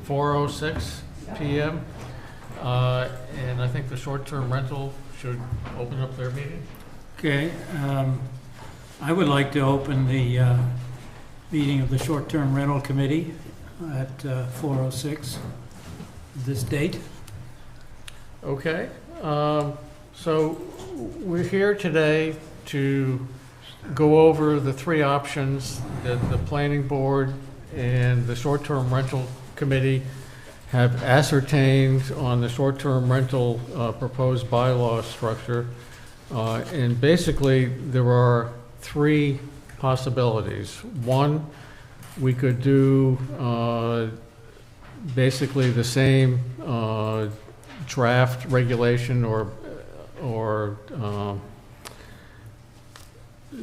4:06 p.m. And I think the short-term rental should open up their meeting. Okay, I would like to open the meeting of the short-term rental committee at 4:06 this date. Okay, so we're here today to go over the three options that the planning board and the short-term rental committee have ascertained on the short-term rental proposed bylaw structure. And basically, there are three possibilities. One, we could do basically the same draft regulation or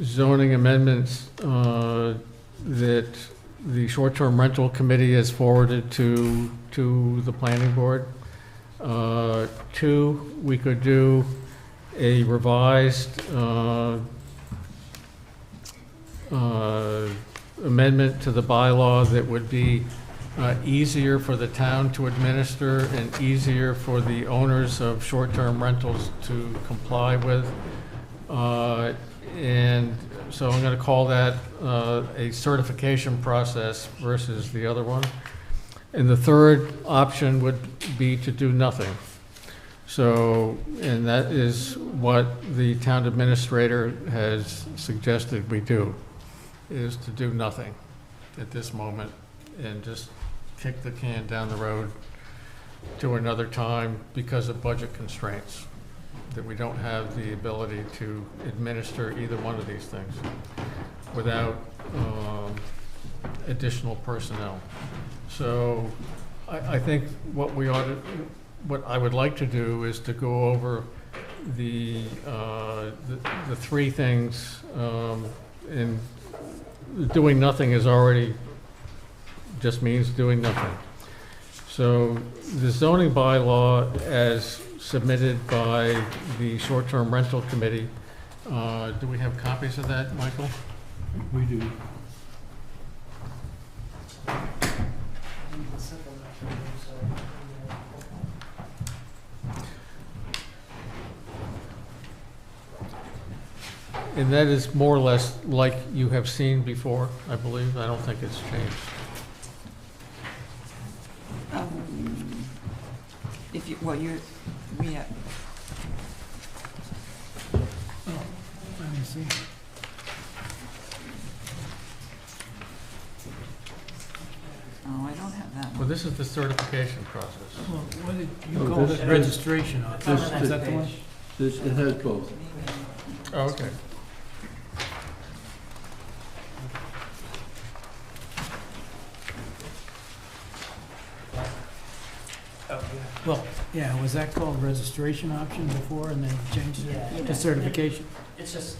zoning amendments that the short-term rental committee has forwarded to the planning board. Two, we could do a revised amendment to the bylaw that would be easier for the town to administer and easier for the owners of short-term rentals to comply with. And so I'm going to call that a certification process versus the other one. And the third option would be to do nothing. So, and that is what the town administrator has suggested we do, is to do nothing at this moment and just kick the can down the road to another time because of budget constraints, that we don't have the ability to administer either one of these things without additional personnel. So I think what I would like to do is to go over the three things, and doing nothing is already just means doing nothing. So the zoning bylaw as submitted by the short-term rental committee, do we have copies of that, Michael? We do. And that is more or less like you have seen before, I believe. I don't think it's changed. If you, well, we have. Oh, let me see. Oh, I don't have that Well, one. this is the certification process. Well, what did you Oh, call this- it? Registration office? this- Is that the one? This, it has both. Oh, okay. Well, yeah, was that called registration option before and then changed Yeah. it to certification? It's just,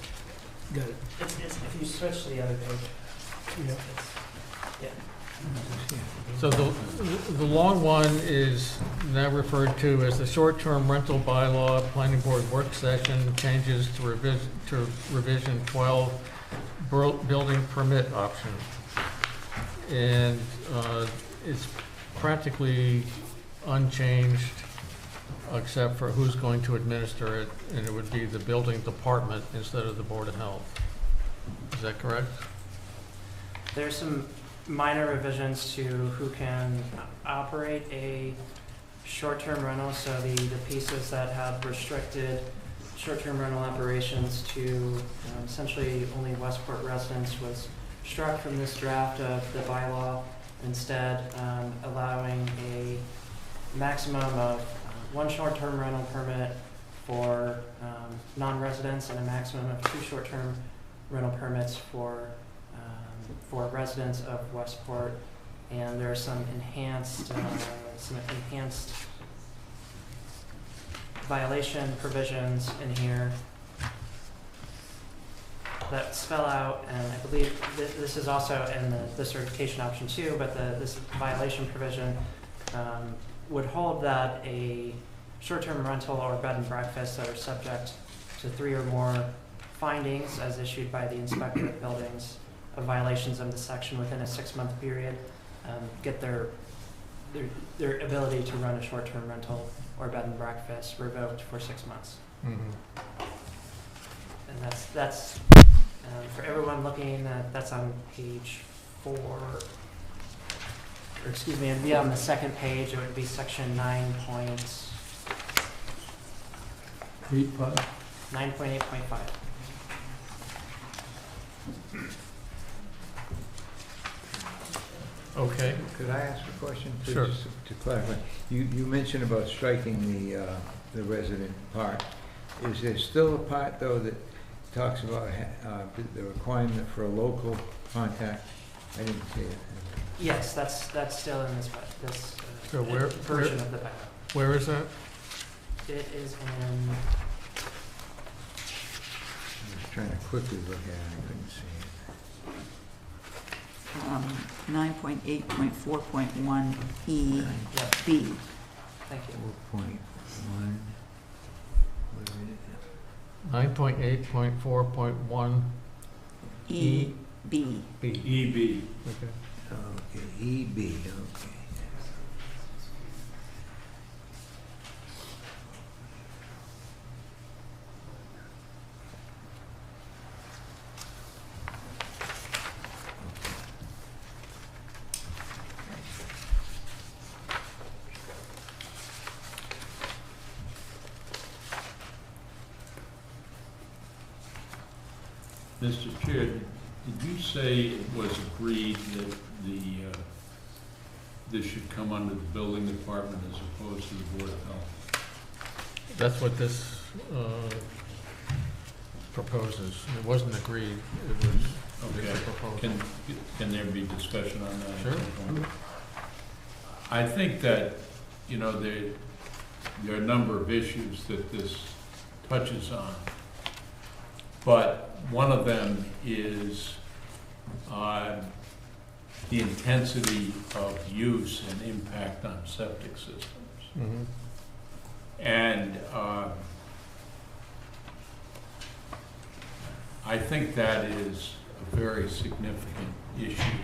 Got it. it's, if you switch to the other page, Yeah. it's, yeah. So the long one is now referred to as the short-term rental bylaw planning board work session changes to revision 12 building permit option. And it's practically unchanged except for who's going to administer it, and it would be the building department instead of the Board of Health. Is that correct? There's some minor revisions to who can operate a short-term rental. So the pieces that have restricted short-term rental operations to essentially only Westport residents was struck from this draft of the bylaw, instead allowing a maximum of one short-term rental permit for non-residents and a maximum of 2 short-term rental permits for residents of Westport. And there are some enhanced violation provisions in here that spell out, and I believe this is also in the certification option too, but this violation provision would hold that a short-term rental or bed and breakfast that are subject to 3 or more findings as issued by the inspector of buildings of violations of the section within a 6-month period get their their ability to run a short-term rental or bed and breakfast revoked for 6 months. Mhm. And that's for everyone looking, that's on page 4, or excuse me, it'd be on the second page, it would be section 9.8.5. Okay, Could I ask a question? please, Sure. just to clarify, you mentioned about striking the resident part. Is there still a part, though, that talks about the requirement for a local contact? I didn't see it. Yes, that's still in this So where- version of the bylaw. where is that? It is in, I was trying to quickly look at it, I couldn't see it. 9.8.4.1 yeah, B. thank you. 4.1, what is it? 9.8.4.1 E B. B. EB. Okay. Okay, EB, okay. Mr. Chair, did you say it was agreed that this should come under the building department as opposed to the Board of Health? That's what this proposes. It wasn't agreed, it was a Okay. proposal. Can there be discussion on that? at Sure. some point? I think that, there are a number of issues that this touches on. But one of them is the intensity of use and impact on septic systems. Mhm. And I think that is a very significant issue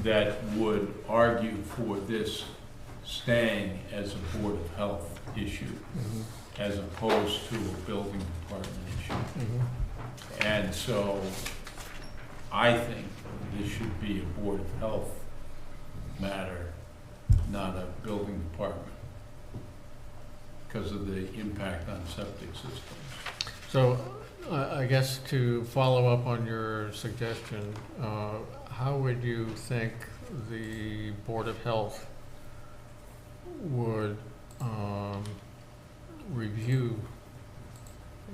that would argue for this staying as a Board of Health issue Mhm. as opposed to a building department issue. Mhm. And so I think this should be a Board of Health matter, not a building department, because of the impact on septic systems. So, I guess to follow up on your suggestion, how would you think the Board of Health would review,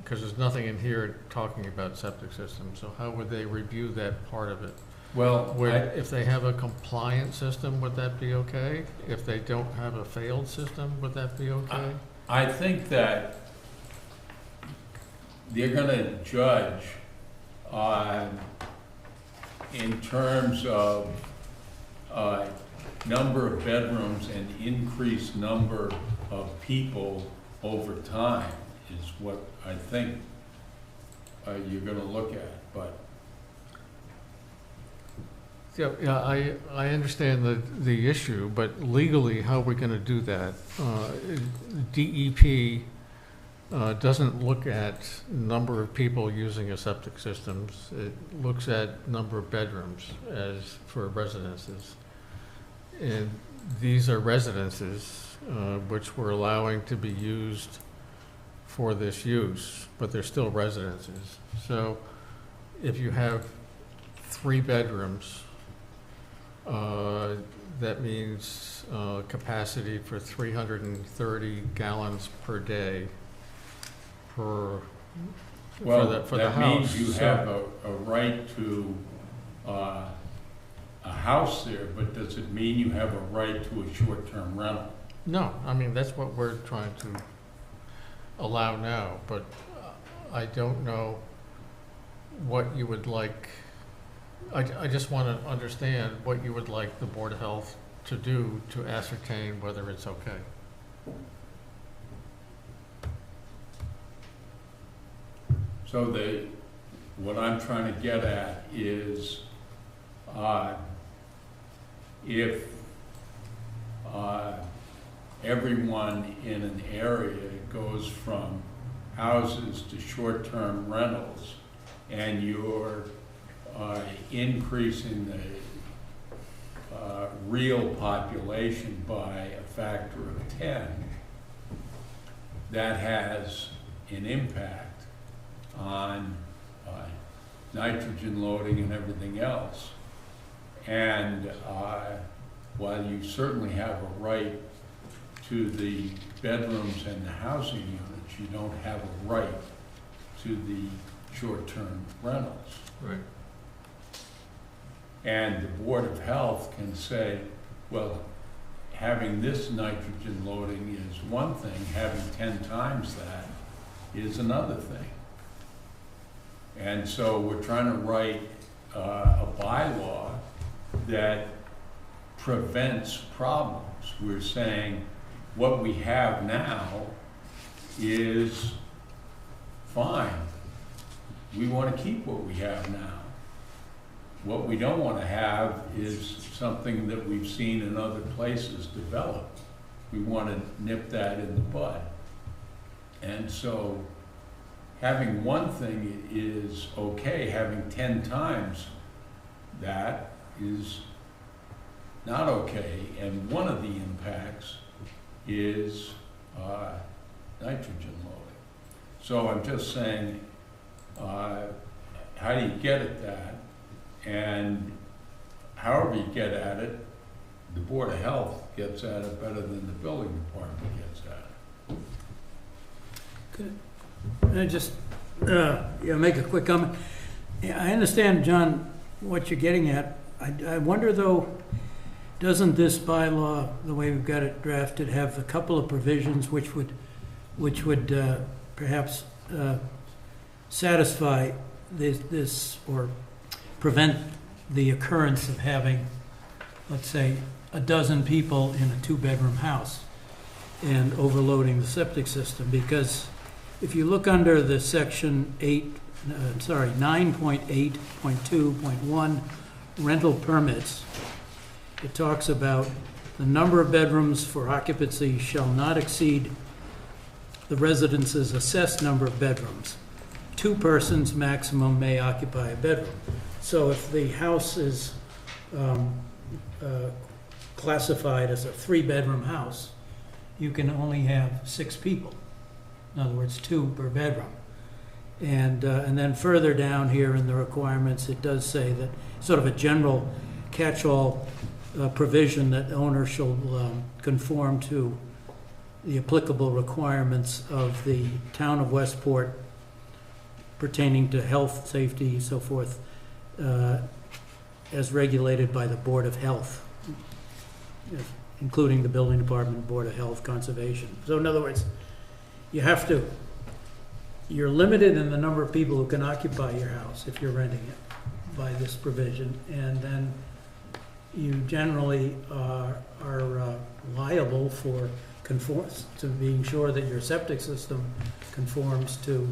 because there's nothing in here talking about septic systems, so how would they review that part of it? Well, If they have a compliant system, would that be okay? If they don't have a failed system, would that be okay? I think that they're gonna judge in terms of number of bedrooms and increased number of people over time is what I think you're gonna look at, but Yeah, I understand the issue, but legally, how are we gonna do that? DEP doesn't look at number of people using a septic systems. It looks at number of bedrooms as for residences. And these are residences, which we're allowing to be used for this use, but they're still residences. So if you have 3 bedrooms, that means capacity for 330 gallons per day for well, the that house. means you have a right to a house there, but does it mean you have a right to a short-term rental? No, I mean, that's what we're trying to allow now, but I don't know what you would like. I just want to understand what you would like the Board of Health to do to ascertain whether it's okay. So what I'm trying to get at is if everyone in an area goes from houses to short-term rentals, and you're increasing the real population by a factor of 10, that has an impact on nitrogen loading and everything else. And while you certainly have a right to the bedrooms and the housing units, you don't have a right to the short-term rentals. Right. And the Board of Health can say, well, having this nitrogen loading is one thing, having 10 times that is another thing. And so we're trying to write a bylaw that prevents problems. We're saying what we have now is fine. We want to keep what we have now. What we don't want to have is something that we've seen in other places develop. We want to nip that in the bud. And so having one thing is okay, having 10 times that is not okay. And one of the impacts is nitrogen loading. So I'm just saying, how do you get at that? And however you get at it, the Board of Health gets at it better than the building department gets at it. Can I just make a quick comment? Yeah, I understand, John, what you're getting at. I wonder, though, doesn't this bylaw, the way we've got it drafted, have a couple of provisions which would perhaps satisfy this or prevent the occurrence of having, let's say, a dozen people in a 2-bedroom house and overloading the septic system? Because if you look under the section 9.8.2.1 rental permits, it talks about the number of bedrooms for occupancy shall not exceed the residence's assessed number of bedrooms. 2 persons maximum may occupy a bedroom. So if the house is classified as a 3-bedroom house, you can only have 6 people. In other words, 2 per bedroom. And then further down here in the requirements, it does say that sort of a general catch-all provision that owners shall conform to the applicable requirements of the town of Westport pertaining to health, safety, so forth, as regulated by the Board of Health, including the Building Department, Board of Health, Conservation. So in other words, you're limited in the number of people who can occupy your house if you're renting it by this provision, and then you generally are liable for to being sure that your septic system conforms to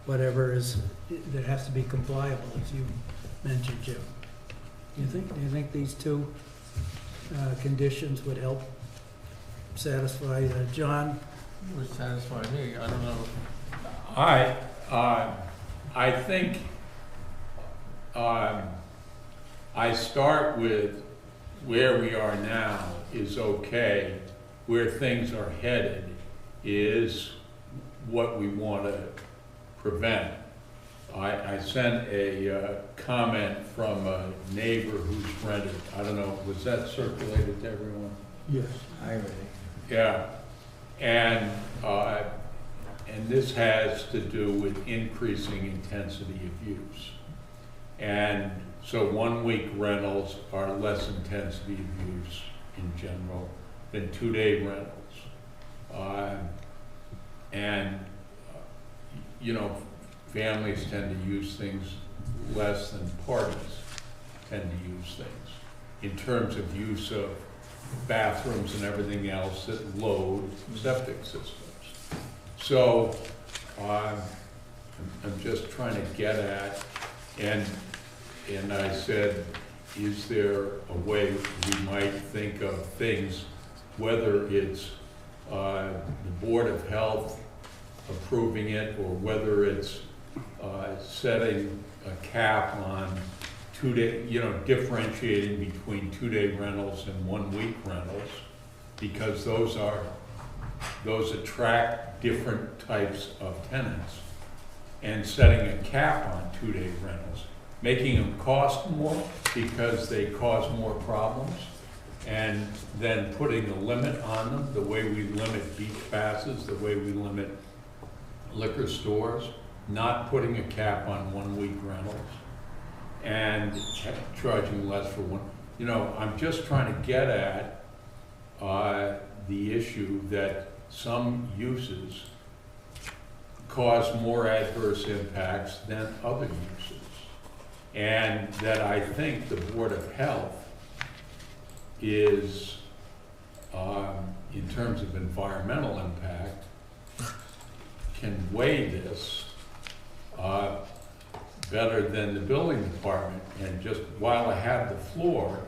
whatever is that has to be compliable, as you mentioned, Jim. Do you think these 2 conditions would help satisfy John? Would satisfy me, I don't know. I think I start with where we are now is okay. Where things are headed is what we want to prevent. I sent a comment from a neighbor who's rented. I don't know, was that circulated to everyone? Yes. I read it. Yeah, and this has to do with increasing intensity of use. And so 1-week rentals are less intensity of use in general than 2-day rentals. Families tend to use things less than parties tend to use things in terms of use of bathrooms and everything else that load septic systems. So I'm just trying to get at, and I said, is there a way we might think of things, whether it's the Board of Health approving it, or whether it's setting a cap on 2-day, differentiating between 2-day rentals and 1-week rentals, because those attract different types of tenants, and setting a cap on 2-day rentals, making them cost more because they cause more problems, and then putting a limit on them, the way we limit beach passes, the way we limit liquor stores, not putting a cap on 1-week rentals, and charging less for one. I'm just trying to get at the issue that some uses cause more adverse impacts than other uses. And that I think the Board of Health is, in terms of environmental impact, can weigh this better than the building department. And just while I have the floor,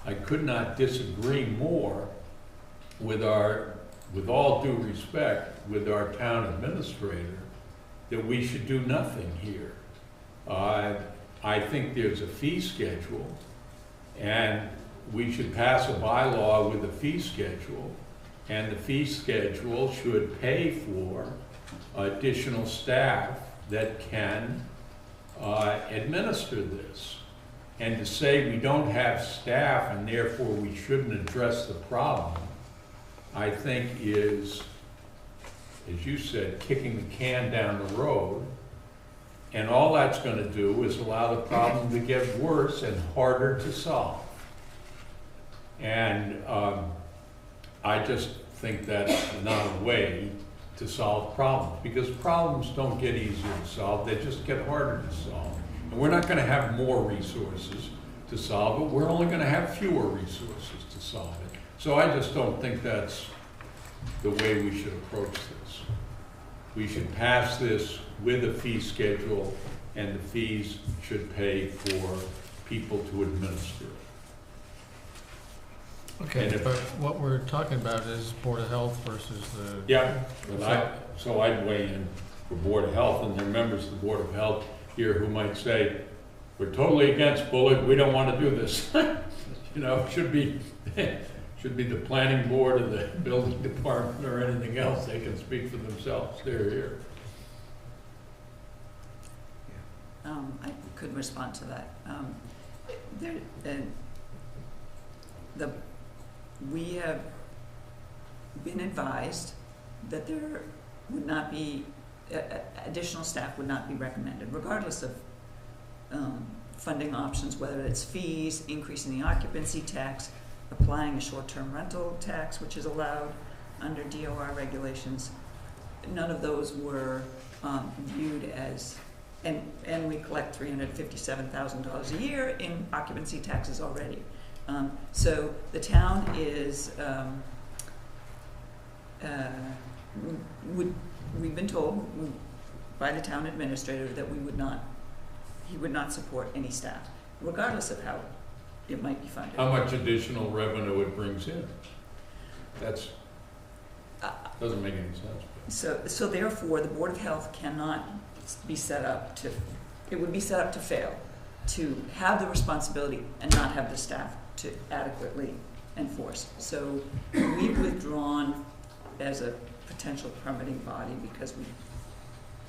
I could not disagree more with all due respect, with our town administrator, that we should do nothing here. I think there's a fee schedule, and we should pass a bylaw with a fee schedule, and the fee schedule should pay for additional staff that can administer this. And to say we don't have staff and therefore we shouldn't address the problem, I think is, as you said, kicking the can down the road. And all that's going to do is allow the problem to get worse and harder to solve. And I just think that's not a way to solve problems, because problems don't get easier to solve, they just get harder to solve. And we're not going to have more resources to solve it, we're only going to have fewer resources to solve it. So I just don't think that's the way we should approach this. We should pass this with a fee schedule, and the fees should pay for people to administer it. Okay, And if- but what we're talking about is Board of Health versus the. Yeah, so I'd weigh in for Board of Health, and there are members of the Board of Health here who might say, we're totally against Bullock, we don't want to do this. Should be the planning board or the building department or anything else, they can speak for themselves, they're here. I could respond to that. We have been advised that there would not be, additional staff would not be recommended, regardless of funding options, whether it's fees, increasing the occupancy tax, applying a short-term rental tax, which is allowed under DOR regulations. None of those were viewed as, and we collect $357,000 a year in occupancy taxes already. So the town is, we've been told by the town administrator that he would not support any staff, regardless of how it might be funded. How much additional revenue it brings in? That's, doesn't make any sense. So therefore, the Board of Health cannot be set up to, it would be set up to fail, to have the responsibility and not have the staff to adequately enforce. So we've withdrawn as a potential permitting body because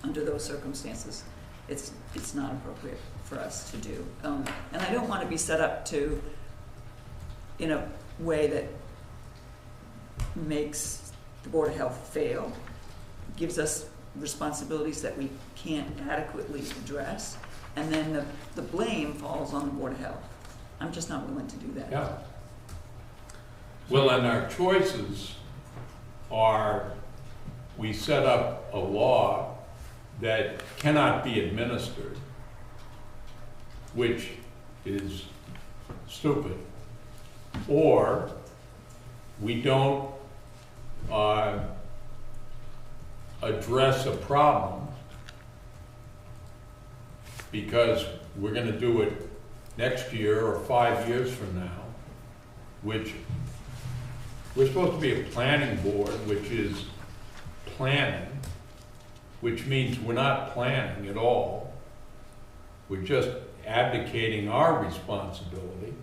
under those circumstances, it's not appropriate for us to do. And I don't want to be set up to, in a way that makes the Board of Health fail, gives us responsibilities that we can't adequately address, and then the blame falls on the Board of Health. I'm just not willing to do that. Yeah. Well, and our choices are, we set up a law that cannot be administered, which is stupid, or we don't address a problem because we're going to do it next year or 5 years from now, which we're supposed to be a planning board, which is planning, which means we're not planning at all. We're just abdicating our responsibility.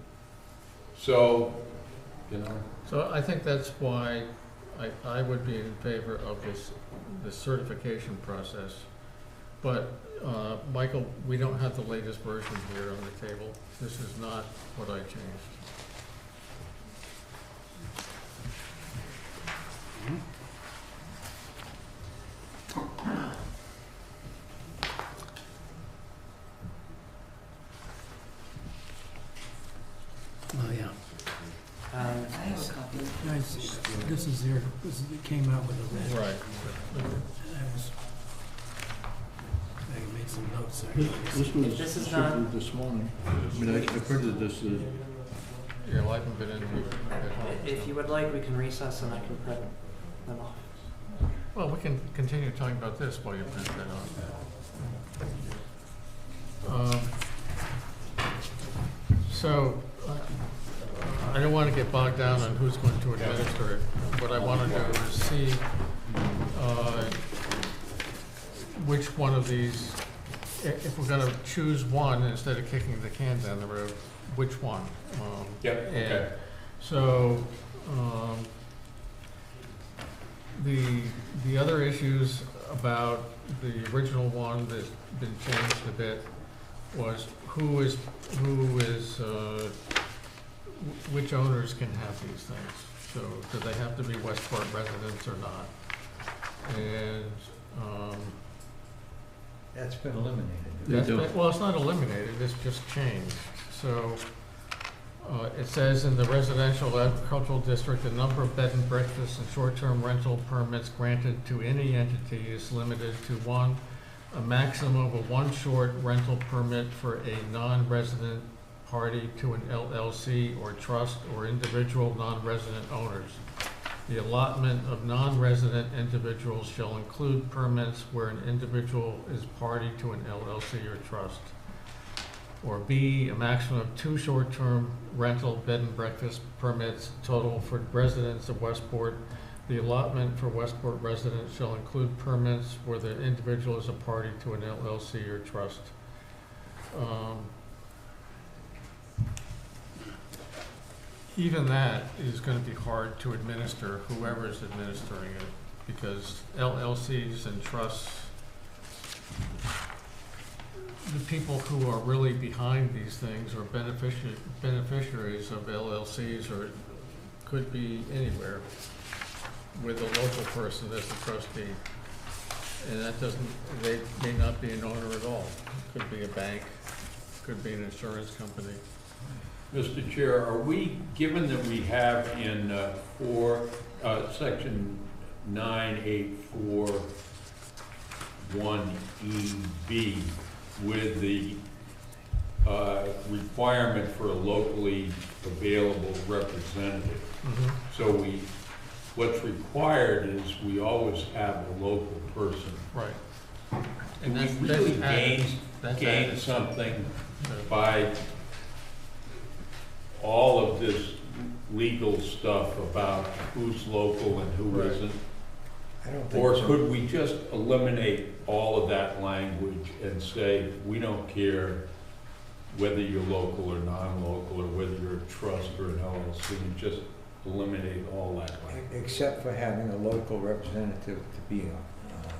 So, you know, So I think that's why I would be in favor of this certification process. But, Michael, we don't have the latest version here on the table. This is not what I changed. Oh, yeah. I have a copy. Guys, this is their, it came out with a red. Right. That was, I made some notes there. This was This is not- issued this morning. I mean, I printed this, Yeah, well, I haven't been in. If you would like, we can recess and I can print them off. Well, we can continue talking about this while you print that off. So, I don't want to get bogged down on who's going to administer it. What I want to do is see which one of these, if we're going to choose one instead of kicking the can down the road, which one? yep, okay. And so, the other issues about the original one that's been changed a bit was which owners can have these things. So, do they have to be Westport residents or not? And, That's been eliminated. that's do. well, it's not eliminated, it's just changed. So, it says in the residential agricultural district, the number of bed and breakfast and short-term rental permits granted to any entity is limited to one, a maximum of one short rental permit for a non-resident party to an LLC or trust or individual non-resident owners. The allotment of non-resident individuals shall include permits where an individual is party to an LLC or trust. Or B, a maximum of 2 short-term rental bed and breakfast permits total for residents of Westport. The allotment for Westport residents shall include permits where the individual is a party to an LLC or trust. Even that is going to be hard to administer, whoever is administering it, because LLCs and trusts, the people who are really behind these things or beneficiaries of LLCs or could be anywhere with a local person as the trustee. And that doesn't, they may not be an owner at all. Could be a bank, could be an insurance company. Mr. Chair, are we, given that we have in section 9841EB with the requirement for a locally available representative. So what's required is we always have a local person. Right. Do And we that's really added. That's gain added. something by all of this legal stuff about who's local and who Right. isn't? I don't think Or so. could we just eliminate all of that language and say, we don't care whether you're local or non-local, or whether you're a trust or an LLC, and just eliminate all that language? Except for having a local representative to be on.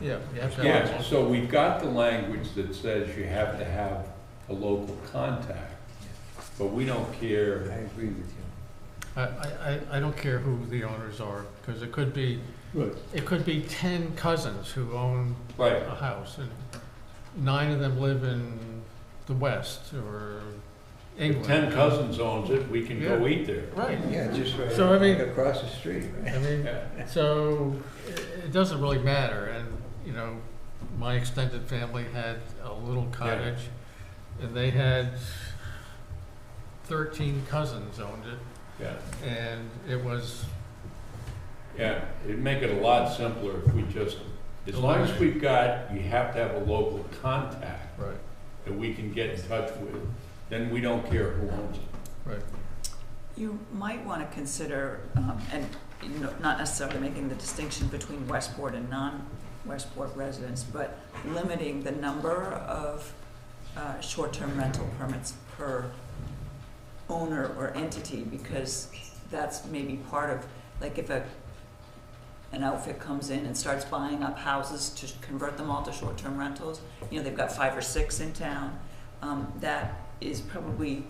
Yeah, you have to have Yeah, one. so we've got the language that says you have to have a local contact, but we don't I care. agree with you. I don't care who the owners are, because it could be, right, 10 cousins who own Right. a house, and 9 of them live in the West or If England. 10 cousins owns it, we can go Yeah. eat there. Right. Yeah, just right So, I mean- across the street, right? I mean, Yeah. so it doesn't really matter, and, you know, my extended family had a little cottage, and they had 13 cousins owned it, Yeah, and it was, yeah, it'd make it a lot simpler if we just, as long as we've got, you have to have a local contact right, that we can get in touch with, then we don't care who owns it. right. You might want to consider, and not necessarily making the distinction between Westport and non-Westport residents, but limiting the number of short-term rental permits per owner or entity, because that's maybe part of, like if an outfit comes in and starts buying up houses to convert them all to short-term rentals, they've got 5 or 6 in town, that is probably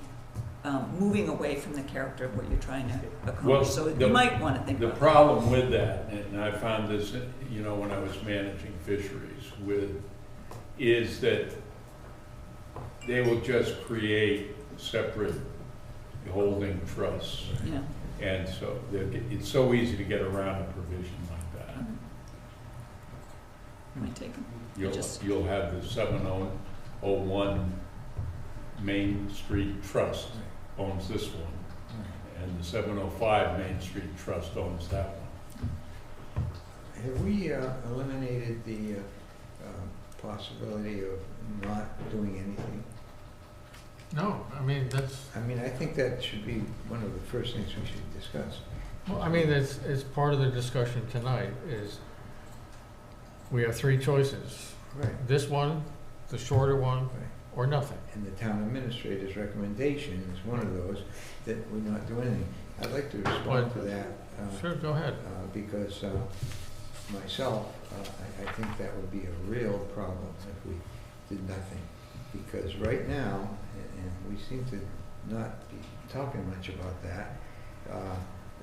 moving away from the character of what you're trying to accomplish. Well, So you might want to think The about that. problem with that, and I found this, when I was managing fisheries is that they will just create separate holding trusts. Yeah. And so it's so easy to get around a provision like that. Might take them. You'll have the 701 Main Street Trust owns this one, and the 705 Main Street Trust owns that one. Have we eliminated the possibility of not doing anything? No, I mean, that's, I mean, I think that should be one of the first things we should discuss. well, I mean, it's part of the discussion tonight is we have 3 choices. Right. This one, the shorter one, Right. or nothing. And the town administrator's recommendation is one of those, that we not do anything. I'd like to respond to that. Sure, go ahead. Because myself, I think that would be a real problem if we did nothing. Because right now, and we seem to not be talking much about that,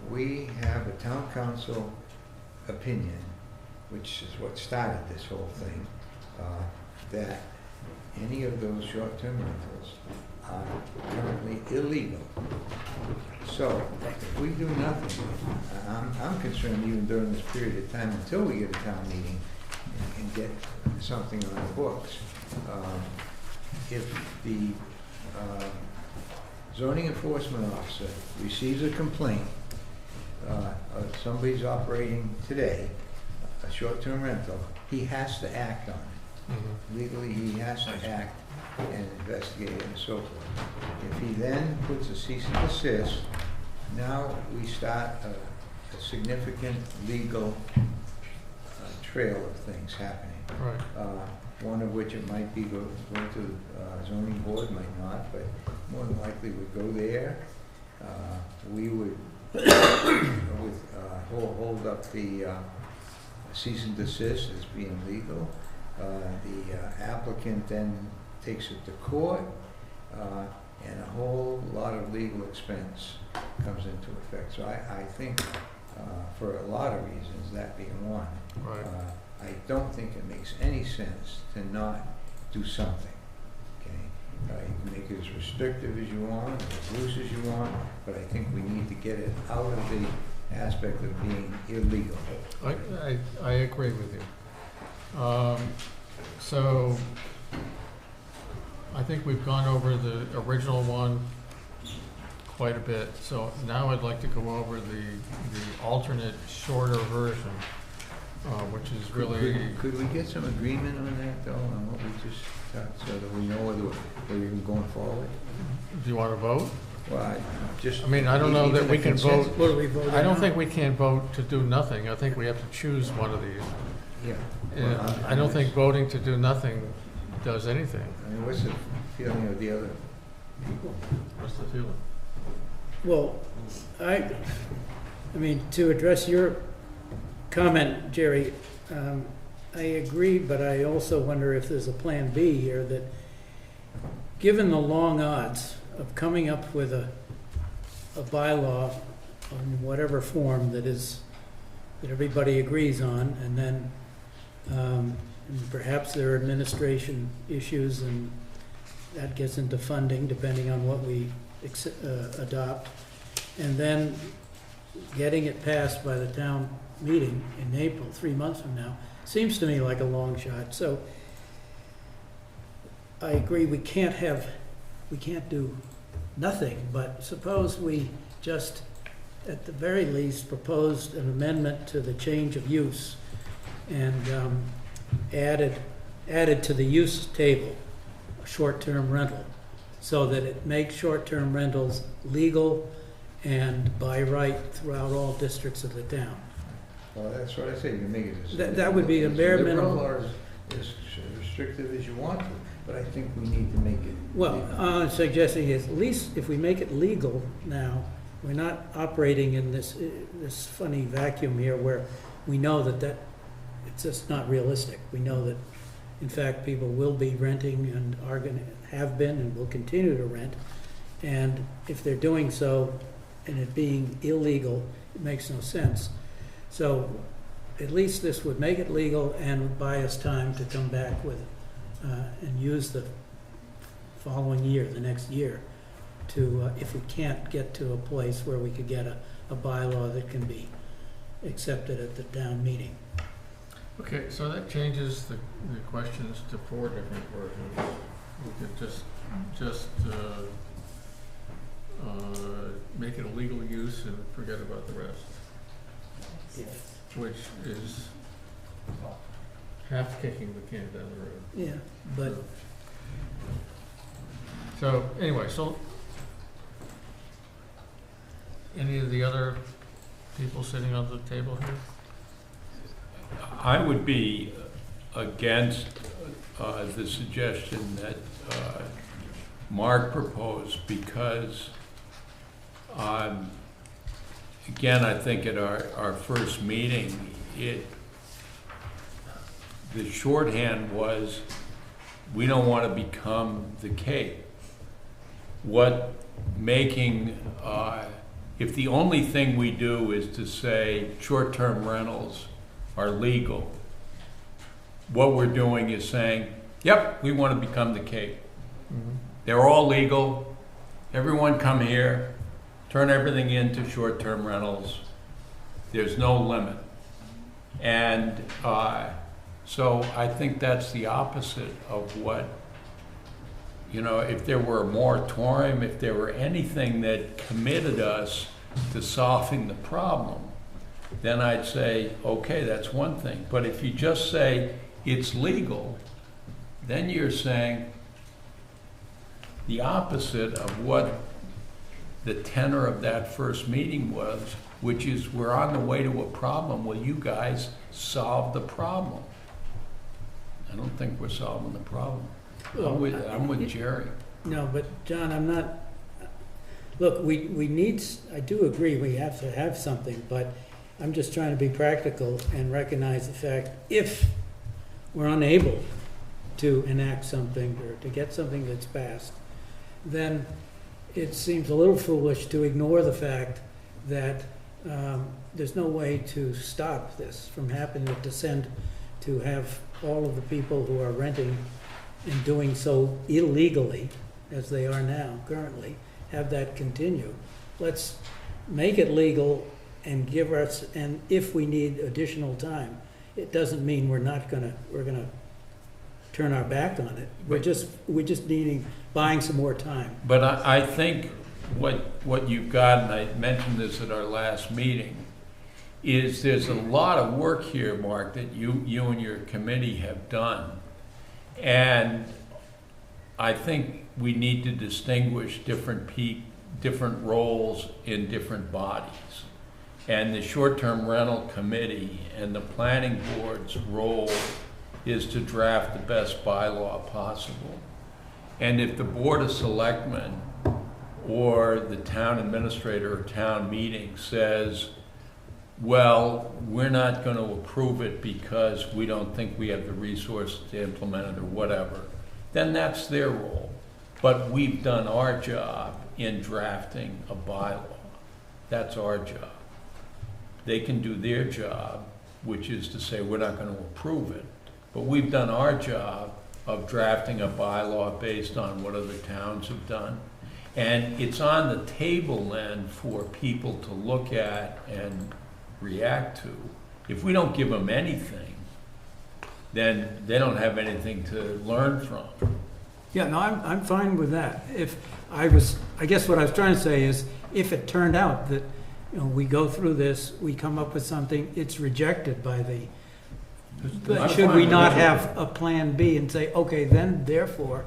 we have a town council opinion, which is what started this whole thing, that any of those short-term rentals are currently illegal. So if we do nothing, I'm concerned even during this period of time until we get a town meeting and get something on the books. If the zoning enforcement officer receives a complaint, somebody's operating today, a short-term rental, he has to act on it. Mhm. Legally, he has to act and investigate it and so forth. If he then puts a cease and desist, now we start a significant legal trail of things happening. Right. One of which it might be go to the zoning board, might not, but more than likely would go there. We would hold up the cease and desist as being legal. The applicant then takes it to court, and a whole lot of legal expense comes into effect. So I think, for a lot of reasons, that being one, Right. I don't think it makes any sense to not do something. Okay, you can make it as restrictive as you want, as loose as you want, but I think we need to get it out of the aspect of being illegal. I agree with you. So I think we've gone over the original one quite a bit. So now I'd like to go over the alternate shorter version, which is really, Could we get some agreement on that, though, on what we just talked, so that we know whether we're even going forward? do you want to vote? Well, I mean, I don't know that even we a can vote. consensus. What are we voting on? I don't think we can vote to do nothing. I think we have to choose one of these. Yeah. And Well, I don't think voting to do nothing does anything. I mean, what's the feeling of the other people? What's the feeling? Well, I mean, to address your comment, Jerry, I agree, but I also wonder if there's a plan B here that, given the long odds of coming up with a bylaw in whatever form that everybody agrees on, and then and perhaps there are administration issues, and that gets into funding depending on what we adopt, and then getting it passed by the town meeting in April, 3 months from now, seems to me like a long shot. So I agree, we can't do nothing, but suppose we just, at the very least, proposed an amendment to the change of use and added to the use table a short-term rental, so that it makes short-term rentals legal and by right throughout all districts of the town. Well, that's what I say, you make it as. That would be a bare as liberal minimum. or as restrictive as you want to, but I think we need to make it. Well, I'm suggesting is at least if we make it legal now, we're not operating in this funny vacuum here where we know that it's just not realistic. We know that, in fact, people will be renting and are going to have been and will continue to rent. And if they're doing so and it being illegal, it makes no sense. So at least this would make it legal and would buy us time to come back with, and use the following year, the next year, to, if we can't get to a place where we could get a bylaw that can be accepted at the town meeting. Okay, so that changes the questions to 4 different versions. We could just make it a legal use and forget about the rest, which is half kicking the can down the road. Yeah, but So, anyway, so any of the other people sitting on the table here? I would be against the suggestion that Mark proposed because, again, I think at our first meeting, the shorthand was, we don't want to become the Cape. If the only thing we do is to say short-term rentals are legal, what we're doing is saying, yep, we want to become the Cape. Mm-hmm. They're all legal. Everyone come here, turn everything into short-term rentals. There's no limit. And so I think that's the opposite of what, if there were a moratorium, if there were anything that committed us to solving the problem, then I'd say, okay, that's one thing. But if you just say it's legal, then you're saying the opposite of what the tenor of that first meeting was, which is we're on the way to a problem. Will you guys solve the problem? I don't think we're solving the problem. I'm with Jerry. no, but John, I'm not, look, we need, I do agree we have to have something, but I'm just trying to be practical and recognize the fact if we're unable to enact something or to get something that's passed, then it seems a little foolish to ignore the fact that there's no way to stop this from happening, to send, to have all of the people who are renting and doing so illegally, as they are now currently, have that continue. Let's make it legal and give us, and if we need additional time, it doesn't mean we're gonna turn our back on it. We're just buying some more time. But I think what you've got, and I mentioned this at our last meeting, is there's a lot of work here, Mark, that you and your committee have done. And I think we need to distinguish different roles in different bodies. And the short-term rental committee and the planning board's role is to draft the best bylaw possible. And if the Board of Selectmen or the town administrator or town meeting says, well, we're not going to approve it because we don't think we have the resources to implement it or whatever, then that's their role. But we've done our job in drafting a bylaw. That's our job. They can do their job, which is to say we're not going to approve it. But we've done our job of drafting a bylaw based on what other towns have done. And it's on the table then for people to look at and react to. If we don't give them anything, then they don't have anything to learn from. Yeah, no, I'm fine with that. I guess what I was trying to say is, if it turned out that, we go through this, we come up with something, it's rejected by the, I'm should fine we with not that. have a plan B and say, okay, then therefore,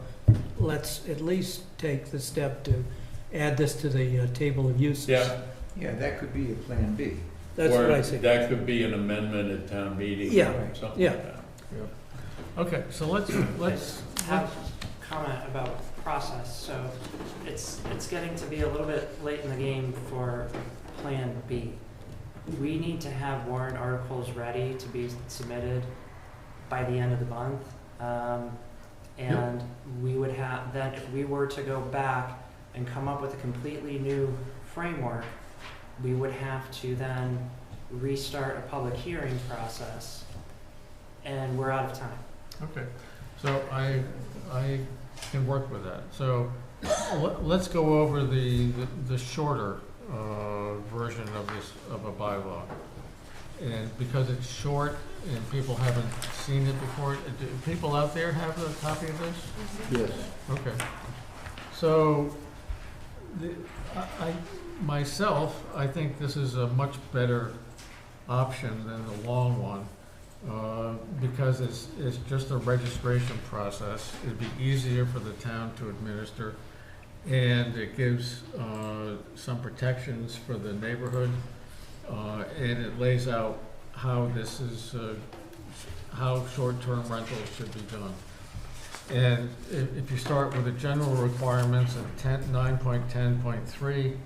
let's at least take the step to add this to the table of uses. Yeah. Yeah, that could be a plan B. That's what I Or say. that could be an amendment at town meeting. Yeah, or something yeah. like that. Okay, so let's, Have a comment about process, so it's getting to be a little bit late in the game for Plan B. We need to have warrant articles ready to be submitted by the end of the month. And we would have, then if we were to go back and come up with a completely new framework, we would have to then restart a public hearing process, and we're out of time. okay, so I can work with that. So let's go over the shorter version of this, of a bylaw. And because it's short and people haven't seen it before, do people out there have a copy of this? Yes. Okay. So, myself, I think this is a much better option than the long one, because it's just a registration process. It'd be easier for the town to administer, and it gives some protections for the neighborhood, and it lays out how this is, how short-term rentals should be done. And if you start with the general requirements of 9.10.3,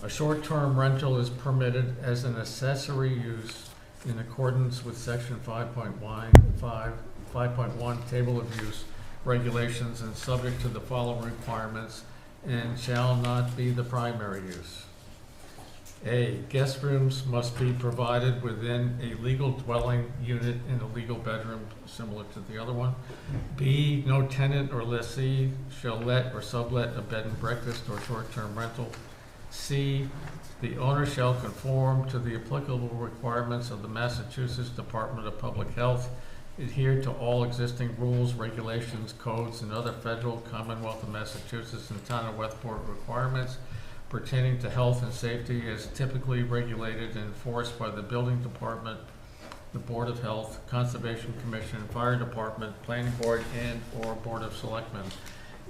a short-term rental is permitted as an accessory use in accordance with section 5.1 table of use regulations and subject to the following requirements and shall not be the primary use. A, guest rooms must be provided within a legal dwelling unit in a legal bedroom, similar to the other one. B, no tenant or lessee shall let or sublet a bed and breakfast or short-term rental. C, the owner shall conform to the applicable requirements of the Massachusetts Department of Public Health, adhere to all existing rules, regulations, codes, and other federal, Commonwealth of Massachusetts, and Town of Westport requirements pertaining to health and safety as typically regulated and enforced by the Building Department, the Board of Health, Conservation Commission, Fire Department, Planning Board, and/or Board of Selectmen.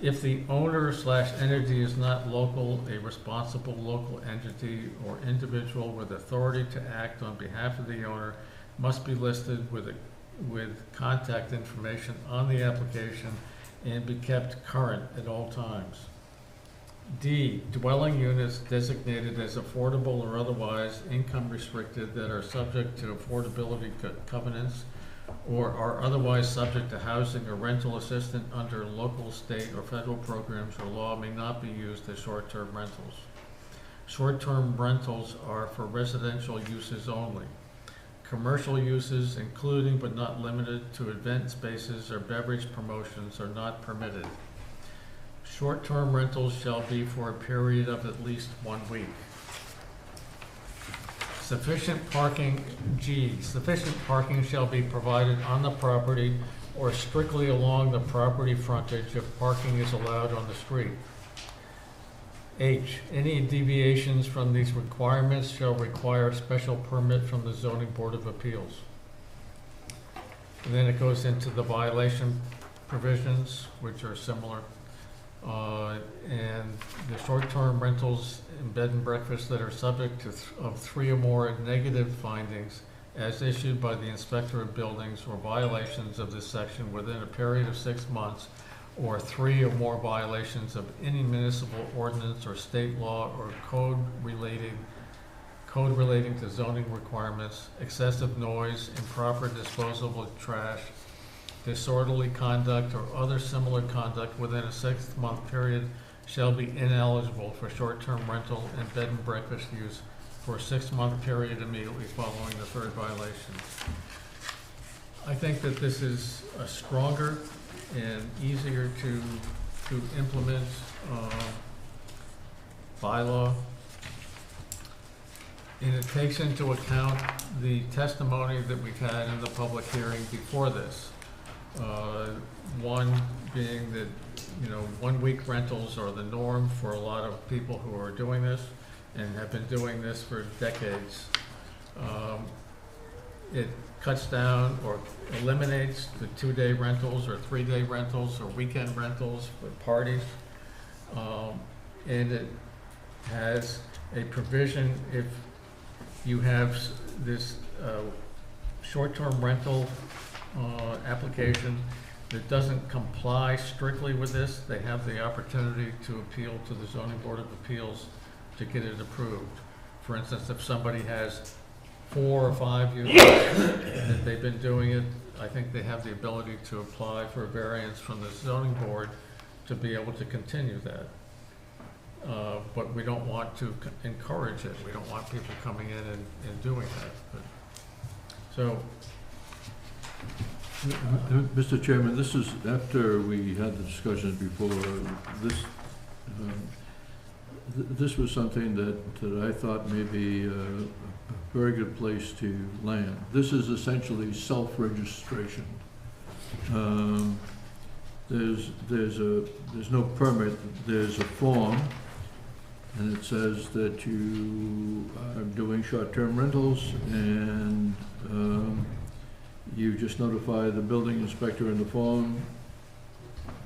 If the owner/entity is not local, a responsible local entity or individual with authority to act on behalf of the owner must be listed with contact information on the application and be kept current at all times. D, dwelling units designated as affordable or otherwise income restricted that are subject to affordability covenants or are otherwise subject to housing or rental assistance under local, state, or federal programs or law may not be used as short-term rentals. Short-term rentals are for residential uses only. Commercial uses, including but not limited to event spaces or beverage promotions, are not permitted. Short-term rentals shall be for a period of at least 1 week. Sufficient parking, G, sufficient parking shall be provided on the property or strictly along the property frontage if parking is allowed on the street. H, any deviations from these requirements shall require a special permit from the Zoning Board of Appeals. And then it goes into the violation provisions, which are similar. And the short-term rentals and bed and breakfasts that are subject to of 3 or more negative findings as issued by the inspector of buildings or violations of this section within a period of 6 months, or 3 or more violations of any municipal ordinance or state law or code relating to zoning requirements, excessive noise, improper disposal of trash, disorderly conduct, or other similar conduct within a 6-month period shall be ineligible for short-term rental and bed and breakfast use for a 6-month period immediately following the 3rd violation. I think that this is a stronger and easier to implement bylaw. And it takes into account the testimony that we've had in the public hearing before this. One being that, 1 week rentals are the norm for a lot of people who are doing this and have been doing this for decades. It cuts down or eliminates the 2-day rentals or 3-day rentals or weekend rentals for parties. and it has a provision if you have this short-term rental application that doesn't comply strictly with this, they have the opportunity to appeal to the zoning board of appeals to get it approved. For instance, if somebody has 4 or 5 units that they've been doing it, I think they have the ability to apply for a variance from the zoning board to be able to continue that. But we don't want to encourage it. We don't want people coming in and doing that. But, so, Mr. Chairman, this is after we had the discussions before. This was something that I thought may be a very good place to land. This is essentially self-registration. There's no permit. There's a form, and it says that you are doing short-term rentals, and you just notify the building inspector in the form,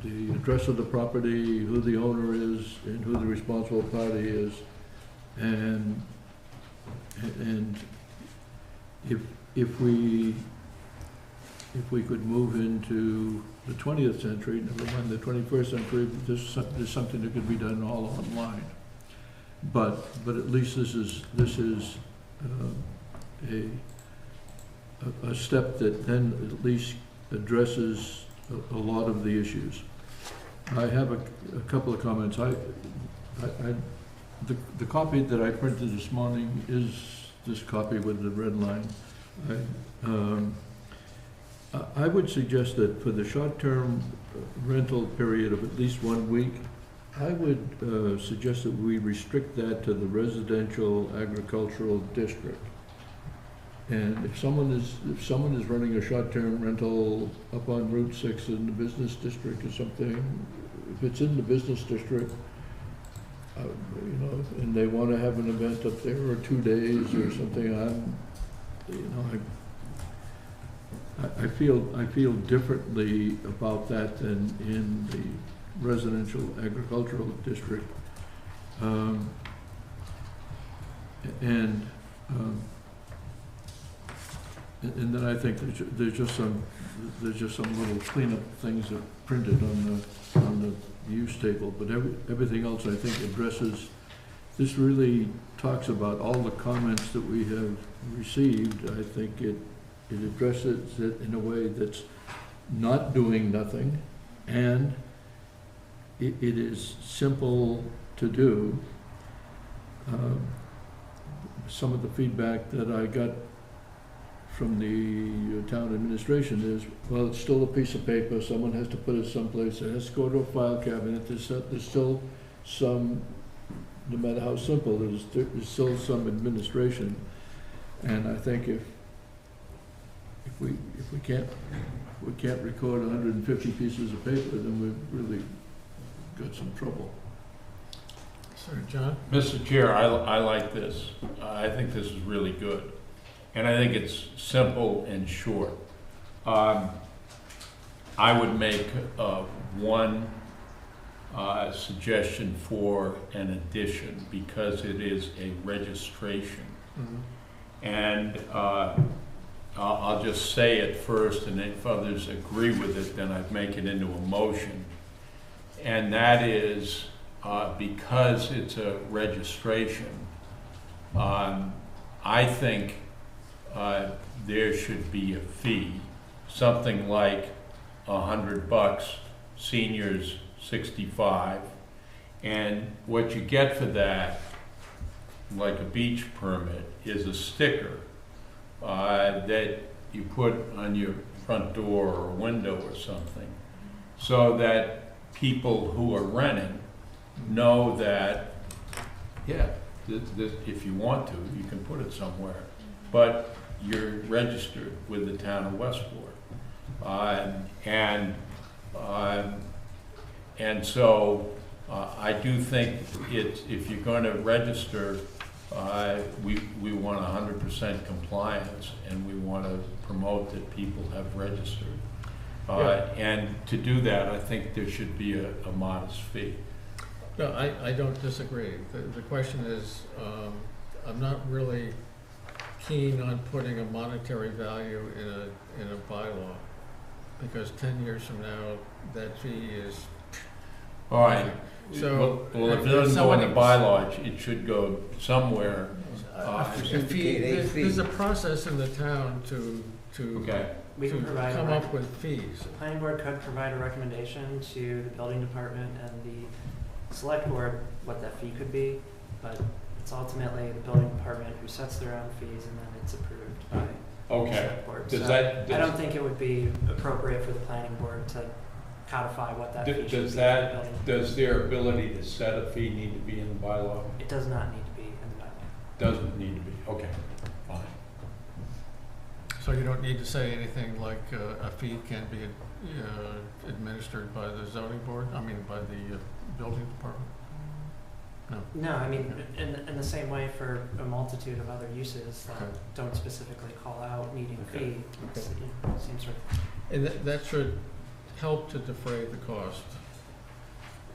the address of the property, who the owner is, and who the responsible party is, and if we could move into the 20th century, never mind the 21st century, there's something that could be done all online. But at least this is a step that then at least addresses a lot of the issues. I have a couple of comments. The copy that I printed this morning is this copy with the red line. I would suggest that for the short-term rental period of at least 1 week, I would suggest that we restrict that to the residential agricultural district. And if someone is running a short-term rental up on Route 6 in the business district or something, if it's in the business district, and they want to have an event up there or 2 days or something, I feel differently about that than in the residential agricultural district. And then I think there's just some little cleanup things that are printed on the use table, but everything else I think addresses. This really talks about all the comments that we have received. I think it addresses it in a way that's not doing nothing, and it is simple to do. Some of the feedback that I got from the town administration is, well, it's still a piece of paper, someone has to put it someplace, it has to go to a file cabinet, there's still some, no matter how simple, there's still some administration. And I think if we can't record 150 pieces of paper, then we've really got some trouble. Sir, John? Mr. Chair, I like this. I think this is really good. And I think it's simple and short. I would make one suggestion for an addition, because it is a registration. Mm-hmm. And I'll just say it first, and if others agree with it, then I'd make it into a motion. And that is, because it's a registration, I think there should be a fee, something like $100, seniors 65, and what you get for that, like a beach permit, is a sticker that you put on your front door or window or something, so that people who are renting know that, yeah, if you want to, you can put it somewhere, but you're registered with the town of Westport. And so I do think if you're going to register, we want 100% compliance, and we want to promote that people have registered. And to do that, I think there should be a modest fee. No, I don't disagree. The question is, I'm not really keen on putting a monetary value in a bylaw, because 10 years from now, that fee is. All right. So. Well, if it doesn't go in the bylaws, it should go somewhere. A fee, Indicate a fee. there's a process in the town to Okay, We to can provide come up with fees. The planning board could provide a recommendation to the building department and the select board what that fee could be, but it's ultimately the building department who sets their own fees, and then it's approved by the okay. select board. Does So that, I don't think it would be appropriate for the planning board to codify what that fee should be. does for that, the building. does their ability to set a fee need to be in the bylaw? It does not need to be in the bylaw. Doesn't need to be, okay, fine. So you don't need to say anything like a fee can be administered by the zoning board, by the building department? No. No, I mean, in the same way for a multitude of other uses that Okay. don't specifically call out needing a Okay. fee, it's, you know, same sort of. And that should help to defray the cost.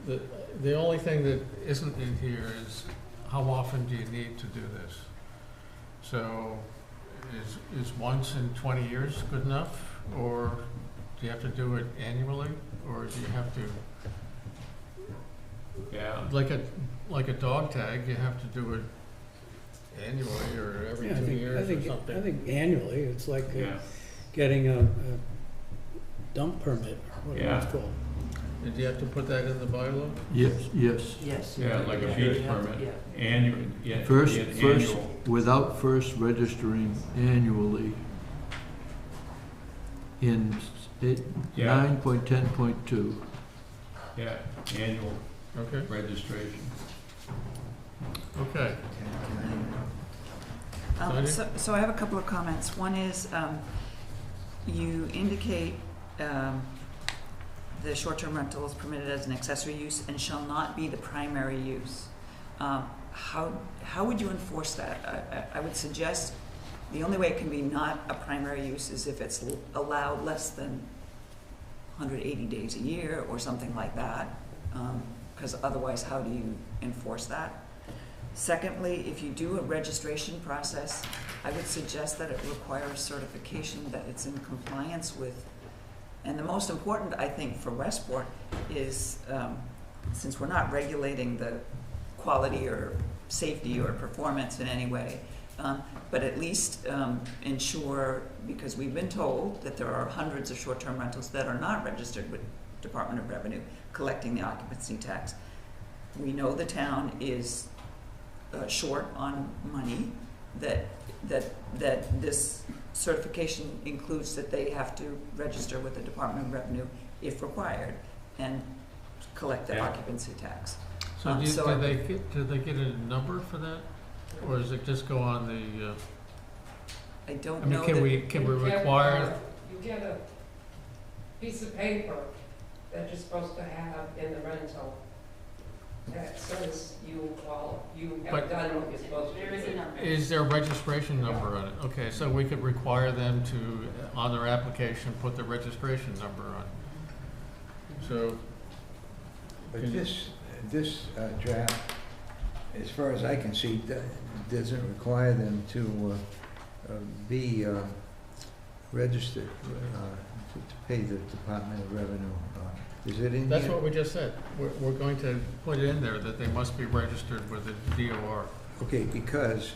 The only thing that isn't in here is how often do you need to do this? So is once in 20 years good enough? Or do you have to do it annually? Or do you have to, Yeah, like a dog tag, you have to do it annually or every Yeah, 2 years or something? I think annually, it's like yeah. getting a dump permit, or whatever it's Yeah. called. And do you have to put that in the bylaw? Yes. Yes. Yeah, like a Yeah, beach you have to- permit. Yeah. Annual, yeah. First, annual. without first registering annually in Yeah. 9.10.2. Yeah, annual Okay, registration. okay. Sonia? So I have a couple of comments. One is, you indicate the short-term rental is permitted as an accessory use and shall not be the primary use. How would you enforce that? I would suggest the only way it can be not a primary use is if it's allowed less than 180 days a year or something like that, because otherwise, how do you enforce that? Secondly, if you do a registration process, I would suggest that it requires certification that it's in compliance with. And the most important, I think, for Westport is, since we're not regulating the quality or safety or performance in any way, but at least ensure, because we've been told that there are hundreds of short-term rentals that are not registered with Department of Revenue collecting the occupancy tax. We know the town is short on money, that this certification includes that they have to register with the Department of Revenue if required and collect the Yeah. occupancy tax. So So do they get a number for that? Or does it just go on the, I don't I mean, know can that, we require, You get a piece of paper that you're supposed to have in the rental that says you But- have done what you're supposed to do. There is a number. is there a registration number on it? Okay, so we could require them to, on their application, put the registration number on. So, But Can you- this draft, as far as I can see, doesn't require them to be registered to pay the Department of Revenue. Is it in here? that's what we just said. We're going to put in there that they must be registered with the DOR. Okay, because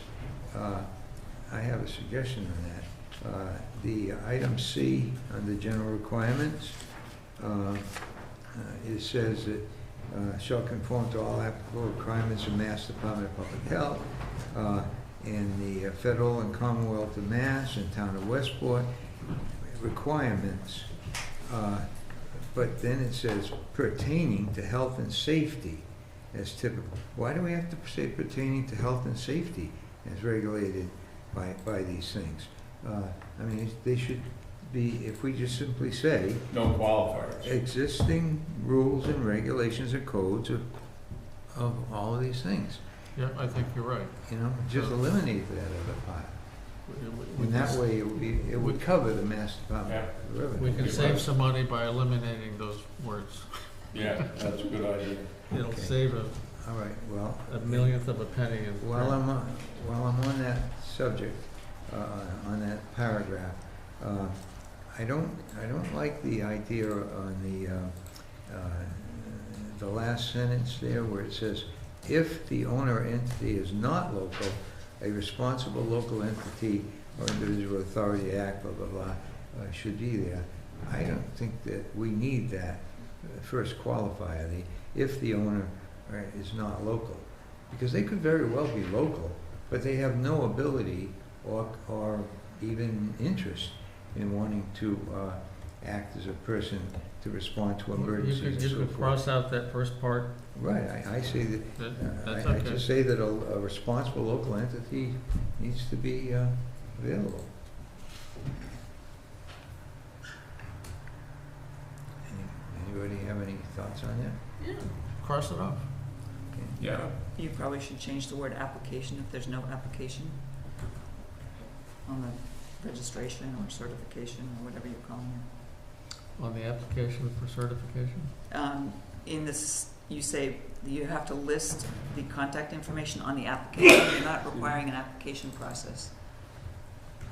I have a suggestion on that. The item C on the general requirements, it says that shall conform to all applicable requirements of Mass Department of Public Health and the Federal and Commonwealth of Mass and Town of Westport requirements. But then it says pertaining to health and safety as typical. Why do we have to say pertaining to health and safety as regulated by these things? I mean, they should be, if we just simply say, No qualifiers. existing rules and regulations and codes of all of these things, Yeah, I think you're right. you know, just eliminate that other part. We And that can- way, it would cover the Mass Department of We Revenue. can save some money by eliminating those words. Yeah, that's a good idea. It'll Okay. save All right, well, a millionth of a penny in. while I'm on that subject, on that paragraph, I don't like the idea on the last sentence there where it says, if the owner entity is not local, a responsible local entity or individual authority to act, blah, blah, blah, should be there. I don't think that we need that first qualifier, if the owner is not local. Because they could very well be local, but they have no ability or even interest in wanting to act as a person to respond to emergencies and You so could forth. cross out that first part. Right, I say that, That's I okay. just say that a responsible local entity needs to be available. Anybody have any thoughts on that? Cross it off. Yeah, You probably should change the word application if there's no application on the registration or certification or whatever you're calling it. On the application for certification? In this, you say you have to list the contact information on the application. You're not requiring an application process.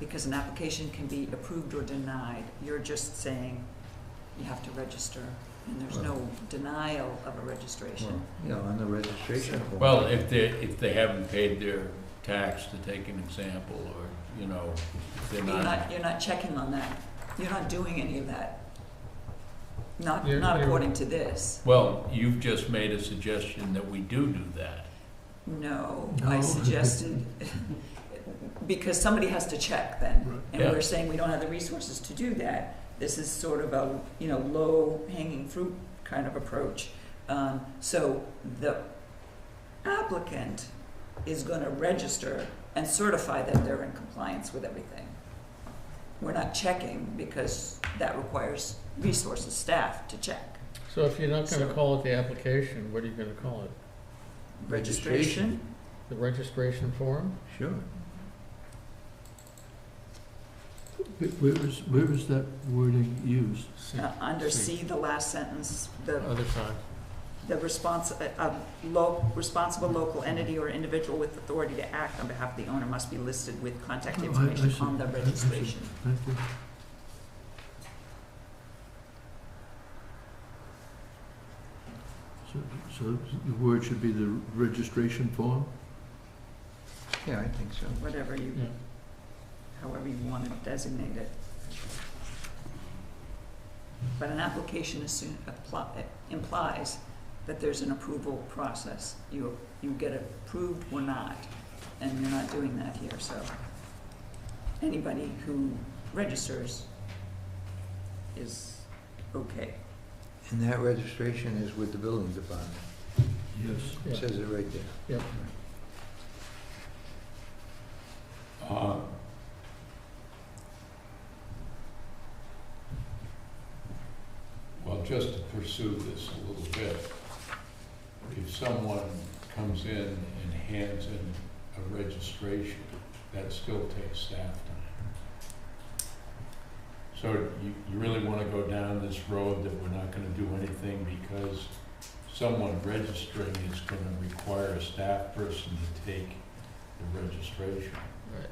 Because an application can be approved or denied. You're just saying you have to register, and there's no denial of a registration. Well, on the registration form. well, if they haven't paid their tax, to take an example, or, if they're You're not checking on that. You're not doing any of that. Not You're- according to this. well, you've just made a suggestion that we do that. No, No. I suggested, because somebody has to check then. Right. And Yeah. we're saying we don't have the resources to do that. This is sort of a, low hanging fruit kind of approach. So the applicant is gonna register and certify that they're in compliance with everything. We're not checking because that requires resources, staff to check. So if you're not gonna So- call it the application, what are you gonna call it? Registration, The registration form? Sure. Where is that wording used? under C, the last sentence, the Other side. responsible local entity or individual with authority to act on behalf of the owner must be listed with contact Oh, I information see. on the I see. registration. Thank you. So the word should be the registration form? Yeah, I think so. Whatever you, Yeah. however you want to designate it. But an application implies that there's an approval process. You get approved or not, and you're not doing that here, so anybody who registers is okay. And that registration is with the building department. Yes. It says it right there. Yep. Well, just to pursue this a little bit, if someone comes in and hands in a registration, that still takes staff time. So you really want to go down this road that we're not going to do anything because someone registering is going to require a staff person to take the registration.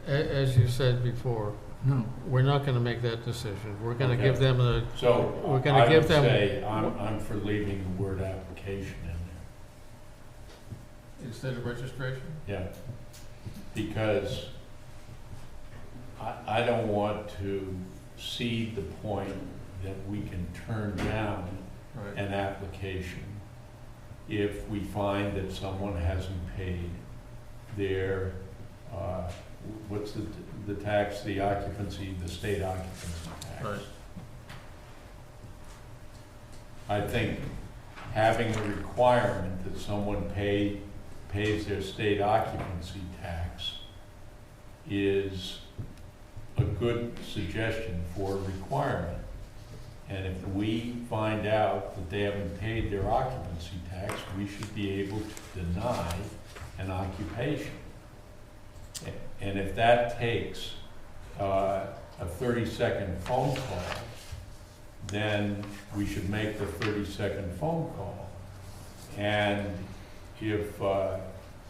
As you said before, No. we're not gonna make that decision. We're gonna Okay. give them the, So We're gonna I give would them- say I'm for leaving the word application in instead of registration? there. Yeah. Because I don't want to cede the point that we can turn down Right. an application if we find that someone hasn't paid their, what's the tax, the occupancy, the state occupancy tax. Right. I think having a requirement that someone pays their state occupancy tax is a good suggestion for a requirement. And if we find out that they haven't paid their occupancy tax, we should be able to deny an occupation. And if that takes a 30-second phone call, then we should make the 30-second phone call. And if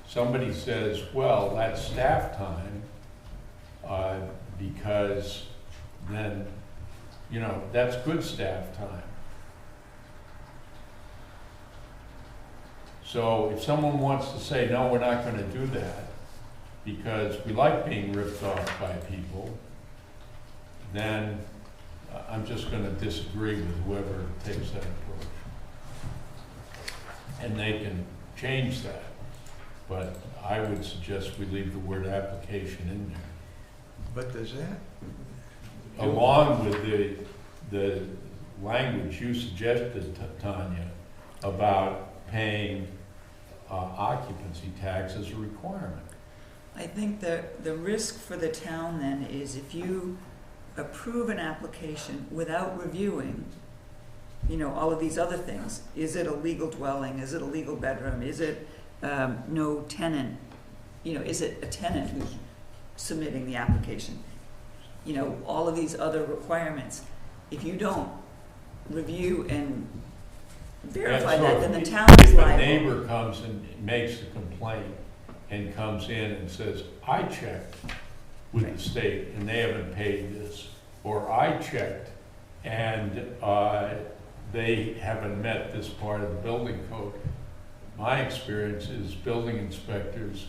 somebody says, well, that's staff time, because then, you know, that's good staff time. So if someone wants to say, no, we're not gonna do that, because we like being ripped off by people, then I'm just gonna disagree with whoever takes that approach. And they can change that, but I would suggest we leave the word application in there. But does that? Along with the language you suggested, Tanya, about paying occupancy tax as a requirement. I think the risk for the town then is if you approve an application without reviewing, you know, all of these other things. Is it a legal dwelling? Is it a legal bedroom? Is it no tenant? You know, is it a tenant who's submitting the application? You know, all of these other requirements. If you don't review and verify And so that, then the if- town is If a liable. neighbor comes and makes a complaint and comes in and says, I checked with the state and they haven't paid this, or I checked and they haven't met this part of the building code. My experience is building inspectors,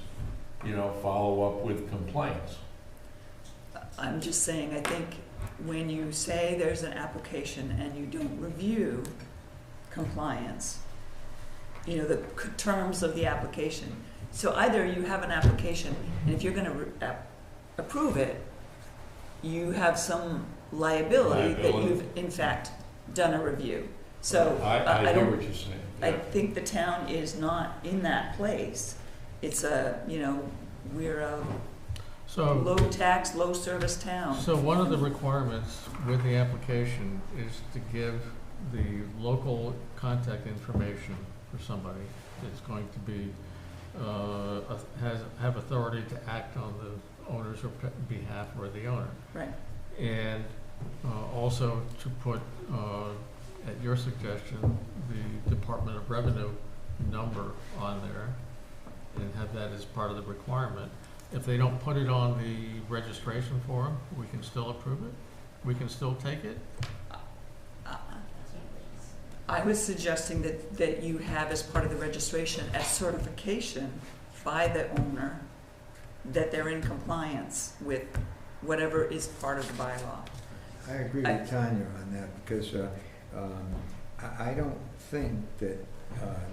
you know, follow up with complaints. I'm just saying, I think when you say there's an application and you don't review compliance, you know, the terms of the application. So either you have an application, and if you're gonna approve it, you have some liability that Liability. you've in fact done a review. So I hear don't, what you're saying. I Yeah. think the town is not in that place. It's a, you know, we're a So, low tax, low service town. so one of the requirements with the application is to give the local contact information for somebody that's going to be, have authority to act on the owner's behalf or the owner. Right. And also to put, at your suggestion, the Department of Revenue number on there and have that as part of the requirement. If they don't put it on the registration form, we can still approve it? We can still take it? I was suggesting that you have as part of the registration a certification by the owner that they're in compliance with whatever is part of the bylaw. I agree with Tanya on that, because I don't think that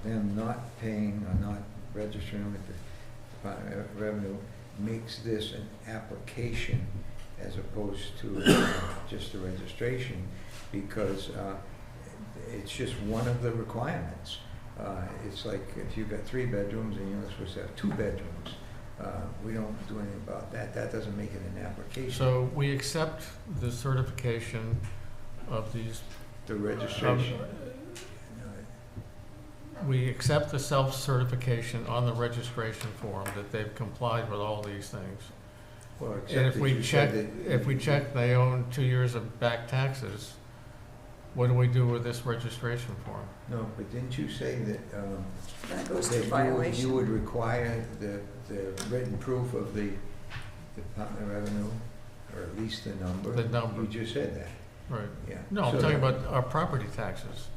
them not paying or not registering with the Department of Revenue makes this an application as opposed to just a registration, because it's just one of the requirements. It's like if you've got 3 bedrooms and you're supposed to have 2 bedrooms. We don't do anything about that. That doesn't make it an application. So we accept the certification of these, The registration. we accept the self-certification on the registration form that they've complied with all these things. Well, except And if that we you check, said that- if we check they own 2 years of back taxes, what do we do with this registration form? No, but didn't you say that, That goes to that you violation. would require the written proof of the Department of Revenue, or at least the number? The number. You just said that, Right. yeah. No, I'm So talking that- about our property taxes,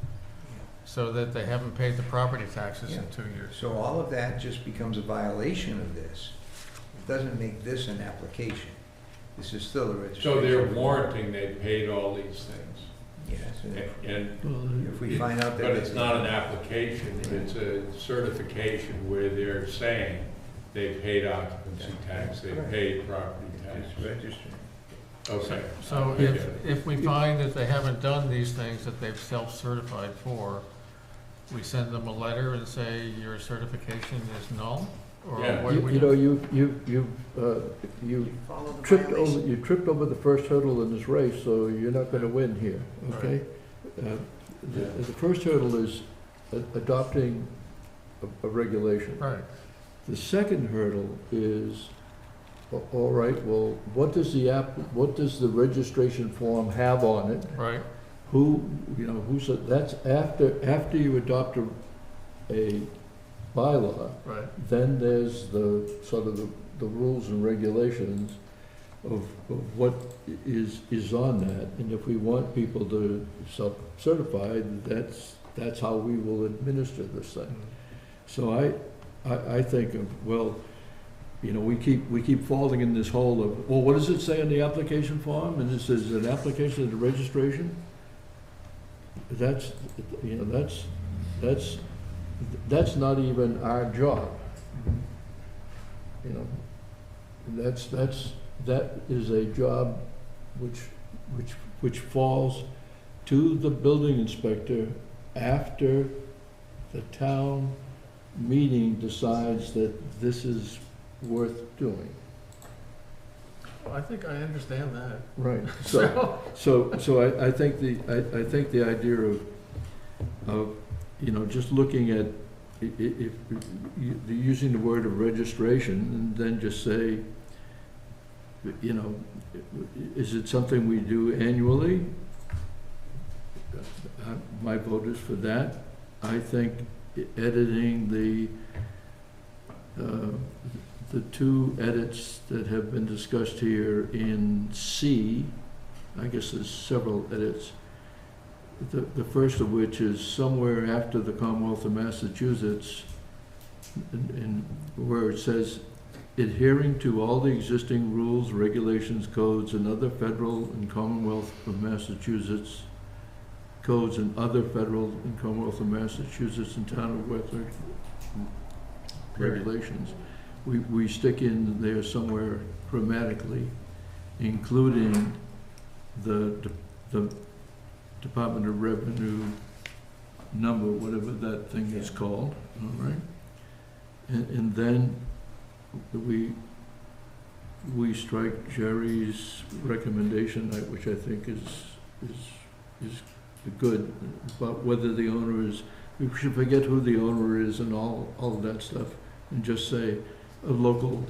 so that they haven't paid the property taxes in Yeah. 2 years. So all of that just becomes a violation of this. It doesn't make this an application. This is still a registration. So they're warranting they paid all these things. Yes, and And if we find out that. but it's not an application, it's a certification where they're saying they paid occupancy tax, they paid property tax. It's registered. Okay. So I get if, it. if we find that they haven't done these things that they've self-certified for, we send them a letter and say your certification is null? Or Yeah. what do we You do? know, you Follow the tripped over, violation. you tripped over the first hurdle in this race, so you're not gonna win here, okay? The first hurdle is adopting a regulation. Right, The second hurdle is, all right, well, what does the registration form have on it? right, who, you know, who said, that's after you adopt a bylaw, Right. then there's the, sort of the rules and regulations of what is on that. And if we want people to self-certify, that's how we will administer this thing. So I think of, well, you know, we keep falling in this hole of, well, what does it say on the application form? And it says an application of the registration? That's, you know, that's not even our job. You know, that is a job which falls to the building inspector after the town meeting decides that this is worth doing. I think I understand that. Right. So I think the idea of, you know, just looking at, if using the word of registration, and then just say, you know, is it something we do annually? My vote is for that. I think editing the two edits that have been discussed here in C, I guess there's several edits. The first of which is somewhere after the Commonwealth of Massachusetts, in where it says, adhering to all the existing rules, regulations, codes, and other federal and Commonwealth of Massachusetts codes and other federal and Commonwealth of Massachusetts and Town of Wexford regulations. We stick in there somewhere grammatically, including the Department of Revenue number, whatever that thing is called, all right? And then we strike Jerry's recommendation, which I think is good, about whether the owner is, we should forget who the owner is and all of that stuff, and just say a local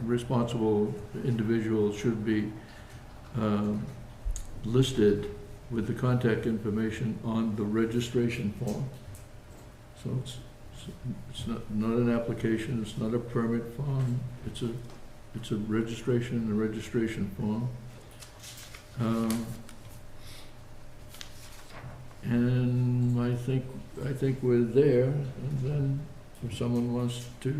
responsible individual should be listed with the contact information on the registration form. So it's not an application, it's not a permit form, it's a registration and a registration form. And I think we're there, and then if someone wants to,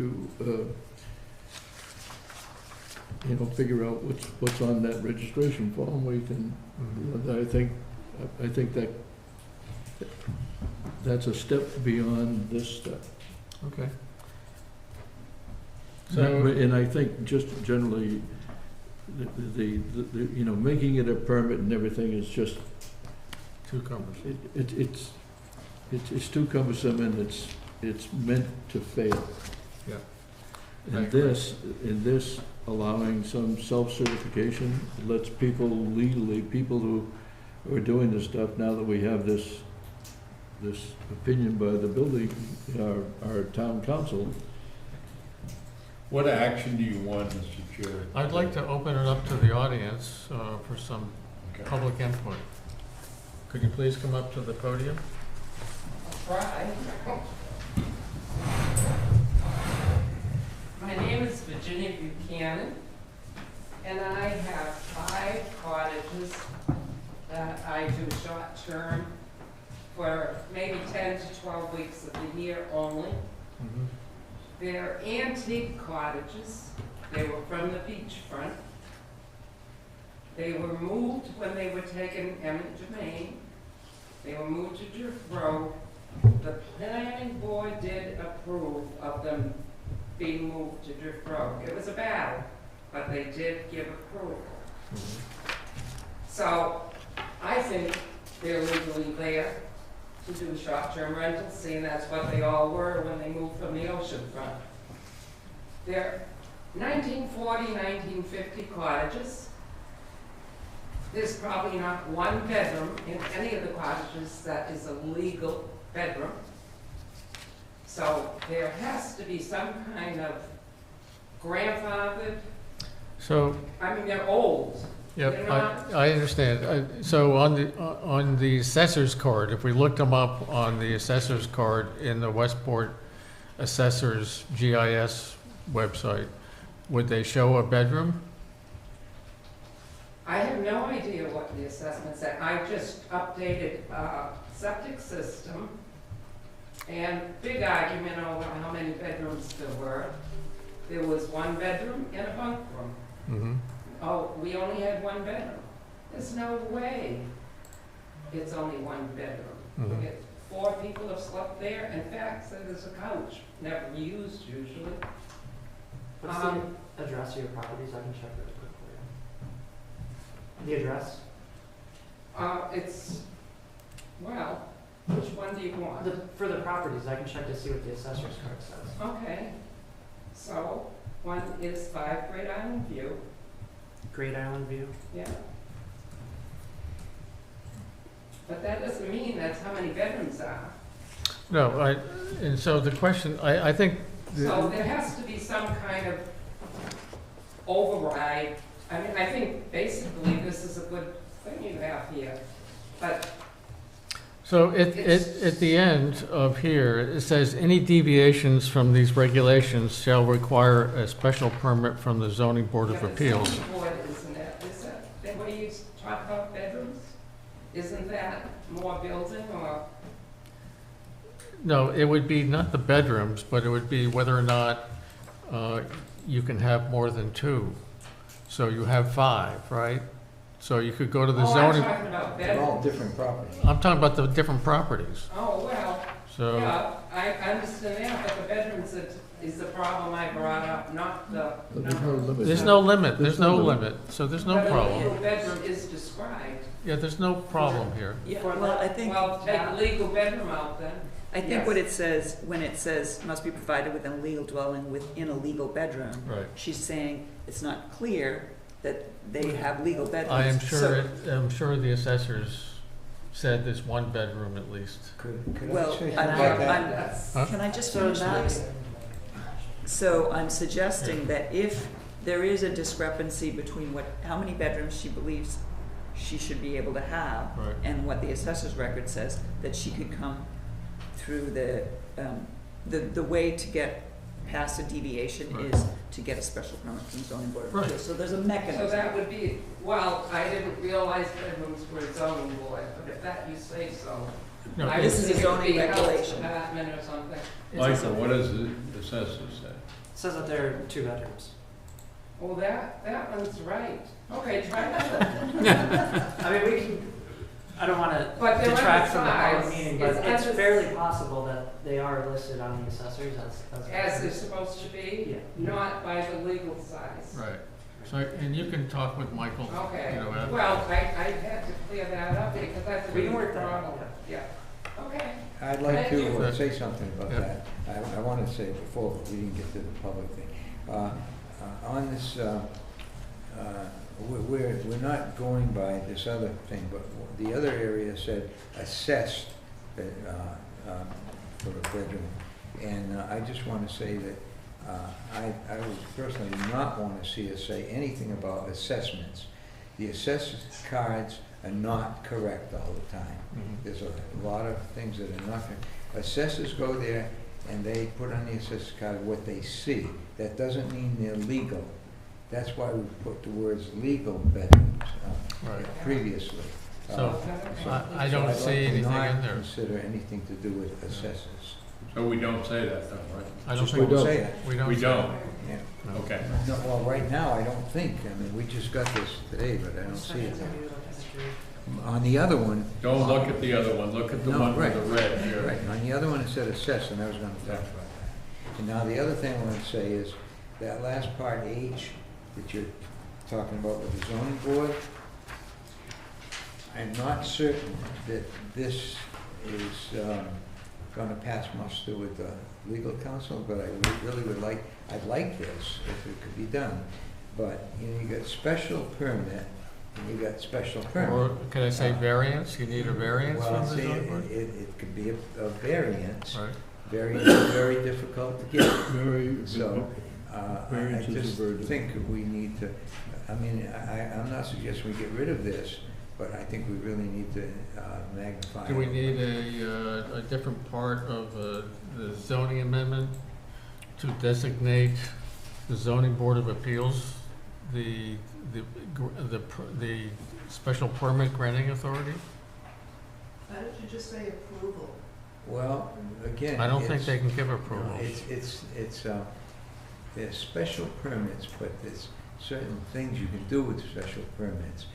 you know, figure out what's on that registration form, we can, I think that's a step beyond this step. Okay. And I think just generally, the you know, making it a permit and everything is just, Too cumbersome. it's too cumbersome, and it's meant to fail. Yeah. And this allowing some self-certification lets people legally, people who are doing this stuff, now that we have this opinion by the building, our town council. What action do you want, Mr. Chair? I'd like to open it up to the audience for some Okay. public input. Could you please come up to the podium? I'll try. My name is Virginia Buchanan, and I have 5 cottages that I do short-term for maybe 10 to 12 weeks of the year only. Mm-hmm. They're antique cottages. They were from the beachfront. They were moved when they were taken eminent domain. They were moved to Drift Road. The planning board did approve of them being moved to Drift Road. It was a battle, but they did give approval. So I think they're legally there to do short-term rentals, seeing that's what they all were when they moved from the ocean front. They're 1940, 1950 cottages. There's probably not one bedroom in any of the cottages that is a legal bedroom. So there has to be some kind of grandfathered, So, I mean, they're old. Yep, They're not- I understand. So on the assessor's card, if we looked them up on the assessor's card in the Westport Assessor's GIS website, would they show a bedroom? I have no idea what the assessment said. I just updated septic system and big argument over how many bedrooms there were. There was one bedroom and a bunk room. Mm-hmm. Oh, we only had one bedroom. There's no way it's only one bedroom. Mhm. It- 4 people have slept there. In fact, so there's a couch, never used usually. What's the address of your properties? I can check really quick for you. The address? It's, well, which one do you want? For the properties, I can check to see what the assessor's card says. Okay, so one is 5 Great Island View, Great Island View. yeah. But that doesn't mean that's how many bedrooms are. No, and so the question, I think, So there has to be some kind of override. I mean, I think basically this is a good thing you have here, but so at the end of here, it says, any deviations from these regulations shall require a special permit from the zoning board yeah, of the appeals. zoning board, isn't it? Is that the way you talk about bedrooms? Isn't that more building or? No, it would be not the bedrooms, but it would be whether or not you can have more than 2. So you have 5, right? So you could go to the Oh, I'm zoning, talking about They're all bedrooms. different properties. I'm talking about the different properties. Oh, well, So, yeah, I understand that, but the bedrooms is the problem I brought up, not the But there's no number. limit. there's no limit, there's no limit, so there's no But a problem. legal bedroom is described. Yeah, there's no problem here. Yeah, For well, that- I think, Well, take legal bedroom out then. I think yes. what it says, when it says must be provided within a legal dwelling within a legal bedroom, Right. she's saying it's not clear that they have legal bedrooms. I am So- sure the assessors said there's 1 bedroom at least. Could Well, I say I'm- something about that? I'm- That's- Huh? Can I just So finish, that, please? So I'm suggesting that if there is a discrepancy between how many bedrooms she believes she should be able to have Right. and what the assessor's record says, that she could come through the way to get past a deviation Right. is to get a special permit from the zoning board of Right. appeals. So there's a So mechanism. that would be, well, I didn't realize bedrooms were zoning board, but if that you say so. No, I This would is a think it would zoning be health regulation. Department or something. Michael, what does the assessor say? It says that there are 2 bedrooms. Oh, that one's right. Okay, try that. I mean, we can, I don't want to But they're detract from the undersized. public meeting, but It's it's under- fairly possible that they are listed on the assessors As they're supposed to be, Yeah. not by the legal size. Right. So, and you can talk with Michael, Okay, you know, after. well, I had to clear that up because that's a We can big work that out, problem. Yeah, okay. I'd like Thank to you. say something about Yeah. that. I wanted to say it before, but we didn't get to the public thing. On this, we're not going by this other thing, but the other area said assessed for a bedroom. And I just want to say that I would personally not want to see us say anything about assessments. The assessment cards are not correct all the time. Mhm. There's a lot of things that are not, assessors go there and they put on the assessor card what they see. That doesn't mean they're legal. That's why we put the words legal bedrooms Right. previously. So, I don't I'd see like to anything not in there. consider anything to do with assessors. So we don't say that though, right? I don't Just think, don't. say it. we don't. We say don't. Yeah. that. No. Okay. No, well, right now, I don't think. I mean, we just got this today, but I don't see it there. On the other one, Don't look at the other one, look at the No, one with right. the red here. right, on the other one, it said assess, and I was gonna talk about that. And now the other thing I want to say is, that last part, H, that you're talking about with the zoning board, I'm not certain that this is gonna pass muster with the legal counsel, but I really would like, I'd like this, if it could be done. But, you know, you got special permit, and you got special permit. Or can I say variance? You need a variance Well, from the see, zoning board? it could be a variance. Right. Variance is very difficult to get. Very, So, I Variance is a just verdict. think we need to, I mean, I'm not suggesting we get rid of this, but I think we really need to magnify. Do we it. need a different part of the zoning amendment to designate the zoning board of appeals, the special permit granting authority? Why don't you just say approval? Well, again. I don't think it's- they can give No, approval. there's special permits, but there's certain things you can do with special permits.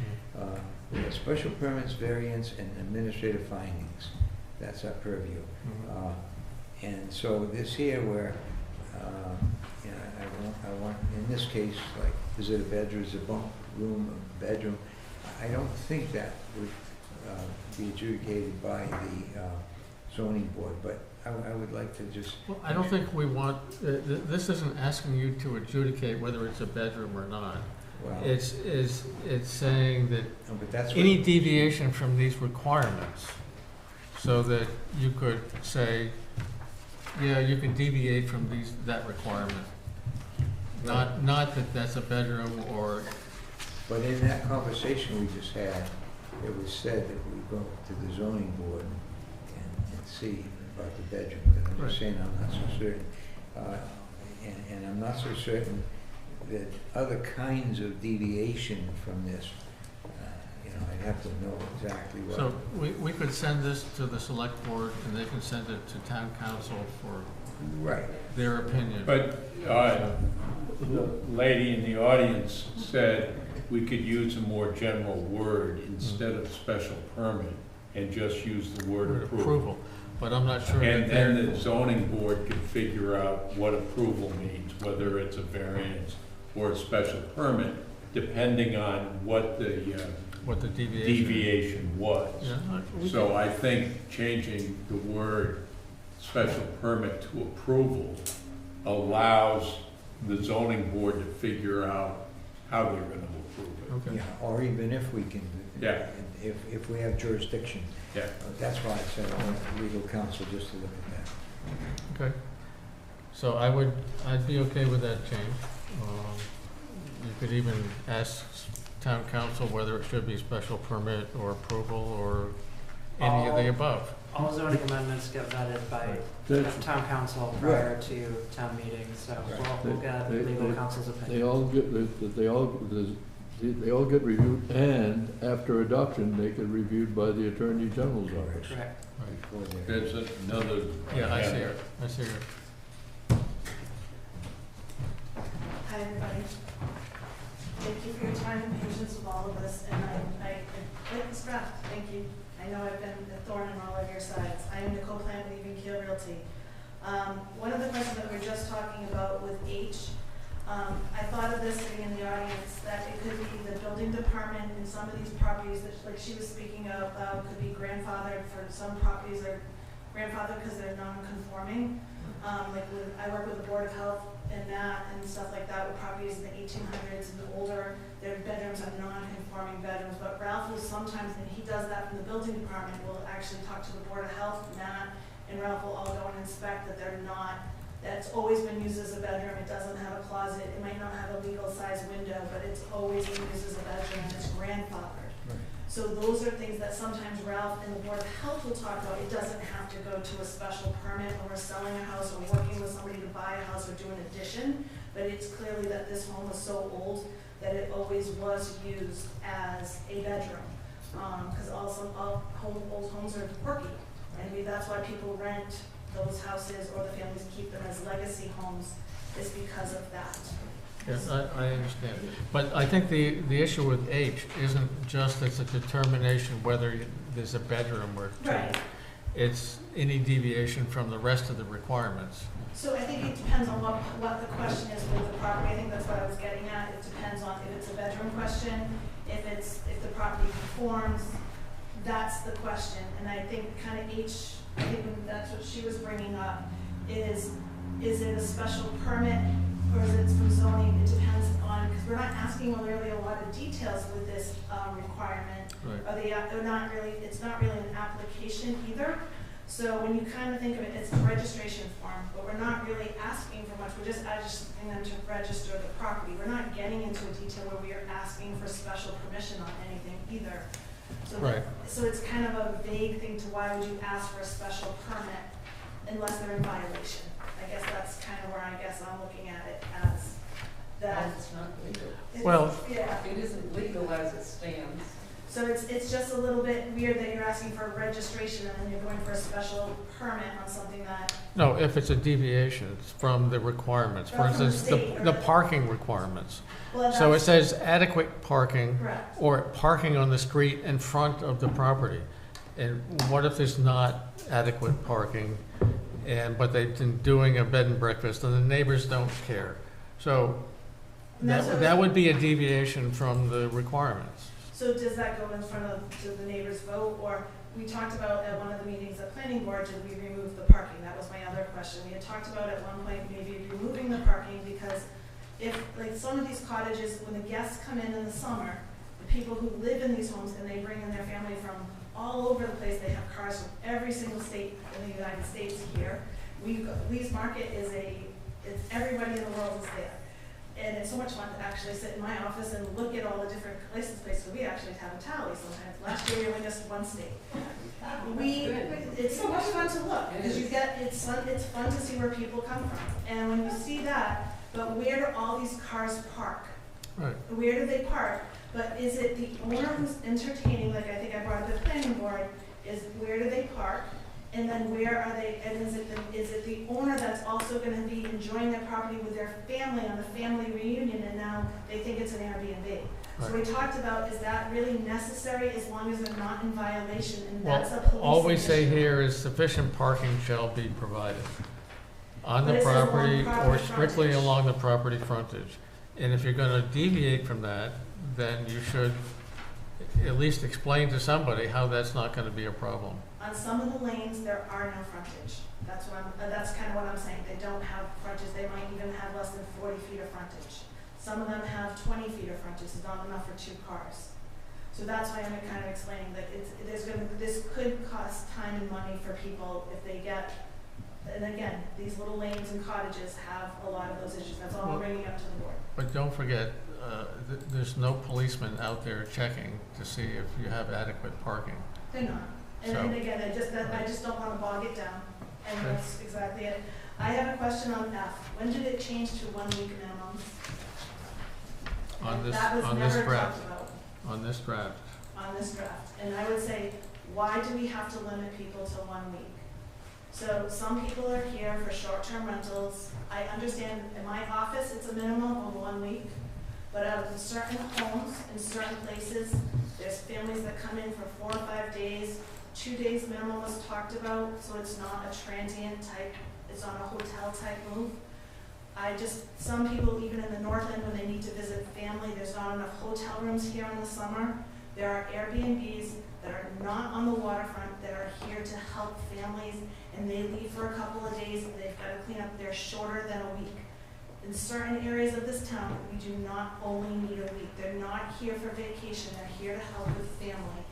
We have special permits, variance, and administrative findings. That's our purview. Mhm. And so this here where, you know, I want, in this case, like, is it a bedroom, is it a bunk room, a bedroom? I don't think that would be adjudicated by the zoning board, but I would like to just. Well, I don't think we want, this isn't asking you to adjudicate whether it's a bedroom or not. Well, It's saying that no, but that's what. any deviation from these requirements, so that you could say, yeah, you can deviate from that requirement. Not that that's a bedroom or, But in that conversation we just had, it was said that we go to the zoning board and see about the bedroom. And I'm Right. just saying, I'm not so certain. And I'm not so certain that other kinds of deviation from this, you know, I'd have to know exactly what. so we could send this to the select board and they can send it to town council for Right. their opinion. But, the lady in the audience said we could use a more general word instead of special permit and just use the word approval. But I'm not sure that And then they're, the zoning board could figure out what approval means, whether it's a variance or a special permit, depending on what the what the deviation. deviation was. Yeah, we So I think changing the word special permit to approval allows the zoning board to figure out how they're gonna approve it. Okay. Yeah, or even if we can. Yeah. If we have jurisdiction. Yeah. That's why I said I want legal counsel just to look at that. Okay. So I'd be okay with that change. You could even ask town council whether it should be special permit or approval or any of the above. All zoning amendments get vetted by That's- town council prior to town meeting, so we'll get They- legal they- counsel's They opinion. all get, they all get reviewed, and after adoption, they get reviewed by the Attorney General's office. Correct. Before they're- There's another. Yeah, I see it. I see it. Hi, everybody. Thank you for your time and patience with all of this, and I like this draft, thank you. I know I've been a thorn in all of your sides. I am Nicole Plant with Even Keel Realty. One of the questions that we were just talking about with H, I thought of this sitting in the audience, that it could be the building department in some of these properties that, like she was speaking of, could be grandfathered for some properties are grandfathered because they're non-conforming. I work with the Board of Health and that and stuff like that with properties in the 1800s and older. Their bedrooms are non-conforming bedrooms, but Ralph will sometimes, and he does that from the building department, will actually talk to the Board of Health, Matt, and Ralph will all go and inspect that they're not, that's always been used as a bedroom, it doesn't have a closet, it might not have a legal size window, but it's always been used as a bedroom and it's grandfathered. Right. So those are things that sometimes Ralph and the Board of Health will talk about. It doesn't have to go to a special permit when we're selling a house or working with somebody to buy a house or do an addition, but it's clearly that this home was so old that it always was used as a bedroom. Because all old homes are quirky, and that's why people rent those houses or the families keep them as legacy homes, is because of that. Yes, I understand. But I think the issue with H isn't just it's a determination whether there's a bedroom or two. Right. It's any deviation from the rest of the requirements. So I think it depends on what the question is with the property. I think that's what I was getting at. It depends on if it's a bedroom question, if the property conforms, that's the question. And I think kind of H, I think that's what she was bringing up, is it a special permit or is it from zoning? It depends on, because we're not asking really a lot of details with this requirement. Right. They're not really, it's not really an application either. So when you kind of think of it, it's a registration form, but we're not really asking for much. We're just asking them to register the property. We're not getting into a detail where we are asking for special permission on anything either. So Right. so it's kind of a vague thing to why would you ask for a special permit unless they're in violation. I guess that's kind of where I guess I'm looking at it as that. It's not legal. it's- Well- Yeah. It isn't legal as it stands. So it's just a little bit weird that you're asking for registration and then you're going for a special permit on something that, No, if it's a deviation from the requirements, for From the instance, state, the or- parking requirements. well, So it that's says adequate parking correct. or parking on the street in front of the property. And what if there's not adequate parking but they've been doing a bed and breakfast and the neighbors don't care? So And that's what- that would be a deviation from the requirements. So does that go in front of, to the neighbors vote, or we talked about at one of the meetings at planning board, did we remove the parking? That was my other question. We had talked about at one point maybe removing the parking because if, like some of these cottages, when the guests come in the summer, the people who live in these homes and they bring in their family from all over the place, they have cars from every single state in the United States here. Lee's Market it's everybody in the world is there. And it's so much fun to actually sit in my office and look at all the different license plates. So we actually have a tally sometimes. Last year we were just one state. It's so much fun to look because it's fun to see where people come from. And when you see that, but where do all these cars park? Right. Where do they park? But is it the owner who's entertaining, like I think I brought up the planning board, is where do they park? And then where are they, and is it the owner that's also gonna be enjoying their property with their family on the family reunion and now they think it's an Airbnb? So we talked about, is that really necessary as long as they're not in violation and that's a policing All we say issue. here is sufficient parking shall be provided on But the it says along property or property strictly frontage. along the property frontage. And if you're gonna deviate from that, then you should at least explain to somebody how that's not gonna be a problem. On some of the lanes, there are no frontage. That's kind of what I'm saying. They don't have frontage. They might even have less than 40 feet of frontage. Some of them have 20 feet of frontage. It's not enough for 2 cars. So that's why I'm kind of explaining that this could cost time and money for people if they get, and again, these little lanes and cottages have a lot of those issues. That's all I'm bringing up to the board. But don't forget, there's no policeman out there checking to see if you have adequate parking. They're not. And So- again, I just don't want to bog it down. And Okay. that's exactly it. I have a question on F. When did it change to 1 week minimum? On this That was never draft, talked about on this draft. on this draft. And I would say, why do we have to limit people to 1 week? So some people are here for short-term rentals. I understand in my office, it's a minimum of 1 week. But out of certain homes, in certain places, there's families that come in for 4 or 5 days. 2 days minimum was talked about, so it's not a transient type, it's not a hotel type move. Some people, even in the north end, when they need to visit family, there's not enough hotel rooms here in the summer. There are Airbnbs that are not on the waterfront that are here to help families, and they leave for a couple of days, they've got to clean up, they're shorter than a week. In certain areas of this town, we do not only need a week. They're not here for vacation, they're here to help with family.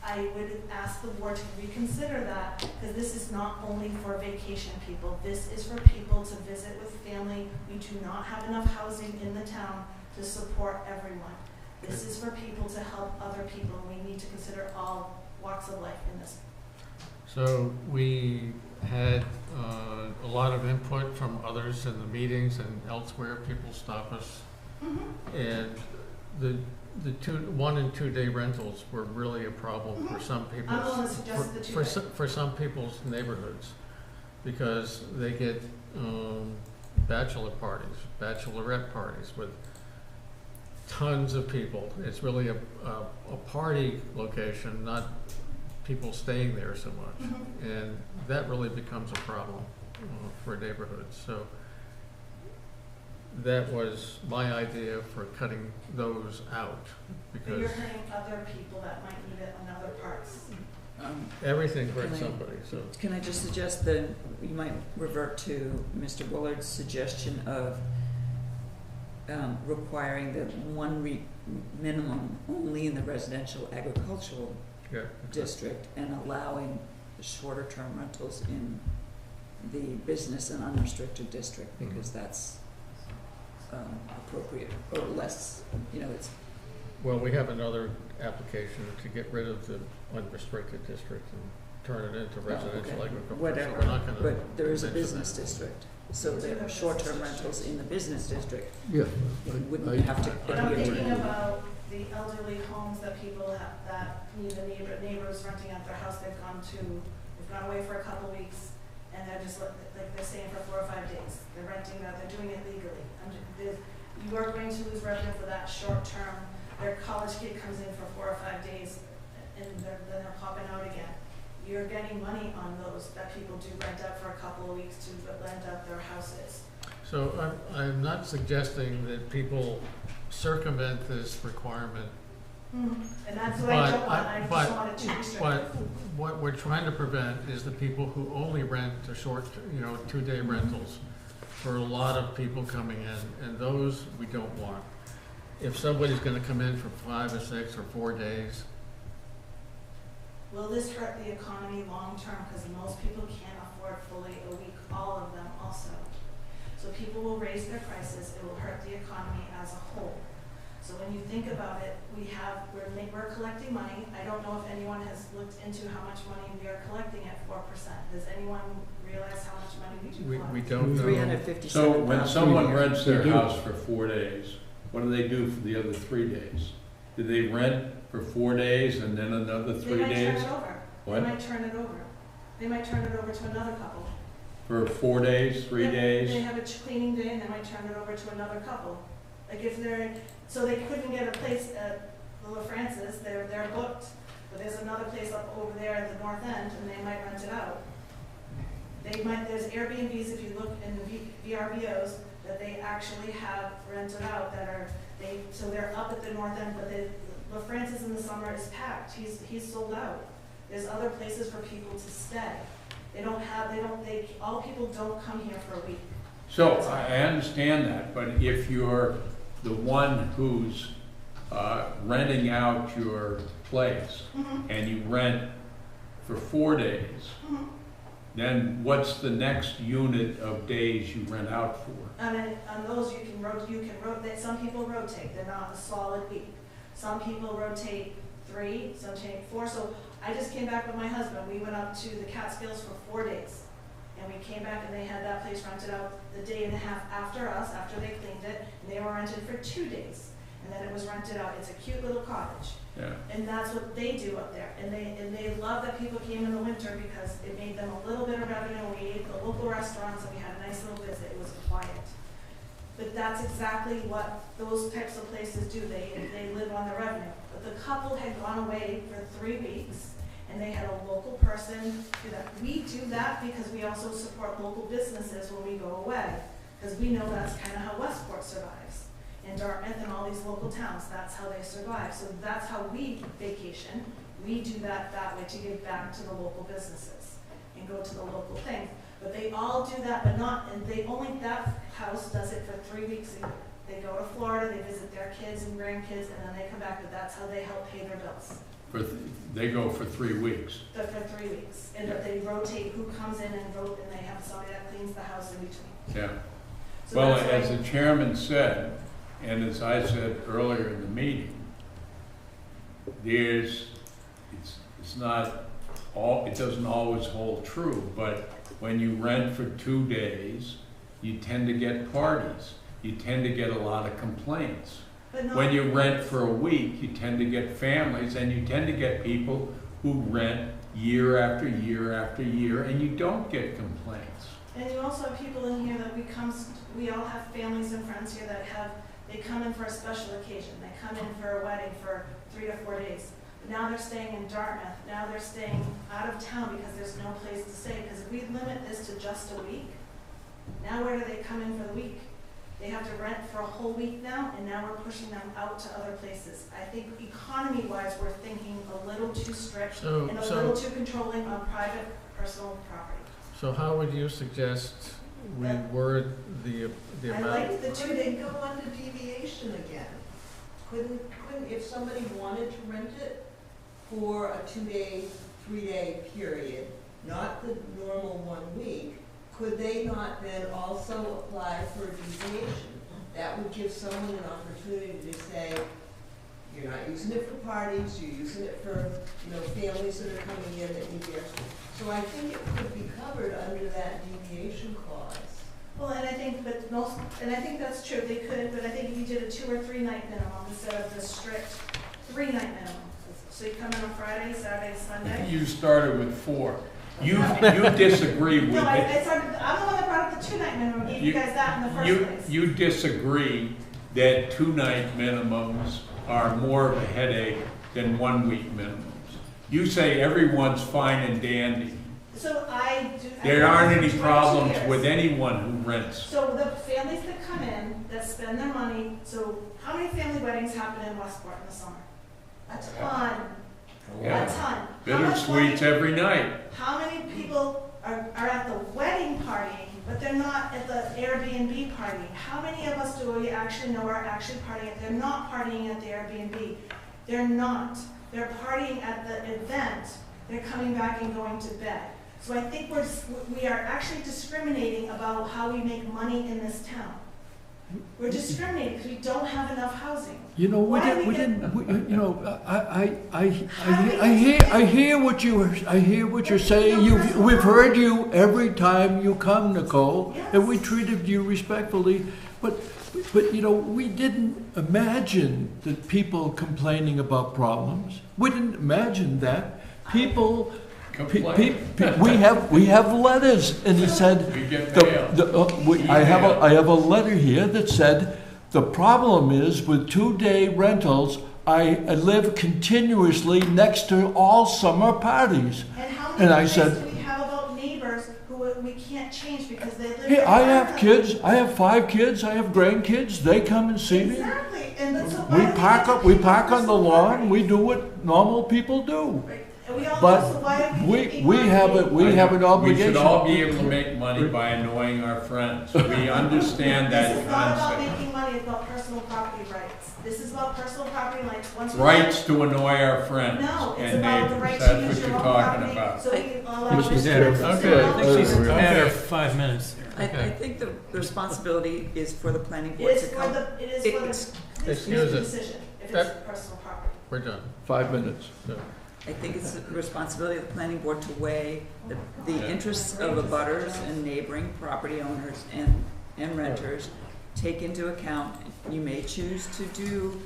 I would ask the board to reconsider that, because this is not only for vacation people. This is for people to visit with family. We do not have enough housing in the town to support everyone. This is for people to help other people, and we need to consider all walks of life in this. So we had a lot of input from others in the meetings and elsewhere. People stop us. And the 1 and 2 day rentals were really a problem for some people. I'm the one that suggested the 2 day. For some people's neighborhoods, because they get bachelor parties, bachelorette parties with tons of people. It's really a party location, not people staying there so much. And that really becomes a problem for neighborhoods. So that was my idea for cutting those out, But because you're hurting other people that might need it on other parts. everything hurts Can I- somebody, so. Can I just suggest that you might revert to Mr. Willard's suggestion of requiring the 1 week minimum only in the residential agricultural Yeah. district and allowing the shorter term rentals in the business and unrestricted district, because that's appropriate, or less, you know, it's, Well, we have another application to get rid of the unrestricted district and turn it into residential okay. agriculture. Whatever. So we're not gonna but there is a mention business that. district. So there are short-term rentals in the business district. Yeah. Wouldn't have to- But I'm Yeah. thinking about the elderly homes that people have, that need the neighbors renting out their house, they've gone away for a couple weeks, and they're just, like they're staying for 4 or 5 days. They're renting out, they're doing it legally. You are going to lose revenue for that short term. Their college kid comes in for 4 or 5 days, and then they're popping out again. You're getting money on those that people do rent out for a couple of weeks to rent out their houses. So I'm not suggesting that people circumvent this requirement, And that's what I don't want, I but- just want it to restrict. but what we're trying to prevent is the people who only rent the short, 2-day rentals for a lot of people coming in, and those we don't want. If somebody's gonna come in for 5 or 6 or 4 days, Will this hurt the economy long-term? Because most people can't afford fully a week, all of them also. So people will raise their prices, it will hurt the economy as a whole. So when you think about it, we're collecting money. I don't know if anyone has looked into how much money we are collecting at 4%. Does anyone realize how much money we do collect? we don't know. So when someone rents their We do. house for 4 days, what do they do for the other 3 days? Do they rent for 4 days and then another 3 They might turn days? it over. What? They might turn it over. They might turn it over to another couple. For 4 days, 3 They days? have a cleaning day and they might turn it over to another couple. Like if so they couldn't get a place at Little Francis, they're booked, but there's another place up over there at the north end and they might rent it out. There's Airbnbs, if you look in the VRBOs, that they actually have rented out so they're up at the north end, but Little Francis in the summer is packed, he's sold out. There's other places for people to stay. All people don't come here for a week. So I understand that, but if you're the one who's renting out your place and you rent for 4 days, then what's the next unit of days you rent out for? On those, you can rotate, some people rotate, they're not a solid week. Some people rotate 3, some take 4, so I just came back with my husband, we went up to the Catskills for 4 days. And we came back and they had that place rented out the day and a half after us, after they cleaned it, and they were rented for 2 days. And then it was rented out, it's a cute little cottage. Yeah. And that's what they do up there. And they love that people came in the winter because it made them a little bit of revenue. We ate the local restaurants and we had a nice little visit. It was quiet. But that's exactly what those types of places do. They live on the revenue. But the couple had gone away for 3 weeks and they had a local person do that. We do that because we also support local businesses when we go away. Because we know that's kind of how Westport survives. And Dartmouth and all these local towns, that's how they survive. So that's how we vacation. We do that way to give back to the local businesses and go to the local things. But they all do that, but not, and that house does it for 3 weeks a year. They go to Florida, they visit their kids and grandkids, and then they come back, but that's how they help pay their bills. They go for 3 weeks. For 3 weeks. And that they rotate who comes in and vote, and they have somebody that cleans the house in between. Yeah. So Well, that's as why- the chairman said, and as I said earlier in the meeting, it's not all, it doesn't always hold true, but when you rent for 2 days, you tend to get parties. You tend to get a lot of complaints. but not- When you rent for a week, you tend to get families, and you tend to get people who rent year after year after year, and you don't get complaints. And you also have people in here that we all have families and friends here that they come in for a special occasion. They come in for a wedding for 3 to 4 days. Now they're staying in Dartmouth. Now they're staying out of town because there's no place to stay. Because if we limit this to just a week, now where do they come in for the week? They have to rent for a whole week now, and now we're pushing them out to other places. I think economy-wise, we're thinking a little too strict So- and a so- little too controlling on private, personal property. So how would you suggest we word the I amount? like the Could 2 they day. go under deviation again? Couldn't, if somebody wanted to rent it for a 2-day, 3-day period, not the normal 1 week, could they not then also apply for a deviation? That would give someone an opportunity to say, you're not using it for parties, you're using it for, families that are coming in that need the extra. So I think it could be covered under that deviation clause. Well, and I think that's true, they could, but I think if you did a 2 or 3 night minimum instead of the strict 3 night minimum. So you come in on Friday, Saturday, Sunday. You started with 4. You disagree with No, it. I'm the one that brought up the 2 night minimum, gave you guys that in the first place. You disagree that 2-night minimums are more of a headache than 1-week minimums. You say everyone's fine and dandy. So I do. There aren't any 22 problems years. with anyone who rents. So the families that come in, that spend their money, so how many family weddings happen in Westport in the summer? A ton. Yeah. A ton. How much Bittersweets money- every night. How many people are at the wedding partying, but they're not at the Airbnb partying? How many of us do we actually know are actually partying? They're not partying at the Airbnb. They're not. They're partying at the event. They're coming back and going to bed. So I think we are actually discriminating about how we make money in this town. We're discriminating because we don't have enough housing. You know, Why do we I hear what you're saying. We've heard you every time you come, Nicole, and we treated you respectfully. But we didn't imagine that people complaining about problems. We didn't imagine that people. We have letters, and he said. We get mail. I have a letter here that said the problem is with 2-day rentals. I live continuously next to all summer parties. And how And many I complaints said- do we have about neighbors who we can't change because they live Hey, in I have apartments? kids. I have 5 kids. I have grandkids. They come and see me. Exactly, and that's so We why do park get to up. We keep park on the personal lawn. property? We do what normal people do. Right. And we all But know, so why are we keeping have money? it. We have an obligation. We should all be able to make money by annoying our friends. We understand This that is not about concept. making money, it's about personal property rights. This is about personal property rights. Once we- Rights to annoy our friends No, it's and about the neighbors. right to That's use what your you're own talking property. about. So we allow Mr. restrictions Danner, to okay, allow I think She's restrictions. at her 5 minutes. I think the responsibility is for the planning It board is to for come. the It's- excuse decision, if it's personal property. We're done. 5 minutes. I think it's the responsibility of the planning board to weigh the interests of abutters and neighboring property owners and renters, take into account, you may choose to do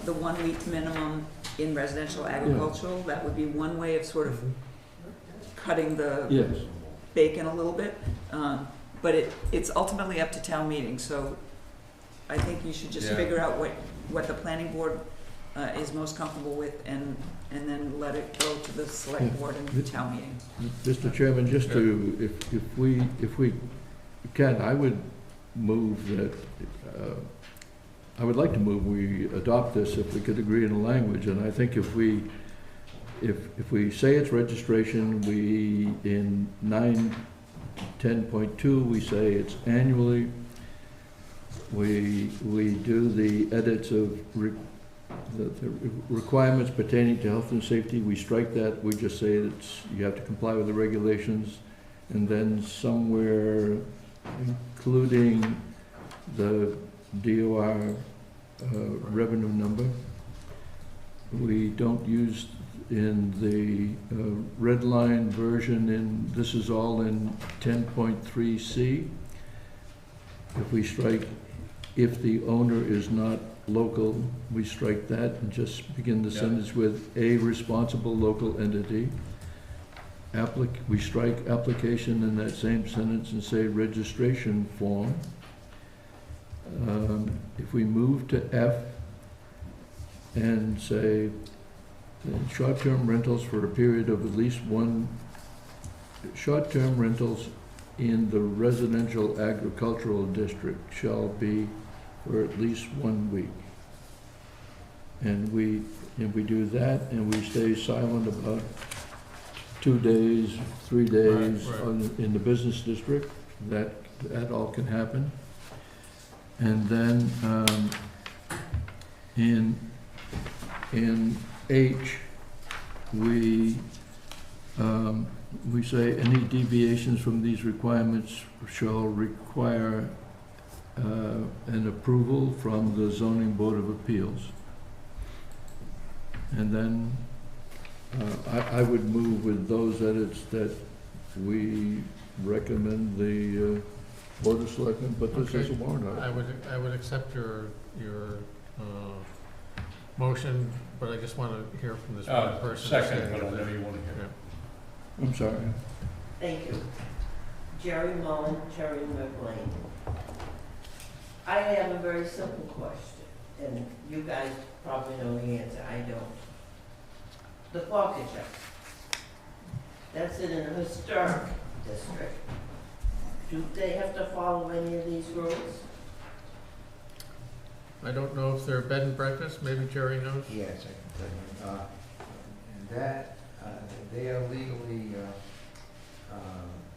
the 1-week minimum in residential agricultural. That would be one way of sort of cutting the Yes. bacon a little bit. But it's ultimately up to town meeting, so I think you should just Yeah. figure out what the planning board is most comfortable with and then let it go to the select board and the town meeting. Mr. Chairman, just to, if we can, I would move that, I would like to move we adopt this if we could agree in the language, and I think if we say it's registration, we, in 9:10.2, we say it's annually, we do the edits of the requirements pertaining to health and safety, we strike that, we just say you have to comply with the regulations, and then somewhere including the DOR revenue number. We don't use in the red line version, this is all in 10.3C. If we strike, if the owner is not local, we strike that and just begin the sentence with a responsible local entity. We strike application in that same sentence and say registration form. If we move to F and say short-term rentals for a period of at least one, short-term rentals in the residential agricultural district shall be for at least 1 week. And we do that, and we stay silent about 2 days, 3 days Right. in the business district. That all can happen. And then in H, we We say any deviations from these requirements shall require an approval from the zoning board of appeals. And then I would move with those edits that we recommend the board of selectmen put this as a warrant article. I would accept your motion, but I just want to hear from this one person. Second, but I know you want to hear. I'm sorry. Thank you. Jerry Mullen, Cherry Milk Lane. I have a very simple question, and you guys probably know the answer, I don't. The Focaccia, that's in a historic district. Do they have to follow any of these rules? I don't know if they're bed and breakfast, maybe Jerry knows? Yes, I can tell you. And that, they are legally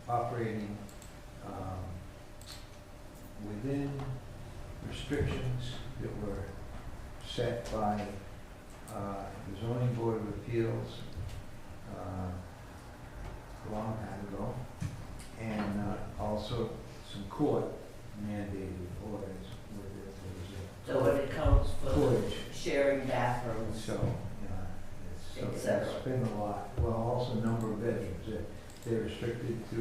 operating within restrictions that were set by the zoning board of appeals a long time ago, and also some court mandated orders with it. So when it comes for Coolidge. sharing bathrooms, So, Et it's cetera. been a lot, well, also number of bedrooms, they're restricted to,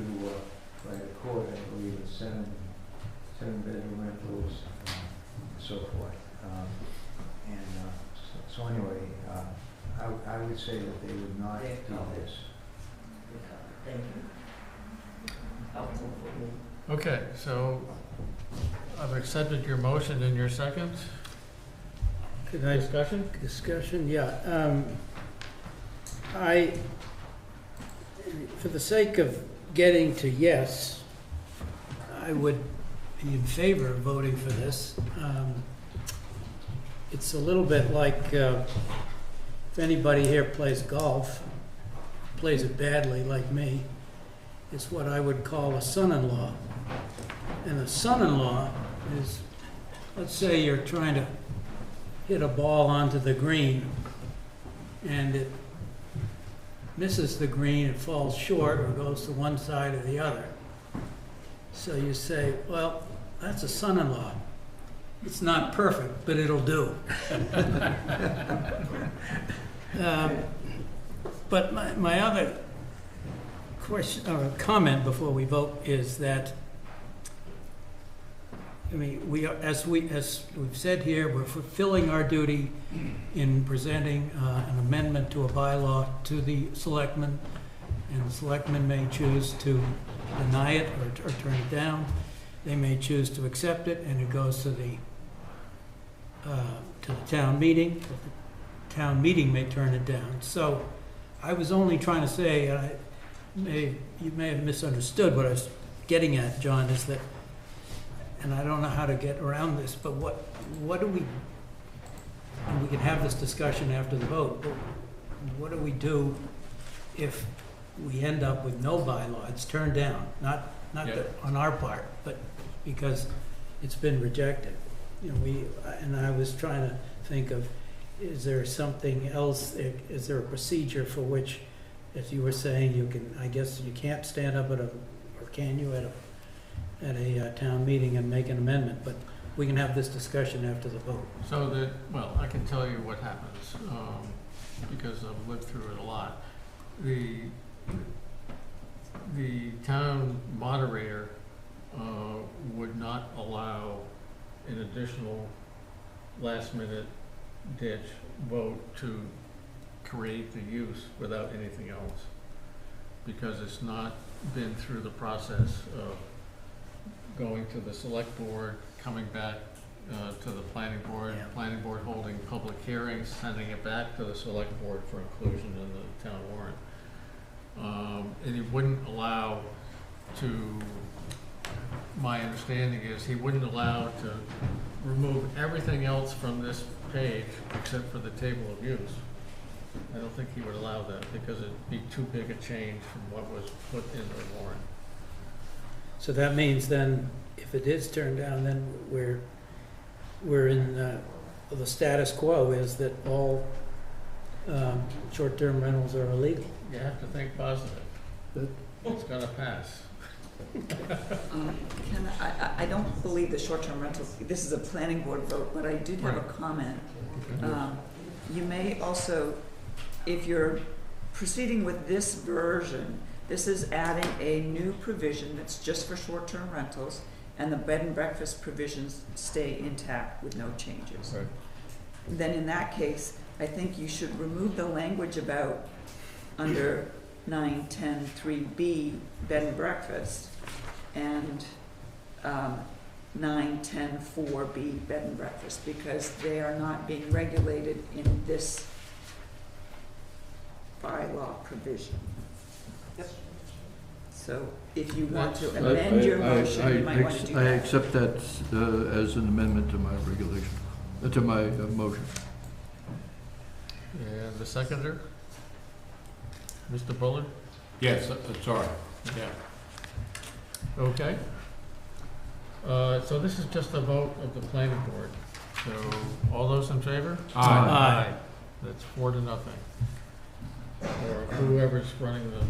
by the court, I believe it's seven bedroom rentals, and so forth. So anyway, I would say that they would not They're do covered. this. thank you. Helpful for me. Okay, so I've accepted your motion and your second. Could I Discussion? Discussion, yeah. For the sake of getting to yes, I would be in favor of voting for this. It's a little bit like if anybody here plays golf, plays it badly like me, it's what I would call a son-in-law. And a son-in-law is, let's say you're trying to hit a ball onto the green and it misses the green, it falls short or goes to one side or the other. So you say, well, that's a son-in-law. It's not perfect, but it'll do. But my other question or comment before we vote is that, I mean, as we've said here, we're fulfilling our duty in presenting an amendment to a bylaw to the selectmen, and the selectmen may choose to deny it or turn it down. They may choose to accept it, and it goes to the town meeting. The town meeting may turn it down. So I was only trying to say, you may have misunderstood what I was getting at, John, is that, and I don't know how to get around this, but what do we, and we can have this discussion after the vote, but what do we do if we end up with no bylaw? It's turned down, not that on our part, but because it's been rejected. You know, and I was trying to think of, is there something else, is there a procedure for which, as you were saying, you can, I guess you can't stand up or can you, at a town meeting and make an amendment, but we can have this discussion after the vote. So well, I can tell you what happens, because I've lived through it a lot. The town moderator would not allow an additional last-minute ditch vote to create the use without anything else, because it's not been through the process of going to the select board, coming back to the planning board, planning board holding public hearings, sending it back to the select board for inclusion in the town warrant. And he wouldn't allow to, my understanding is, he wouldn't allow to remove everything else from this page except for the table of use. I don't think he would allow that because it'd be too big a change from what was put in the warrant. So that means then, if it is turned down, then we're in, the status quo is that all short-term rentals are illegal. You have to think positive. It's gonna pass. I don't believe the short-term rentals, this is a planning board vote, but I did have a Right. comment. You may also, if you're proceeding with this version, this is adding a new provision that's just for short-term rentals, and the bed and breakfast provisions stay intact with no changes. Right. Then in that case, I think you should remove the language about under 9.10.3b, bed and breakfast, and 9.10.4b, bed and breakfast, because they are not being regulated in this bylaw provision. Yep. So if you want to I- amend your I- motion, you might want to do I that. accept that as an amendment to my regulation, to my motion. And the seconder? Mr. Bullard? Yes, sorry, yeah. Okay. So this is just a vote of the planning board. So all those in favor? Aye. That's 4-0. Or whoever's running the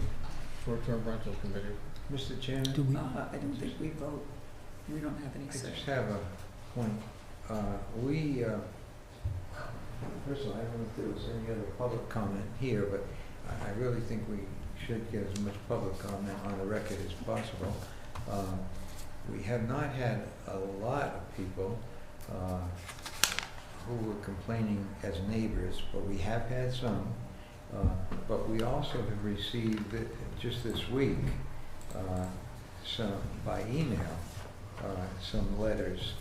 short-term rental committee. Mr. Chairman? I don't think we vote, we don't have any I say. just have a point. First of all, I don't know if there was any other public comment here, but I really think we should get as much public comment on the record as possible. We have not had a lot of people who were complaining as neighbors, but we have had some. But we also have received, just this week, some, by email, some letters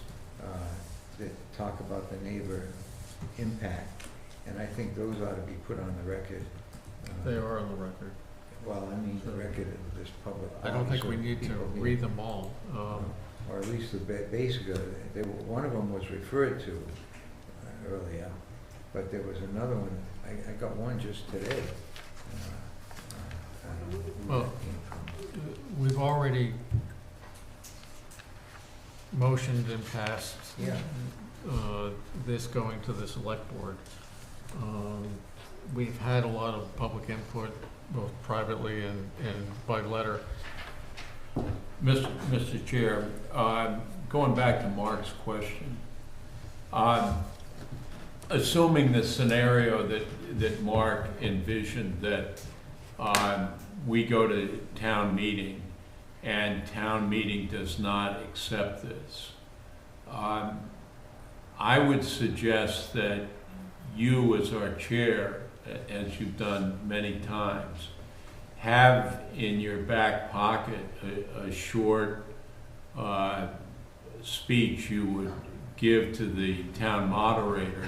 that talk about the neighbor impact, and I think those ought to be put on the record. They are on the record. Well, I mean, the record of this public. I don't think body, we so need to people read them all. Or at least the basic, one of them was referred to earlier, but there was another one, I got one just today. I don't know who Well, that came from. We've already motioned and passed Yeah. this going to the select board. We've had a lot of public input, both privately and by letter. Mr. Chair, going back to Mark's question, assuming the scenario that Mark envisioned, that we go to town meeting and town meeting does not accept this, I would suggest that you, as our chair, as you've done many times, have in your back pocket a short speech you would give to the town moderator,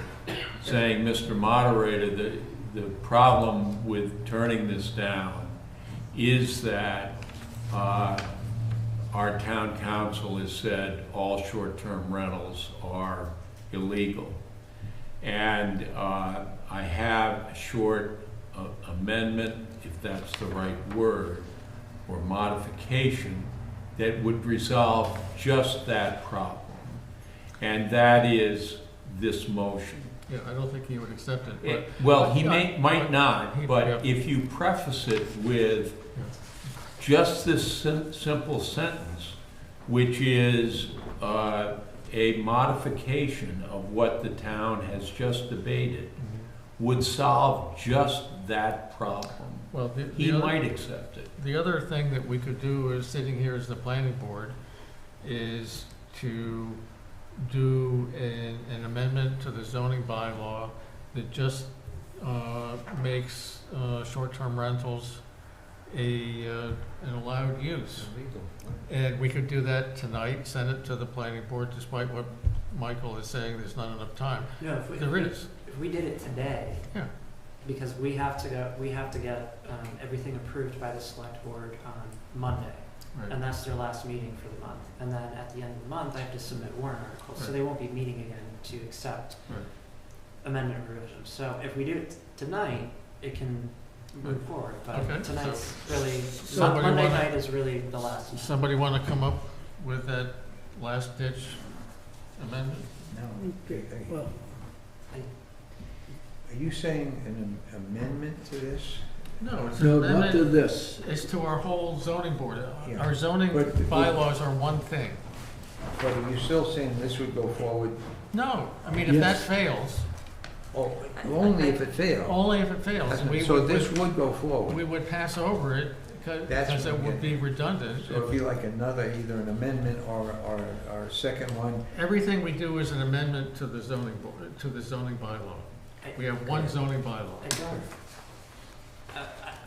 saying, Mr. Moderator, the problem with turning this down is that our town council has said all short-term rentals are illegal. And I have a short amendment, if that's the right word, or modification, that would resolve just that problem. And that is this motion. Yeah, I don't think he would accept it, but. Well, he might not, Yeah. but if you preface it with just this simple sentence, which is a modification of what the town has just debated, would solve just that problem. Well, He might accept it. The other thing that we could do is, sitting here as the planning board, is to do an amendment to the zoning bylaw that just makes short-term rentals an allowed use. Illegal. And we could do that tonight, send it to the planning board, despite what Michael is saying, there's not enough time. No, There is. if we did it today, Yeah. because we have to get everything approved by the select board on Monday. Right. And that's their last meeting for the month. And then at the end of the month, I have to submit warrant articles, so Right. they won't be meeting again to accept Right. amendment revisions. So if we do it tonight, it can move forward, Okay, but tonight's really, Somebody Monday wanna- night is really the last. night. Somebody want to come up with that last-ditch amendment? No. Well, Are you saying an amendment to this? No, it's an No, not to amendment, this. it's to our whole zoning board. Yeah. Our zoning But- bylaws are one thing. But are you still saying this would go forward? No, I mean, if that Yes. fails, Oh, only if it failed. only if it fails. and we So would- this would go forward. We would pass over it That's because it what I'm would be redundant. So it'd be like another, either an amendment or a second one. Everything we do is an amendment to the zoning board, to the zoning bylaw. We have one zoning bylaw. I don't,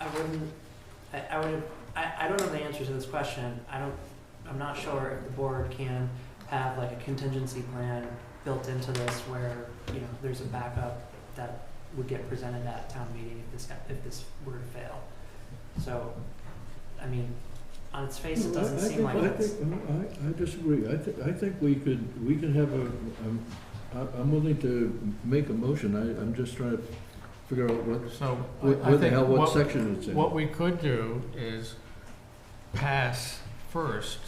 I wouldn't, I don't know the answer to this question. I'm not sure if the board can have like a contingency plan built into this where, you know, there's a backup that would get presented at town meeting if this were to fail. So, I mean, on its face, it doesn't seem like it's. I disagree. I think we can have I'm willing to make a motion. I'm just trying to figure out So what I the think hell, what section it's in. what we could do is pass first,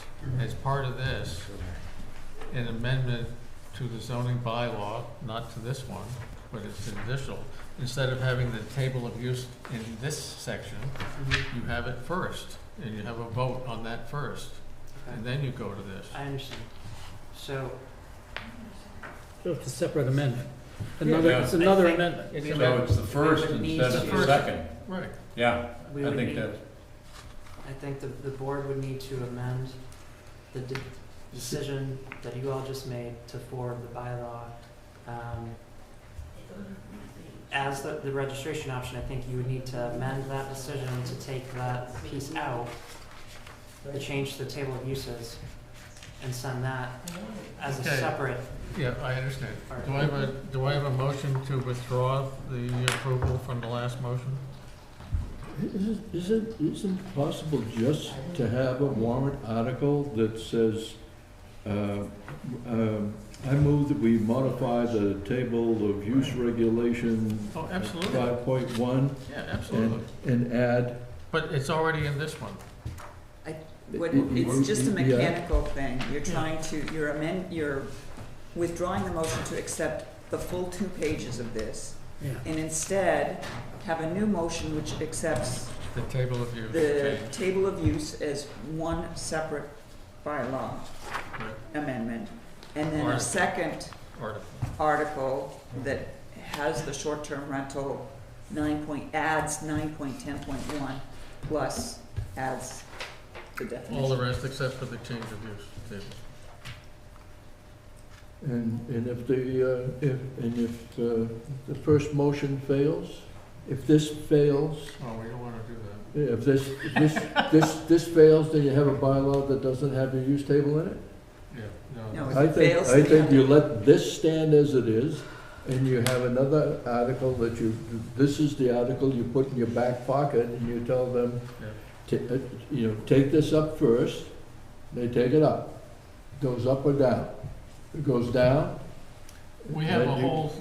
as part of this, an amendment to the zoning bylaw, not to this one, but it's additional. Instead of having the table of use in this section, you have it first, and you have a vote on that first, and then you go to this. I understand. So, So it's a separate amendment. Yeah. It's another I think- amendment. So it's the first We would need instead of to- the second. Right. Yeah, we I would think need, that, I think the board would need to amend the decision that you all just made to forward the bylaw. As the registration option, I think you would need to amend that decision to take that piece out, to change the table of uses, and send that as a Okay. separate. Yeah, I understand. All right. Do I have a motion to withdraw the approval from the last motion? Isn't it possible just to have a warrant article that says, I move that we modify the table of use regulation Oh, absolutely. 5.1 Yeah, absolutely. and add, But it's already in this one. It's just a Yeah. mechanical thing. You're trying to, you're withdrawing the motion to accept the full 2 pages of this, Yeah. and instead have a new motion which accepts The table of use the change. table of use as one separate bylaw Right. amendment, and then a Article. second Article. article that has the short-term rental adds 9.10.1 plus adds the definition. All the rest except for the change of use table. and if the first motion fails, if this fails, Oh, we don't want to do that. if this fails, then you have a bylaw that doesn't have a use table in it? Yeah, No, no. If I it think, fails, I then think you you let this stand as it is, and you have another article that this is the article you put in your back pocket, and you tell them, take this up first, they take it up. Goes up or down? It goes down. We have a then you- whole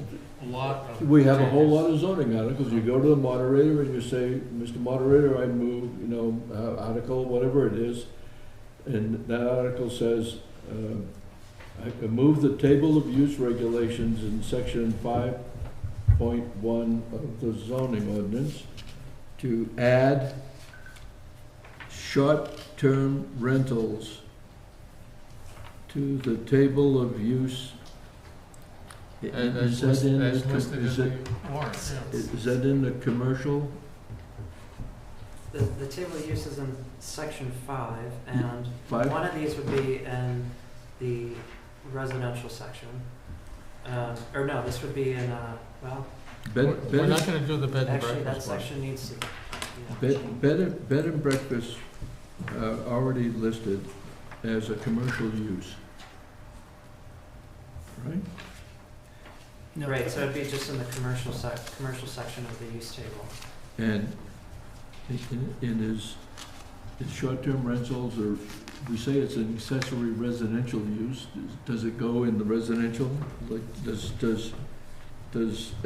lot of. We have a whole changes. lot of zoning articles. You go to the moderator and you say, Mr. Moderator, I move, article, whatever it is, and that article says, I move the table of use regulations in section 5.1 of the zoning ordinance to add short-term rentals to the table of use. And Is as that in the listed in is the it- warrant, yeah. is that in the commercial? The table of use is in section 5, and Five? one of these would be in the residential section. Or no, this would be in, We're not gonna do the bed and actually, that breakfast one. section needs to, yeah. Bed and breakfast already listed as a commercial use. Right? No. Right, so it'd be just in the commercial section of the use table. And is short-term rentals, or we say it's an accessory residential use, does it go in the residential? Like, does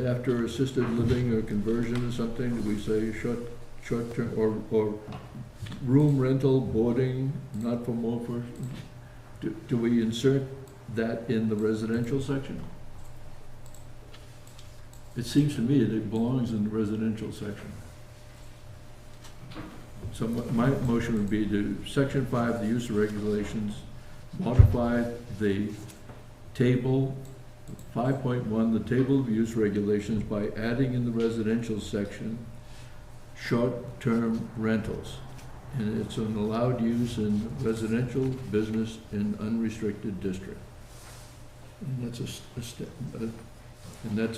after assisted living or conversion or something, do we say short-term, or room rental, boarding, not for more for, do we insert that in the residential section? It seems to me that it belongs in the residential section. So my motion would be to, section 5, the use of regulations, modify the table, 5.1, the table of use regulations by adding in the residential section, short-term rentals. And it's an allowed use in residential, business, and unrestricted district. And that's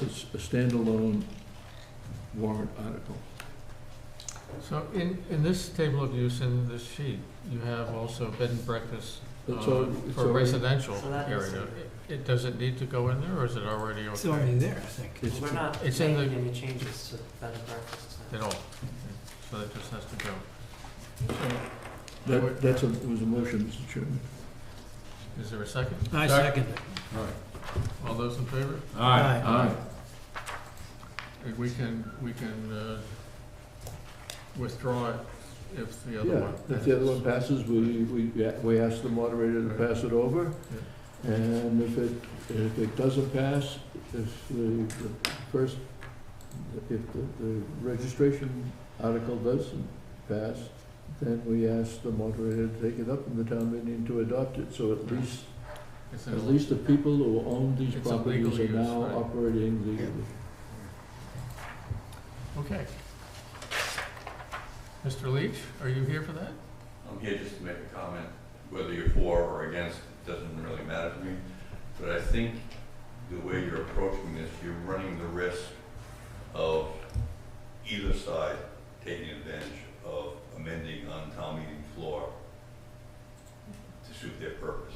a standalone warrant article. So in this table of use in this sheet, you have also bed and breakfast It's all- it's for already- residential So that is- area. Does it need to go in there, or is it already okay? It's already there, I think. It's- We're not It's in making the- any changes to bed and breakfast. At all? So that just has to go. That was a motion, Mr. Chairman. Is there a second? I second it. All right. All those in favor? Aye. We can withdraw it if the other Yeah, one. if the other one passes, we ask the moderator to pass it over. And if it doesn't pass, if the registration article doesn't pass, then we ask the moderator to take it up in the town meeting to adopt it. So at least the people who own these It's a properties legal are use, now right. operating legally. Okay. Mr. Leach, are you here for that? I'm here just to make a comment, whether you're for or against, it doesn't really matter to me. But I think the way you're approaching this, you're running the risk of either side taking advantage of amending on town meeting floor to suit their purpose.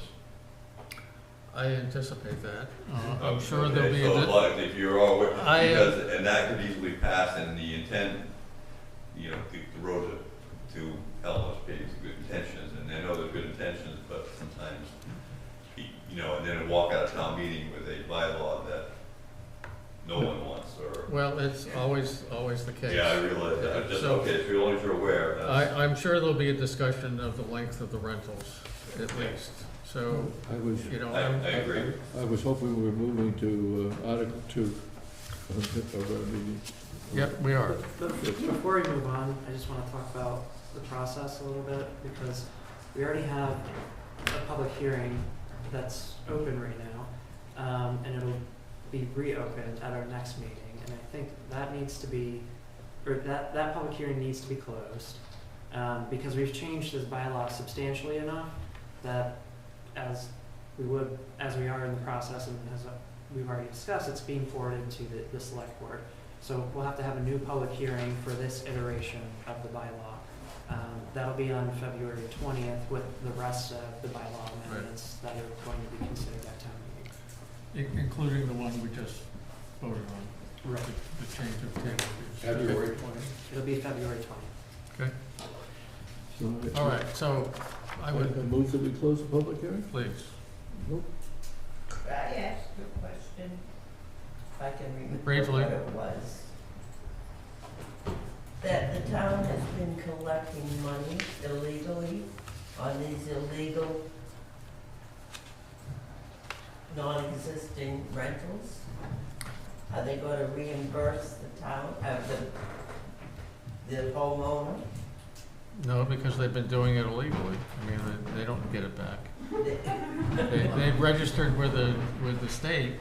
I anticipate that. I'm sure there'll Okay, be a. so if you're all, I, because, and that could easily pass, and the intent, you know, the road to hell must pave with good intentions, and I know there's good intentions, but sometimes, you know, and then walk out of town meeting with a bylaw that no one wants, or. Well, it's always the case. Yeah, I realize that, I'm just, So- okay, so long as you're aware, that's. I'm sure there'll be a discussion of the length of the rentals, at least. So, I was, you know, I agree. I was hoping we were moving to Article 2 of our meeting. yep, we are. Before we move on, I just want to talk about the process a little bit, because we already have a public hearing that's open right now, and it'll be reopened at our next meeting, and I think that needs to be, or that public hearing needs to be closed, because we've changed this bylaw substantially enough that as we are in the process, and as we've already discussed, it's being forwarded to the select board. So we'll have to have a new public hearing for this iteration of the bylaw. That'll be on February 20th with the rest of the bylaw amendments that are going to be considered at town meeting. Including the one we just voted on. Right. The change of table. February 20th. It'll be February 20th. Okay, So all right, so I would, move that we close the public hearing? please. Nope. Could I ask a question? If I can remember Briefly. what it was. That the town has been collecting money illegally on these illegal, non-existing rentals. Are they gonna reimburse the town, the homeowner? No, because they've been doing it illegally. I mean, they don't get it back. The- They've registered with the state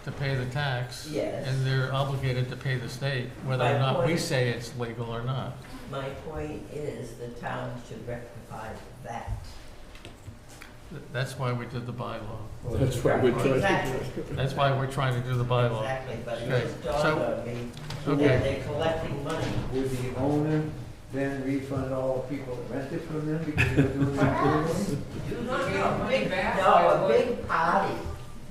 to pay the tax. Yes. And they're obligated to pay the state, whether or My not we point- say it's legal or not. My point is, the town should rectify that. That's why we did the bylaw. That's why we're trying to. Exactly. That's why we're trying to do the bylaw. Exactly, but Okay, it just dawned so- on me Okay. that they're collecting money. Would the owner then refund all the people that rented from them because they're doing that illegally? No, a big party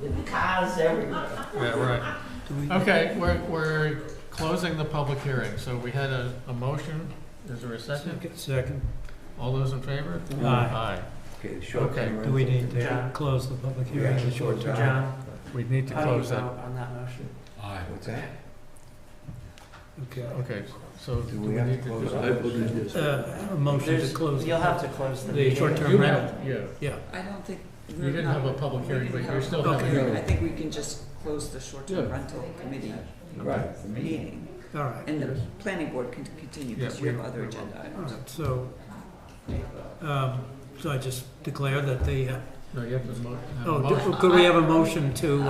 with cars everywhere. Yeah, right. Okay, we're closing the public hearing. So we had a motion. Is there a second? Second. All those in favor? Aye. Aye. Okay, the short-term Okay. rental. Do we need to John. close the public hearing Yeah, in the short term? John, We need to how do you close that. vote on that motion? What's that? Okay. Okay, so Do do we we have to need to close do? it? I voted yes. A motion to There's- close. You'll have to close the The meeting. short-term You rental. have- Yeah. Yeah. I don't think. You didn't have a public hearing, but you're still Okay. having. I think we can just close the short-term Yeah. rental committee Right, the meeting. meeting, All right. and the planning board can continue, because Yeah, you have we- other we will. agenda All items. right, so So I just declare that the, No, you have to have a oh, motion. could we have a motion to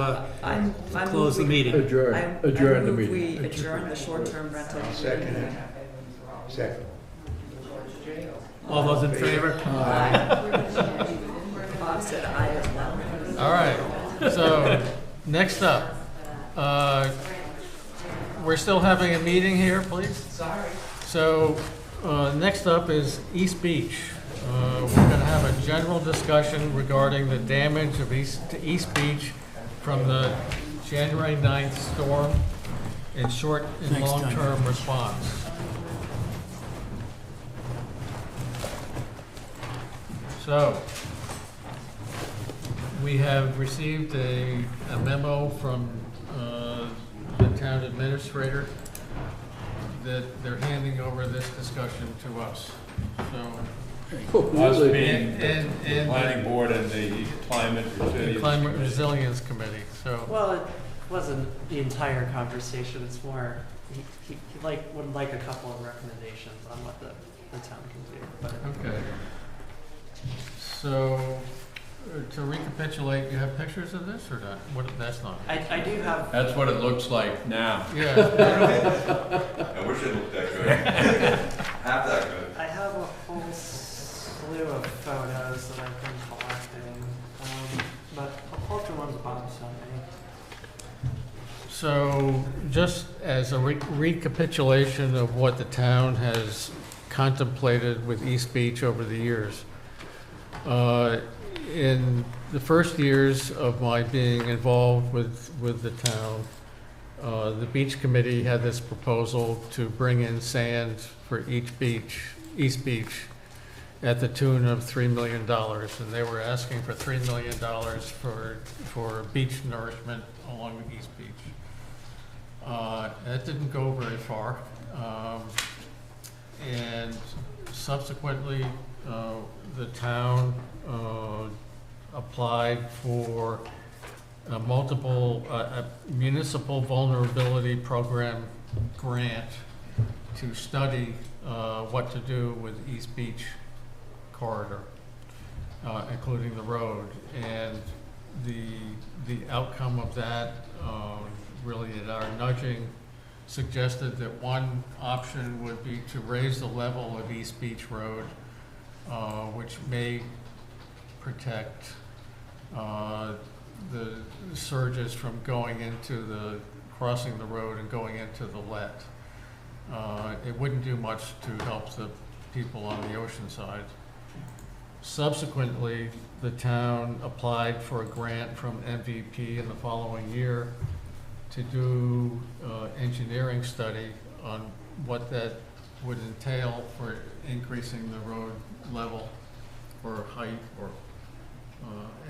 I close the meeting? Adjourn, I adjourn the move meeting. we adjourn the short-term rental. Second it. Second. All those in favor? Bob said aye as well. All right, so, next up, we're still having a meeting here, please? Sorry. So, next up is East Beach. We're gonna have a general discussion regarding the damage to East Beach from the January 9th storm and short and Next time. long-term response. So, we have received a memo from the town administrator that they're handing over this discussion to us. So, Us Really? being the and planning board and the climate the resilience. Climate Resilience Committee, so. Well, it wasn't the entire conversation, it's more, he would like a couple of recommendations on what the town can do, but. Okay. So, to recapitulate, you have pictures of this or not? What, that's not? I do have, That's what it looks like now. Yeah, I wish it looked that good. Half that good. I have a whole slew of photos that I've been collecting, but I'll pull up the ones Bob sent me. so just as a recapitulation of what the town has contemplated with East Beach over the years. In the first years of my being involved with the town, the beach committee had this proposal to bring in sand for each beach, East Beach, at the tune of $3 million. And they were asking for $3 million for beach nourishment along the East Beach. That didn't go very far. And subsequently, the town applied for a municipal vulnerability program grant to study what to do with East Beach corridor, including the road. And the outcome of that, really at our nudging, suggested that one option would be to raise the level of East Beach Road, which may protect the surges from going into crossing the road and going into the Let. It wouldn't do much to help the people on the ocean side. Subsequently, the town applied for a grant from MVP in the following year to do engineering study on what that would entail for increasing the road level or height, or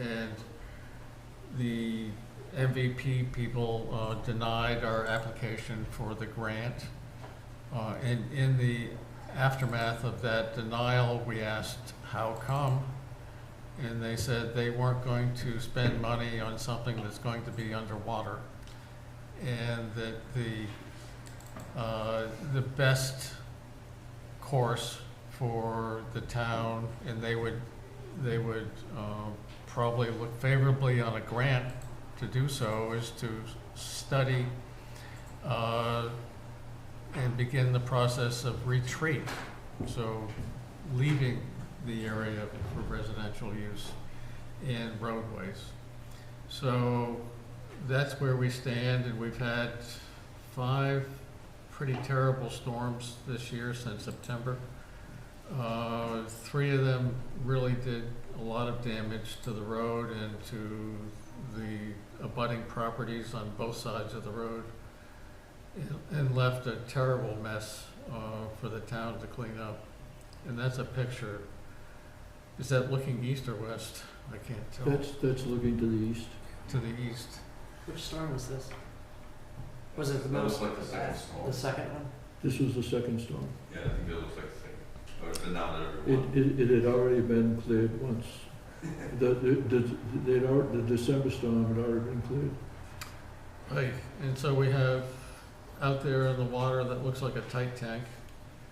and the MVP people denied our application for the grant. And in the aftermath of that denial, we asked how come, and they said they weren't going to spend money on something that's going to be underwater, and that the best course for the town, and they would probably look favorably on a grant to do so, is to study and begin the process of retreat. So leaving the area for residential use and roadways. So that's where we stand, and we've had 5 pretty terrible storms this year since September. 3 of them really did a lot of damage to the road and to the abutting properties on both sides of the road, and left a terrible mess for the town to clean up. And that's a picture. Is that looking east or west? I can't tell. That's looking to the east. To the east. Which storm was this? Was it the That most, looks like the second storm. the second one? This was the second storm. Yeah, I think that looks like the second. Or it's been down there every one. It had already been cleared once. The December storm had already been cleared. Right, and so we have out there in the water that looks like a tight tank,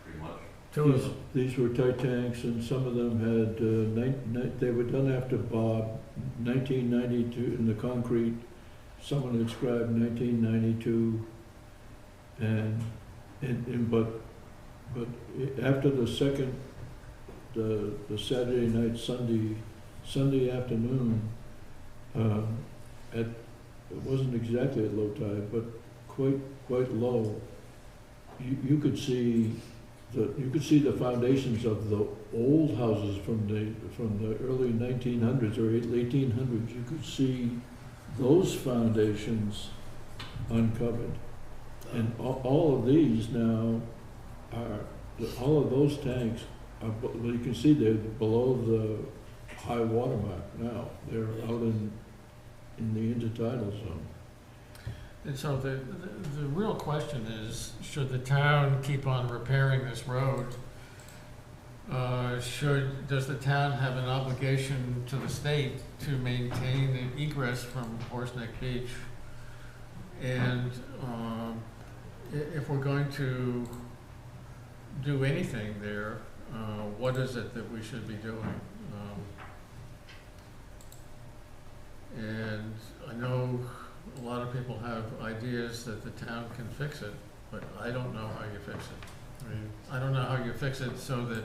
Pretty much. Two of them. These were tight tanks, and some of them had, they were done after Bob, 1992, in the concrete. Someone had described 1992, but after the second, the Saturday night, Sunday afternoon, it wasn't exactly at low tide, but quite low. You could see the foundations of the old houses from the early 1900s or 1800s. You could see those foundations uncovered, and all of these now all of those tanks are. Well, you can see they're below the high water mark now. They're out in the intertidal zone. And so the real question is, should the town keep on repairing this road? Does the town have an obligation to the state to maintain the egress from Horse Neck Beach? And if we're going to do anything there, what is it that we should be doing? And I know a lot of people have ideas that the town can fix it, but I don't know how you fix it. I mean, I don't know how you fix it so that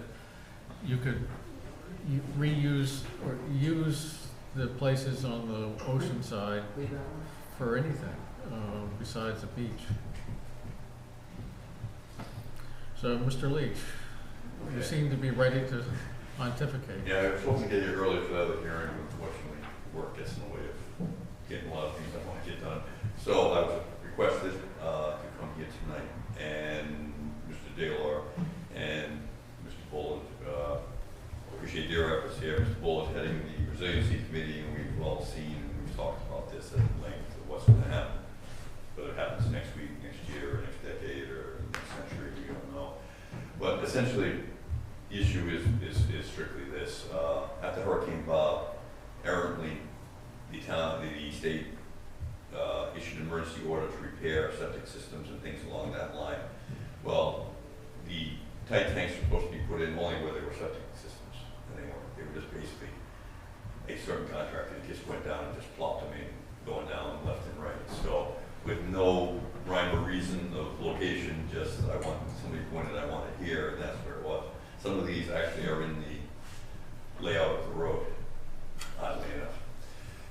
you could reuse or use the places on the ocean side for anything besides the beach. So, Mr. Leach, you seem to be ready to pontificate. Yeah, I was hoping to get here early for the other hearing, but unfortunately, work gets in the way of getting a lot of things I want to get done. So I was requested to come here tonight, and Mr. Daylor and Mr. Bullitt, appreciate their efforts here. Mr. Bullitt heading the Resiliency Committee, and we've all seen, and we've talked about this at length, of what's going to happen. Whether it happens next week, next year, or next decade, or next century, we don't know. But essentially, the issue is strictly this. After Hurricane Bob, errantly, the state issued an emergency order to repair septic systems and things along that line. Well, the tight tanks were supposed to be put in only where there were septic systems, and they weren't. They were just basically a certain contractor that just went down and just plopped them in, going down left and right. So with no rhyme or reason of location, just somebody pointed, I want it here, and that's where it was. Some of these actually are in the layout of the road, oddly enough.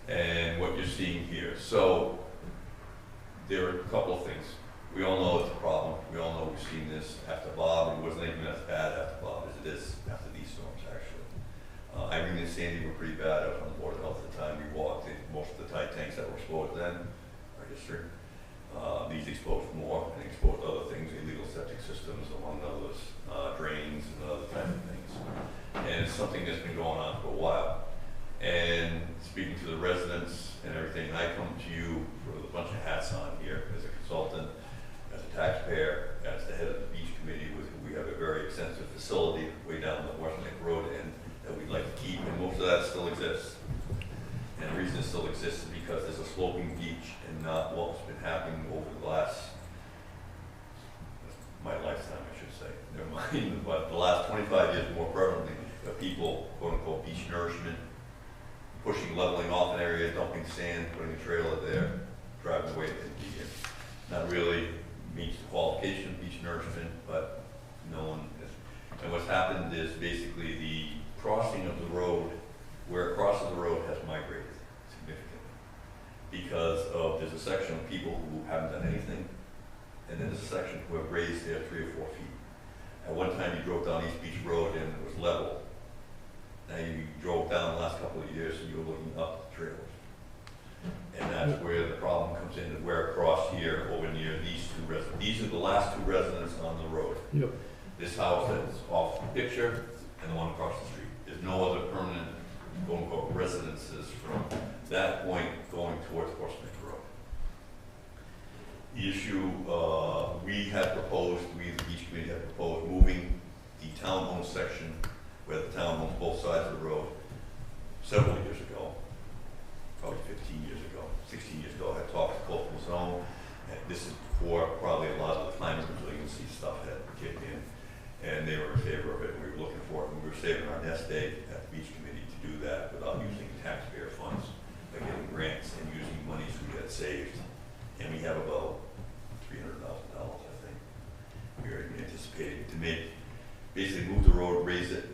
And what you're seeing here. So there are a couple of things. We all know it's a problem. We all know we've seen this after Bob. It wasn't even as bad after Bob as it is after these storms, actually. Irene and Sandy were pretty bad. I was on the Board of Health at the time. We walked in. Most of the tight tanks that were exposed then are history. These exposed more and exposed other things, illegal septic systems, among others, drains and other types of things. And it's something that's been going on for a while. And speaking to the residents and everything, I come to you with a bunch of hats on here as a consultant, as a taxpayer, as the head of the beach committee. We have a very extensive facility way down the Horse Neck Road end that we'd like to keep, and most of that still exists. And the reason it still exists is because there's a sloping beach and not what's been happening over the last, my lifetime I should say, never mind, but the last 25 years more prevalently, of people, quote unquote, beach nourishment, pushing, leveling off an area, dumping sand, putting a trailer there, driving away to the not really meets the qualification of beach nourishment, but no one is. And what's happened is basically the crossing of the road, where it crosses the road has migrated significantly. Because there's a section of people who haven't done anything, and then there's a section who have raised there 3 or 4 feet. At one time you drove down East Beach Road and it was level. Now you drove down the last couple of years and you were looking up the trailers. And that's where the problem comes in, where across here, over near these two residents. These are the last 2 residents on the road. Yep. This house that's off the picture and the one across the street. There's no other permanent, quote unquote, residences from that point going towards Horse Neck Road. The issue we had proposed, we the beach committee had proposed moving the town-owned section where the town owns both sides of the road several years ago, probably 15 years ago, 16 years ago. I talked to Coastal Zone, and this is before probably a lot of the climate resiliency stuff had kicked in, and they were in favor saving our nest egg at the beach committee to do that without using taxpayer funds, by getting grants and using monies we had saved. And we have about $300,000, I think, we're anticipating to basically move the road, raise it,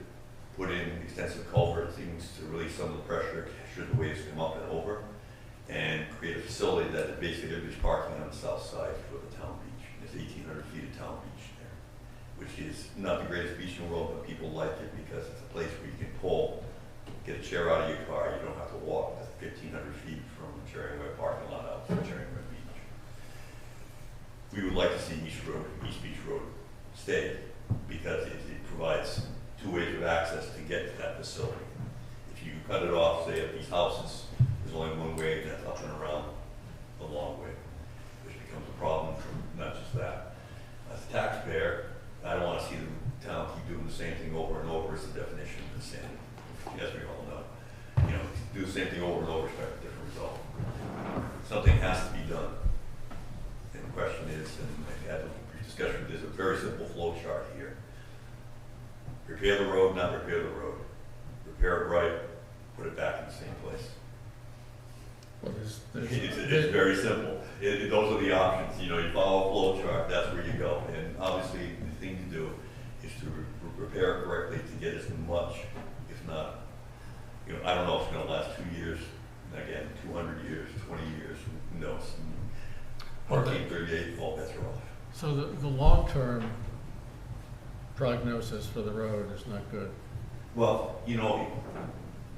put in extensive culvert things to release some of the pressure should the waves come up and over, and create a facility that basically everybody's parking on the south side for the town beach. There's 1,800 feet of town beach there, which is not the greatest beach in the world, but people like it because it's a place where you can pull, get a chair out of your car, you don't have to walk 1,500 feet from the Cherry-Way parking lot out to Cherry-Way Beach. We would like to see East Beach Road stay because it provides 2 ways of access to get to that facility. If you cut it off, say at these houses, there's only one way, and that's up and around the long way, which becomes a problem from not just that. As a taxpayer, I don't want to see the town keep doing the same thing over and over. It's the definition of insanity, as we all know. You know, do the same thing over and over, expect a different result. Something has to be done. And the question is, and I had a brief discussion, there's a very simple flow chart here. Repair the road, not repair the road. Repair it right, put it back in the same place. Well, It's very simple. Those are the options. You know, you follow a flow chart, that's where you go. And obviously, the thing to do is to repair it correctly to get as much, if not, you know, I don't know if it's going to last 2 years, again, 200 years, 20 years, who knows? Hurricane 38, all bets are off. So the long-term prognosis for the road is not good. Well, you know,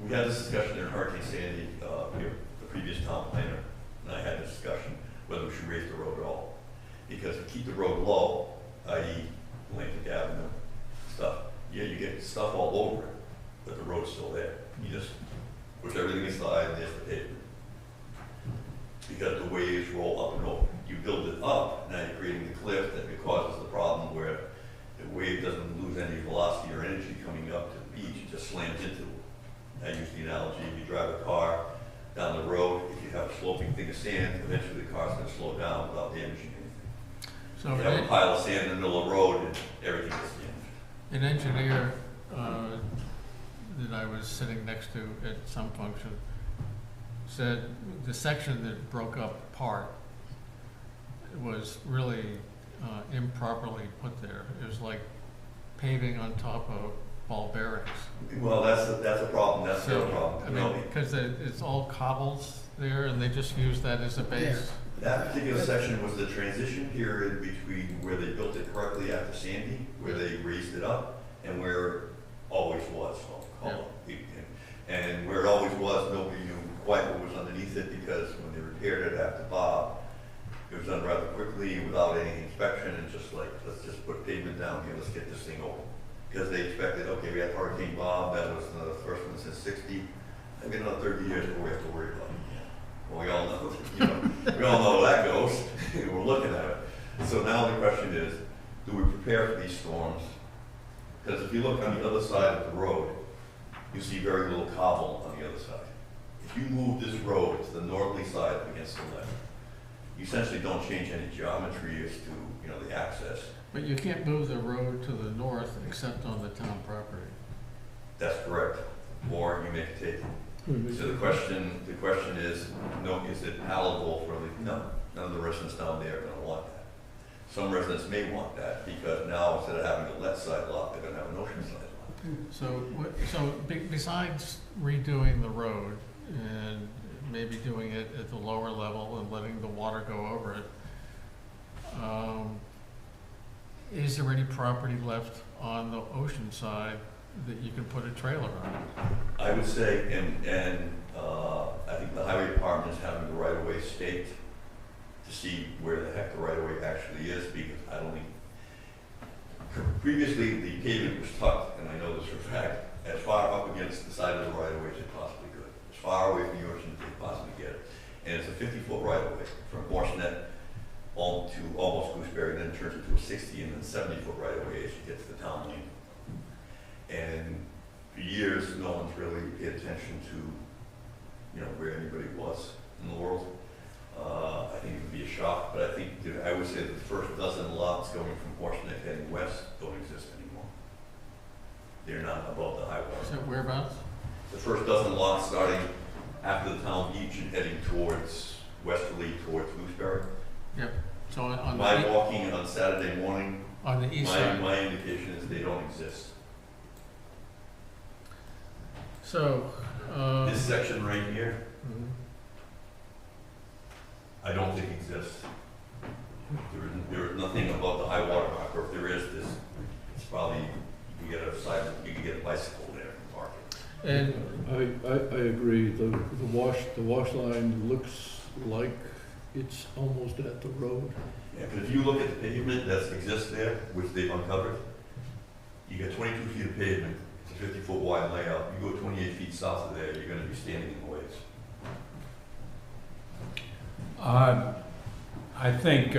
we had this discussion during Hurricane Sandy, the previous town planner, and I had this discussion whether we should raise the road at all. Because if you keep the road low, i.e. Atlantic Avenue stuff, yeah, you get stuff all over it, but the road's still there. You just push everything aside and there's the pavement. Because the waves roll up and over. You build it up, now you're creating the cliff that causes the problem where the wave doesn't lose any velocity or energy coming up to the beach, it just slams into it. I use the analogy, if you drive a car down the road, if you have a sloping thing of sand, eventually the car's gonna slow down without damaging anything. So You have a pile of sand in the middle of the road and everything gets damaged. an engineer that I was sitting next to at some function said the section that broke up apart was really improperly put there. It was like paving on top of ball bearings. Well, that's a problem, that's the other problem. I mean, because it's all cobbles there, and they just use that as a base. That particular section was the transition period between where they built it correctly after Sandy, where they raised it up, and where it always was, I'll call it. And where it always was, nobody knew quite what was underneath it, because when they repaired it after Bob, it was done rather quickly without any inspection, and just like, let's just put pavement down here, let's get this thing over. Because they expected, okay, we had Hurricane Bob, that was the first one since '60, maybe another 30 years before we have to worry about it. Well, we all know, you know, we all know how that goes. We're looking at it. So now the question is, do we prepare for these storms? Because if you look on the other side of the road, you see very little cobble on the other side. If you move this road to the northerly side against the left, you essentially don't change any geometry as to, you know, the access. But you can't move the road to the north except on the town property. That's correct. Or you make a take. So the question is, no, is it palatable for the, no, none of the residents down there are gonna want that. Some residents may want that, because now instead of having a left side lot, they're gonna have an ocean side lot. So besides redoing the road and maybe doing it at the lower level and letting the water go over it, is there any property left on the ocean side that you can put a trailer on? I would say, and I think the highway department is having the right of way staked to see where the heck the right of way actually is, because I don't think, previously the pavement was tucked, and I know this for a fact, as far up against the side of the right of way as it possibly could, as far away from the ocean as they possibly get it. And it's a 50-foot right of way from Horsenet on to almost Gooseberry, then it turns into a 60 and then 70-foot right of way as you get to the town lane. And for years, no one's really paid attention to, you know, where anybody was in the world. I think it would be a shock, but I think I would say that the first dozen lots going from Horseneck heading west don't exist anymore. they're not above the high water. Is that whereabouts? The first dozen lots starting after the town beach and heading towards westerly towards Gooseberry. Yep. So on My the, walking on Saturday morning, on the east side. my indication is they don't exist. So, This section right here, mhm. I don't think exists. There is nothing above the high water mark, or if there is, it's probably, you can get a bicycle there and park it. And I agree, the wash line looks like it's almost at the road. Yeah, but if you look at the pavement that exists there, which they've uncovered, you got 22 feet of pavement, it's a 50-foot wide layout. You go 28 feet south of there, you're gonna be standing in the waves. I think,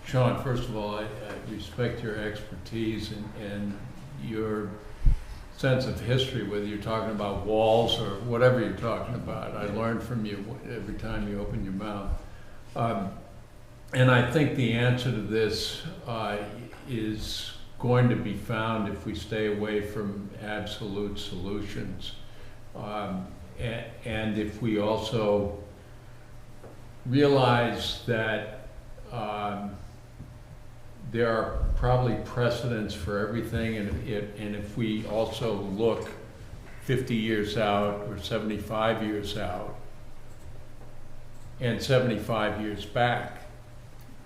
Sean, first of all, I respect your expertise and your sense of history, whether you're talking about walls or whatever you're talking about. I learn from you every time you open your mouth. And I think the answer to this is going to be found if we stay away from absolute solutions. And if we also realize that there are probably precedents for everything, and if we also look 50 years out or 75 years out and 75 years back,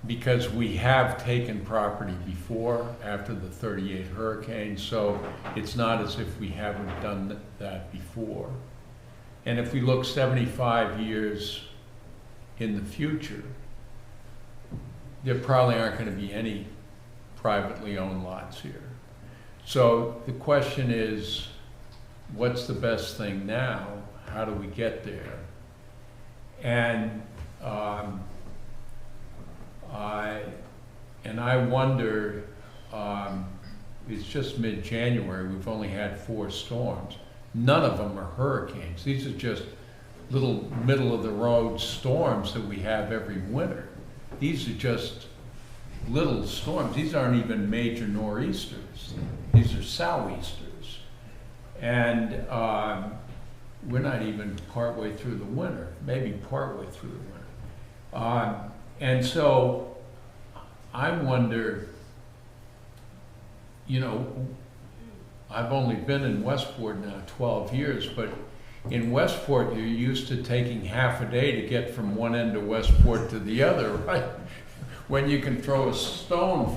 because we have taken property before, after the 38 hurricane, so it's not as if we haven't done that before. And if we look 75 years in the future, there probably aren't going to be any privately owned lots here. So the question is, what's the best thing now? How do we get there? And I wonder, it's just mid-January, we've only had 4 storms. None of them are hurricanes. These are just little middle-of-the-road storms that we have every winter. These are just little storms. These aren't even major nor'easters. These are sou'easters. And we're not even partway through the winter, maybe partway through the winter. And so I wonder, you know, I've only been in Westport now 12 years, but in Westport, you're used to taking half a day to get from one end of Westport to the other, right? When you can throw a stone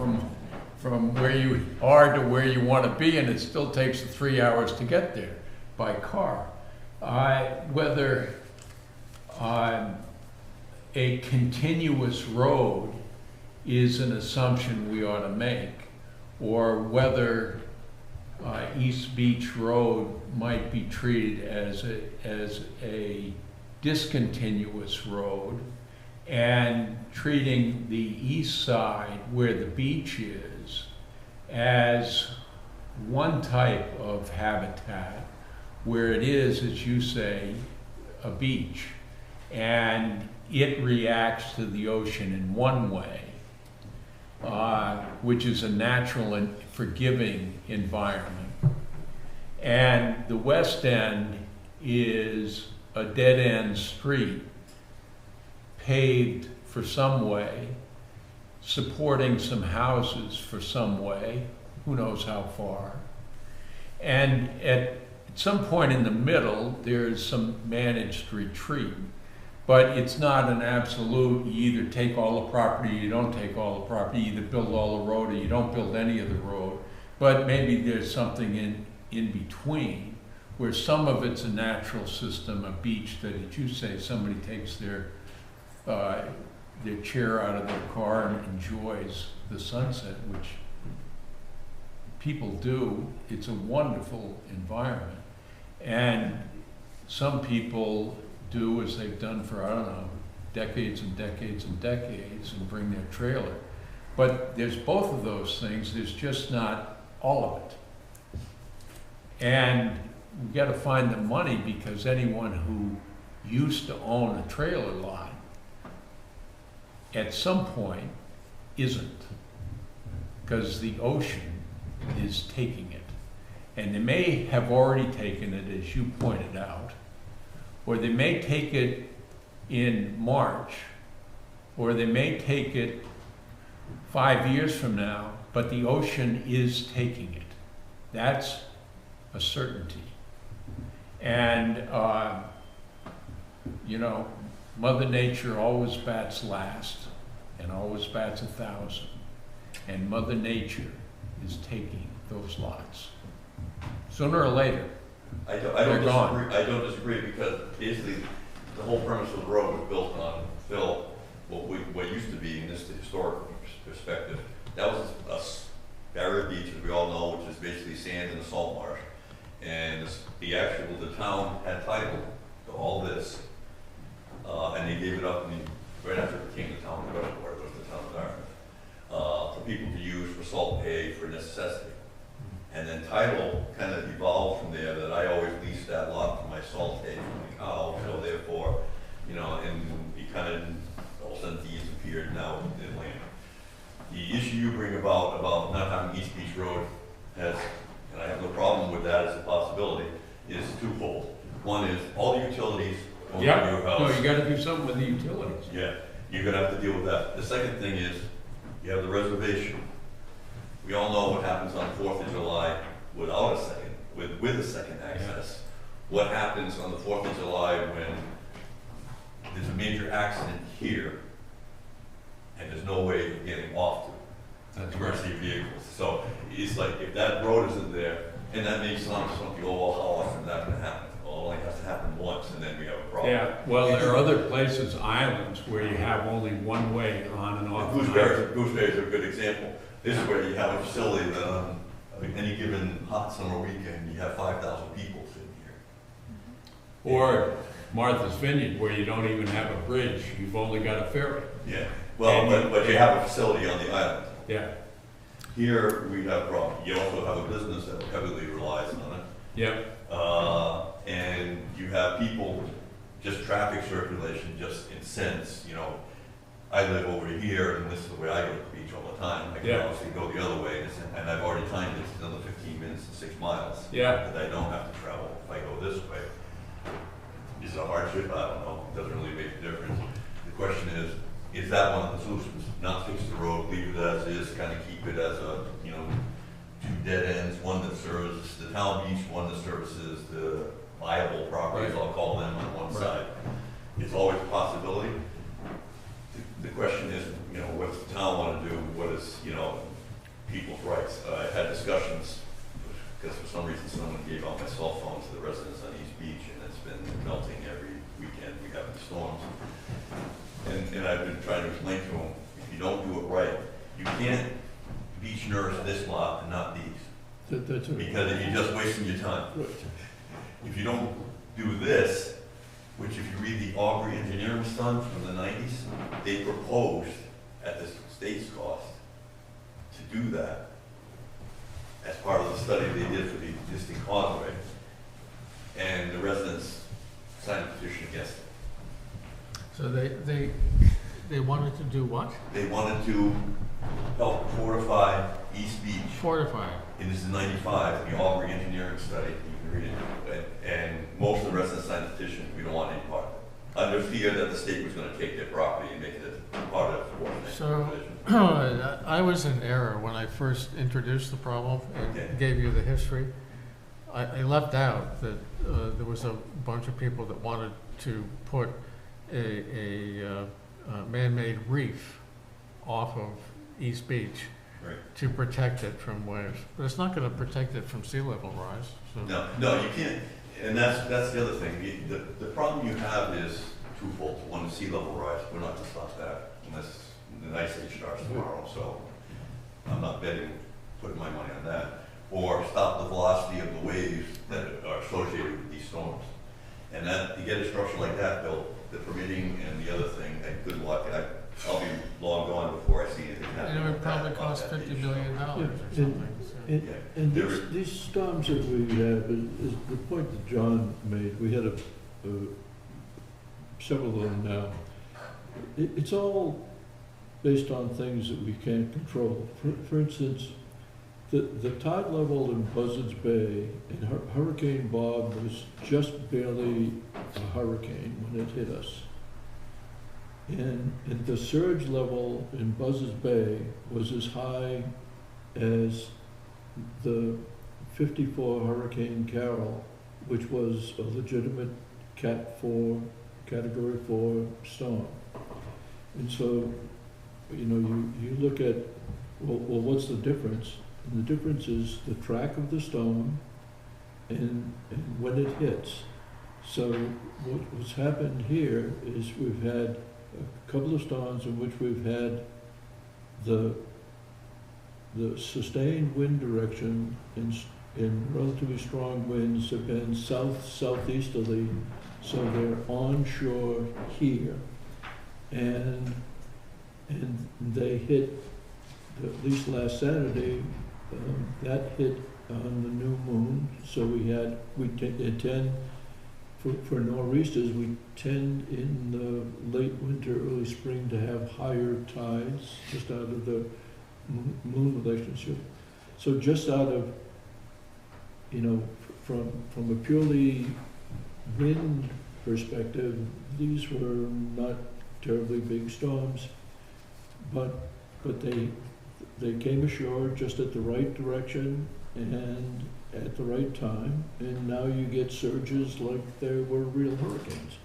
from where you are to where you want to be, and it still takes 3 hours to get there by car. Whether a continuous road is an assumption we ought to make, or whether East Beach Road might be treated as a discontinuous road, and treating the east side where the beach is as one type of habitat where it is, as you say, a beach, and it reacts to the ocean in one way, which is a natural and forgiving environment. And the west end is a dead-end street, paved for some way, supporting some houses for some way, who knows how far. And at some point in the middle, there's some managed retreat. But it's not an absolute, you either take all the property, you don't take all the property, you either build all the road or you don't build any of the road. But maybe there's something in between, where some of it's a natural system, a beach that, as you say, somebody takes their chair out of their car and enjoys the sunset, which people do. It's a wonderful environment. And some people do as they've done for, I don't know, decades and decades and decades, and bring their trailer. But there's both of those things, there's just not all of it. And we've got to find the money, because anyone who used to own a trailer lot at some point isn't, because the ocean is taking it. And they may have already taken it, as you pointed out, or they may take it in March, or they may take it 5 years from now, but the ocean is taking it. That's a certainty. And, you know, Mother Nature always bats last and always bats 1,000. And Mother Nature is taking those lots. Sooner or later. I They're gone. don't disagree, because basically, the whole premise of the road was built on fill, what used to be, in this historic perspective, that was Barrier Beach, as we all know, which is basically sand in a salt marsh. And the town had title to all this, and they gave it up, right after it became the town of Westport, it was the town of Dartmouth, for people to use for salt pay, for necessity. And then title kind of evolved from there, that I always leased that lot for my salt pay from the cow, so therefore, you know, and it kind of, all of a sudden deeds appeared now in land. The issue you bring about not having East Beach Road has, and I have no problem with that as a possibility, is twofold. One is all the utilities going to your house. No, you gotta do something with the utilities. Yeah, you're gonna have to deal with that. The second thing is, you have the reservation. We all know what happens on 4th of July without a second, with a second access. What happens on the 4th of July when there's a major accident here and there's no way of getting off to emergency vehicles? So it's like, if that road isn't there, and that may sound something, oh, well, how often is that gonna happen? Well, it only has to happen once, and then we have a problem. Yeah, well, there are other places, islands, where you have only one way on and off. Gooseberry is a good example. This is where you have a facility that on any given hot summer weekend, you have 5,000 people sitting here. Or Martha's Vineyard, where you don't even have a bridge, you've only got a ferry. Yeah, well, but you have a facility on the island. Yeah, Here, we have a problem. You also have a business that heavily relies on it. yeah, And you have people, just traffic circulation, just in sense, you know, I live over here, and this is the way I go to the beach all the time. I can Yeah. obviously go the other way, and I've already timed it, it's another 15 minutes and 6 miles. Yeah. That I don't have to travel if I go this way. Is it a hardship? I don't know. It doesn't really make a difference. The question is that one of the solutions? Not fix the road, leave it as is, kind of keep it as a, you know, 2 dead ends, one that serves the town beach, one that services the viable properties, Right. I'll call them, on one Right. side. It's always a possibility. The question is, you know, what does the town want to do? What is, you know, people's rights? I had discussions, because for some reason someone gave out my cell phone to the residents on East Beach, and it's been melting every weekend we have the storms. And I've been trying to explain to them, if you don't do it right, you can't beach nurse this lot and not these, That's right. because you're just wasting your time. Right. If you don't do this, which if you read the Aubrey engineering study from the 90s, they proposed at the state's cost to do that as part of the study they did for the existing causeway. And the residents signed a petition against it. So they wanted to do what? They wanted to help fortify East Beach. Fortify. And this is 95, the Aubrey engineering study, you can read it. And most of the residents signed the petition, we don't want any part of it. Under fear that the state was gonna take their property and make it a part of the water So, division. I was in error when I first introduced the problem Okay. and gave you the history. I left out that there was a bunch of people that wanted to put a man-made reef off of East Beach Right. to protect it from waves. But it's not gonna protect it from sea level rise, so. No, you can't, and that's the other thing. The problem you have is twofold. One is sea level rise, we're not gonna stop that unless the ice age starts tomorrow, so I'm not betting, putting my money on that. Or stop the velocity of the waves that are associated with these storms. And that, to get a structure like that built, the permitting and the other thing, and good luck, I'll be long gone before I see anything happen. It would with probably that, cost about that $50 issue. billion or Yeah, something, so. And There these storms that we have, is the point that John made, we had several of them now. It's all based on things that we can't control. For instance, The tide level in Buzzards Bay and Hurricane Bob was just barely a hurricane when it hit us. And the surge level in Buzzards Bay was as high as the 54 Hurricane Carol, which was a legitimate Category 4 storm. And so, you know, you look at, well, what's the difference? And the difference is the track of the storm and when it hits. So what's happened here is we've had a couple of storms in which we've had the sustained wind direction in relatively strong winds have been southeasterly, so they're onshore here. And they hit, at least last Saturday, that hit on the new moon. So for nor'easters, we tend in the late winter, early spring to have higher tides just out of the moon relationship. So just out of, you know, from a purely wind perspective, these were not terribly big storms, but they came ashore just at the right direction and at the right time, and now you get surges like they were real hurricanes.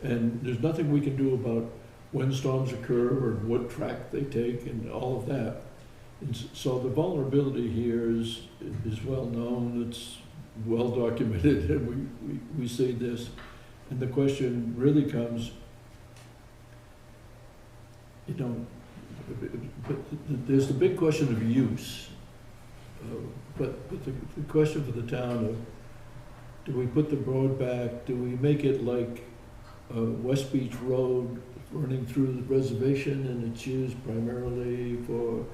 And there's nothing we can do about when storms occur or what track they take and all of that. And so the vulnerability here is well known, it's well documented, and we see this. And the question really comes, you know, there's the big question of use, but the question for the town of, do we put the road back? Do we make it like West Beach Road running through the reservation and it's used primarily for,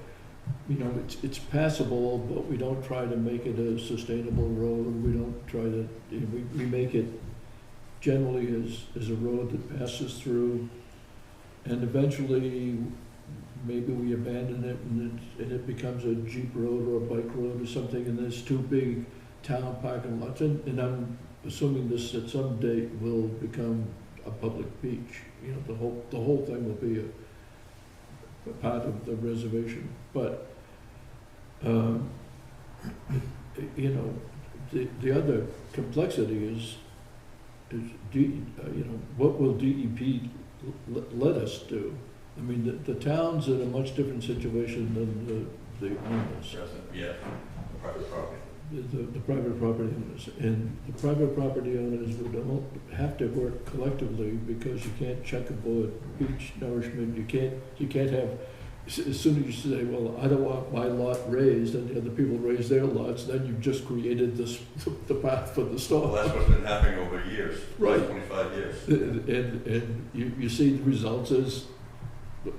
you know, it's passable, but we don't try to make it a sustainable road. We don't try to, we make it generally as a road that passes through, and eventually maybe we abandon it and it becomes a Jeep road or a bike road or something, and there's two big town parking lots. And I'm assuming this at some date will become a public beach. You know, the whole thing will be a part of the reservation. But you know, the other complexity is you know, what will DEP let us do? I mean, the town's in a much different situation than the owners. Yeah, private property. The private property owners. And the private property owners would have to work collectively, because you can't check aboard beach nourishment. You can't have, as soon as you say, well, I don't want my lot raised, and the other people raise their lots, then you've just created the path for the storm. Well, that's what's been happening over years, Right. 25 years. And you see the results is,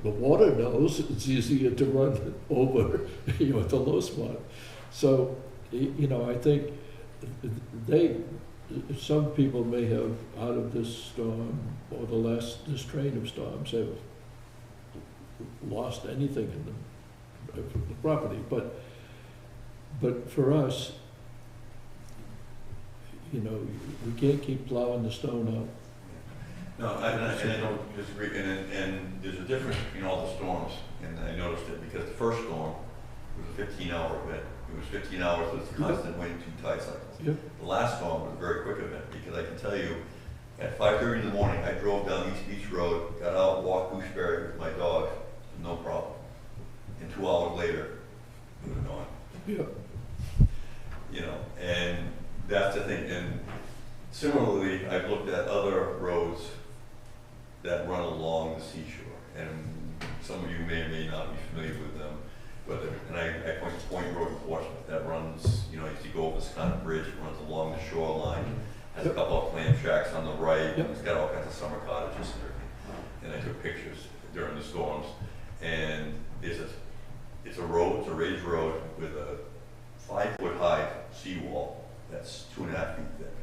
the water knows it's easier to run over, you know, at the low spot. So, you know, I think some people may have, out of this storm, or this train of storms, have lost anything in the property. But for us, you know, we can't keep plowing the stone up. No, I don't disagree, and there's a difference between all the storms, and I noticed it because the first storm was a 15-hour event. It was 15 hours with constant wind, 2 tide cycles. Yep. The last storm was a very quick event, because I can tell you, at 5:30 in the morning, I drove down East Beach Road, got out, walked Gooseberry with my dog, no problem. And 2 hours later, it was gone. Yeah. You know, and that's the thing. And similarly, I've looked at other roads that run along the seashore, and some of you may or may not be familiar with them. But I point to Point Road in Portsmouth that runs, you know, if you go over this kind of bridge, it runs along the shoreline, has a couple of clam shacks on the right, and it's got all kinds of summer cottages and everything. And I took pictures during the storms, and it's a road, it's a raised road with a 5-foot high seawall that's 2.5 feet thick,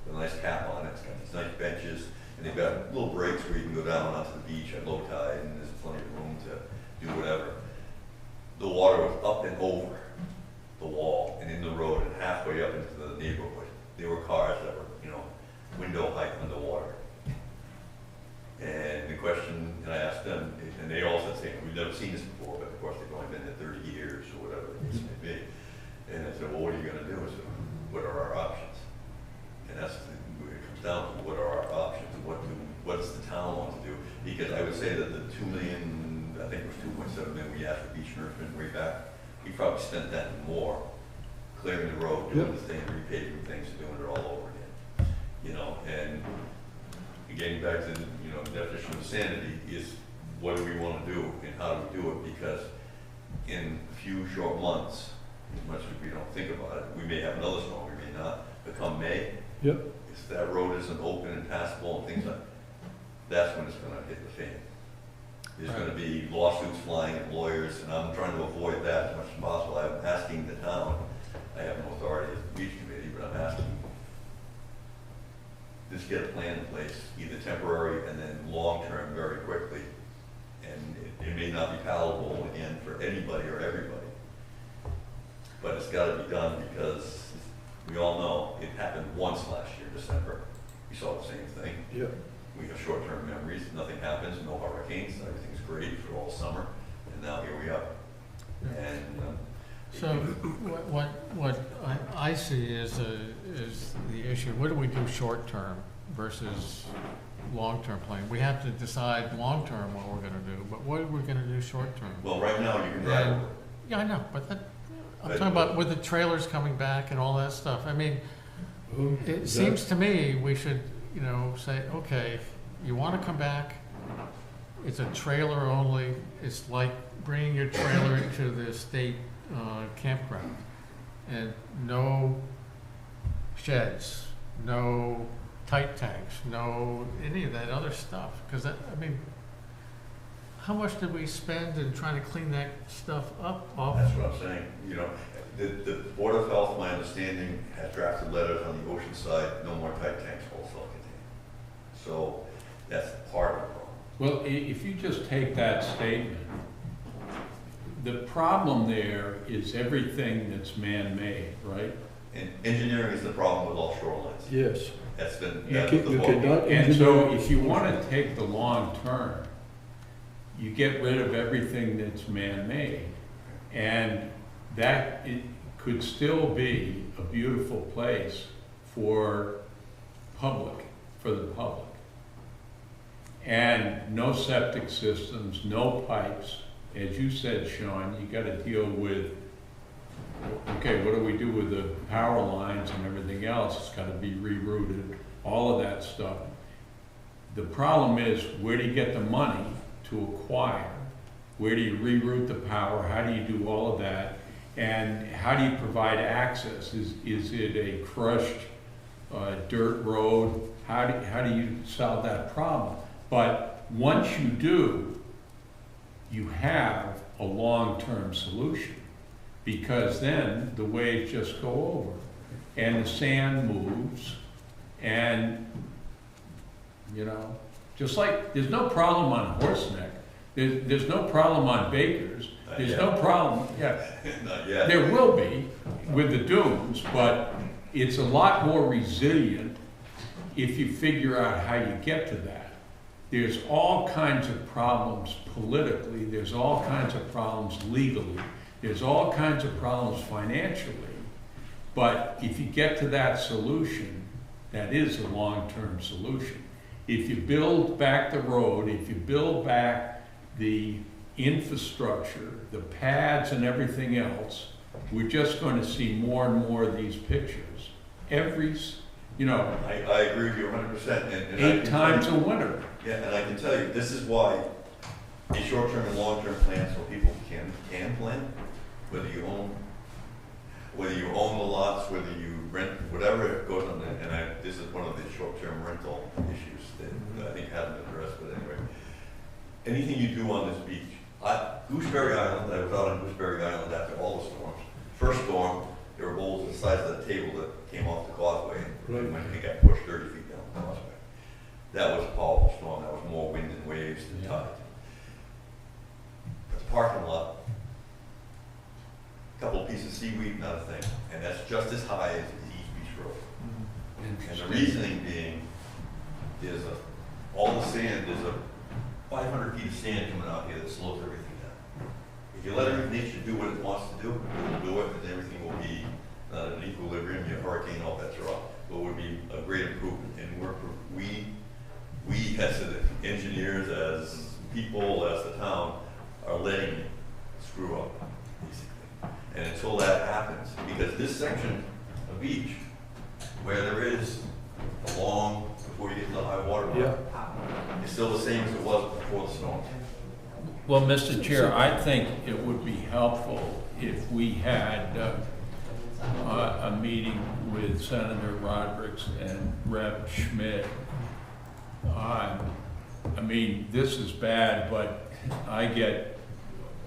with a nice cap on it. It's got these nice benches, and they've got little breaks where you can go down onto the beach at low tide, and there's plenty of room to do whatever. The water was up and over the wall and in the road and halfway up into the neighborhood, there were cars that were, you know, window height underwater. And the question, and I asked them, and they all said, saying, we've never seen this before, but of course they've only been there 30 years or whatever the case may be. And I said, well, what are you gonna do? I said, what are our options? And that's, it comes down to what are our options and what does the town want to do? Because I would say that the 2 million, I think it was 2.7 million we asked for beach nourishment way back, we probably spent that and more clearing the road, doing the thing, repaving things, and doing it all over again. You know, and getting back to, you know, the definition of sanity is what do we want to do and how do we do it? Because in a few short months, as much as we don't think about it, we may have another storm, we may not. But come May, Yep. if that road isn't open and passable and things like, that's when it's going to hit the fan. There's going to be lawsuits flying at lawyers, and I'm trying to avoid that as much as possible. I'm asking the town, I have no authority as the beach committee, but I'm asking, just get a plan in place, either temporary and then long-term very quickly. And it may not be palatable again for anybody or everybody. But it's gotta be done because we all know it happened once last year, December. We saw the same thing. Yep. We have short-term memories, nothing happens, no hurricanes, everything's great for all summer, and now here we are. And, So what I see is the issue, what do we do short-term versus long-term plan? We have to decide long-term what we're gonna do, but what are we gonna do short-term? well, right now you can drive And- over. Yeah, I know, but that, I'm But- talking about with the trailers coming back and all that stuff. I mean, it seems to me we should, you know, say, okay, you wanna come back, it's a trailer only, it's like bringing your trailer to the state campground. And no sheds, no tight tanks, no any of that other stuff. Because that, I mean, how much did we spend in trying to clean that stuff up off? That's what I'm saying, you know, the Board of Health, my understanding, has drafted letters on the ocean side, no more tight tanks, all self-contained. So that's part of the problem. Well, if you just take that statement, the problem there is everything that's man-made, right? And engineering is the problem with all shorelines. Yes. That's been, You that's can- the you book. cannot- And so if you want to take the long term, you get rid of everything that's man-made. And that it could still be a beautiful place for the public. And no septic systems, no pipes. As you said, Sean, you gotta deal with, okay, what do we do with the power lines and everything else? It's gotta be rerouted, all of that stuff. The problem is, where do you get the money to acquire? Where do you reroute the power? How do you do all of that? And how do you provide access? Is it a crushed dirt road? How do you solve that problem? But once you do, you have a long-term solution, because then the waves just go over and the sand moves, and, you know, just like there's no problem on Horseneck, there's no problem on Baker's, there's no problem, yeah, Not yet. there will be with the dunes, but it's a lot more resilient if you figure out how you get to that. There's all kinds of problems politically, there's all kinds of problems legally, there's all kinds of problems financially, but if you get to that solution, that is a long-term solution. If you build back the road, if you build back the infrastructure, the pads and everything else, we're just going to see more and more of these pictures. You know, I agree with you 100%. And I 8 can times tell a you- winter. Yeah, and I can tell you, this is why a short-term and long-term plan, so people can plan, whether you own the lots, whether you rent, whatever goes on there. And this is one of the short-term rental issues that I think haven't been addressed, but anyway. Anything you do on this beach, Gooseberry Island, I was out on Gooseberry Island after all the storms. First storm, there were boulders the size of the table that came off the causeway, and when it got pushed 30 feet down the causeway. That was a powerful storm, that was more wind and waves than tide. But the parking lot, a couple of pieces of seaweed, not a thing. And that's just as high as the East Beach Road. And the reasoning being, all the sand, there's a 500 feet of sand coming out here that slows everything down. If you let nature do what it wants to do, it will do it, and everything will be not in equilibrium, your hurricane, all bets are off. But it would be a great improvement. And we as the engineers, as people, as the town, are letting it screw up, basically. And until that happens, because this section of beach, where there is a long, before you get to the high water mark, it's still the same as it was before the storm. Well, Mr. Chair, I think it would be helpful if we had a meeting with Senator Rodericks and Rep. Schmidt. I mean, this is bad, but I get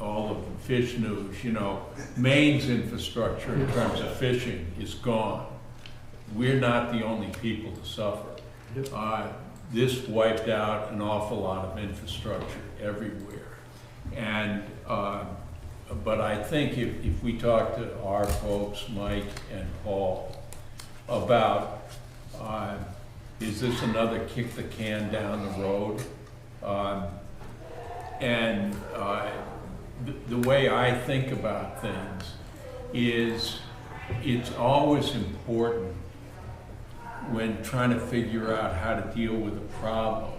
all of the fish news, you know. Maine's infrastructure in terms of fishing is gone. We're not the only people to suffer. This wiped out an awful lot of infrastructure everywhere. And, but I think if we talk to our folks, Mike and Paul, about, is this another kick the can down the road? The way I think about things is it's always important when trying to figure out how to deal with a problem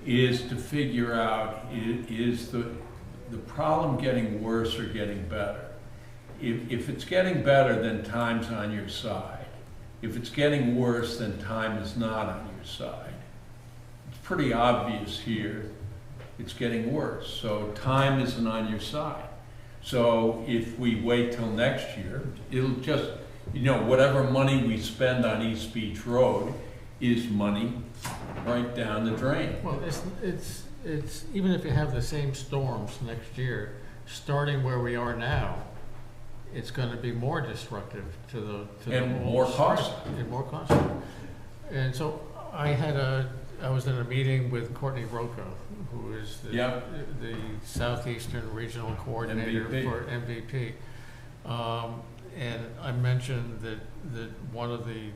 is to figure out, is the problem getting worse or getting better? If it's getting better, then time's on your side. If it's getting worse, then time is not on your side. It's pretty obvious here, it's getting worse, so time isn't on your side. So if we wait till next year, it'll just, you know, whatever money we spend on East Beach Road is money right down the drain. Well, it's even if you have the same storms next year, starting where we are now, it's going to be more destructive to the And whole more strip, costly. and more costly. And so I was in a meeting with Courtney Rocca, who is the Southeastern Regional Coordinator MVP. for MVP. And I mentioned that one of the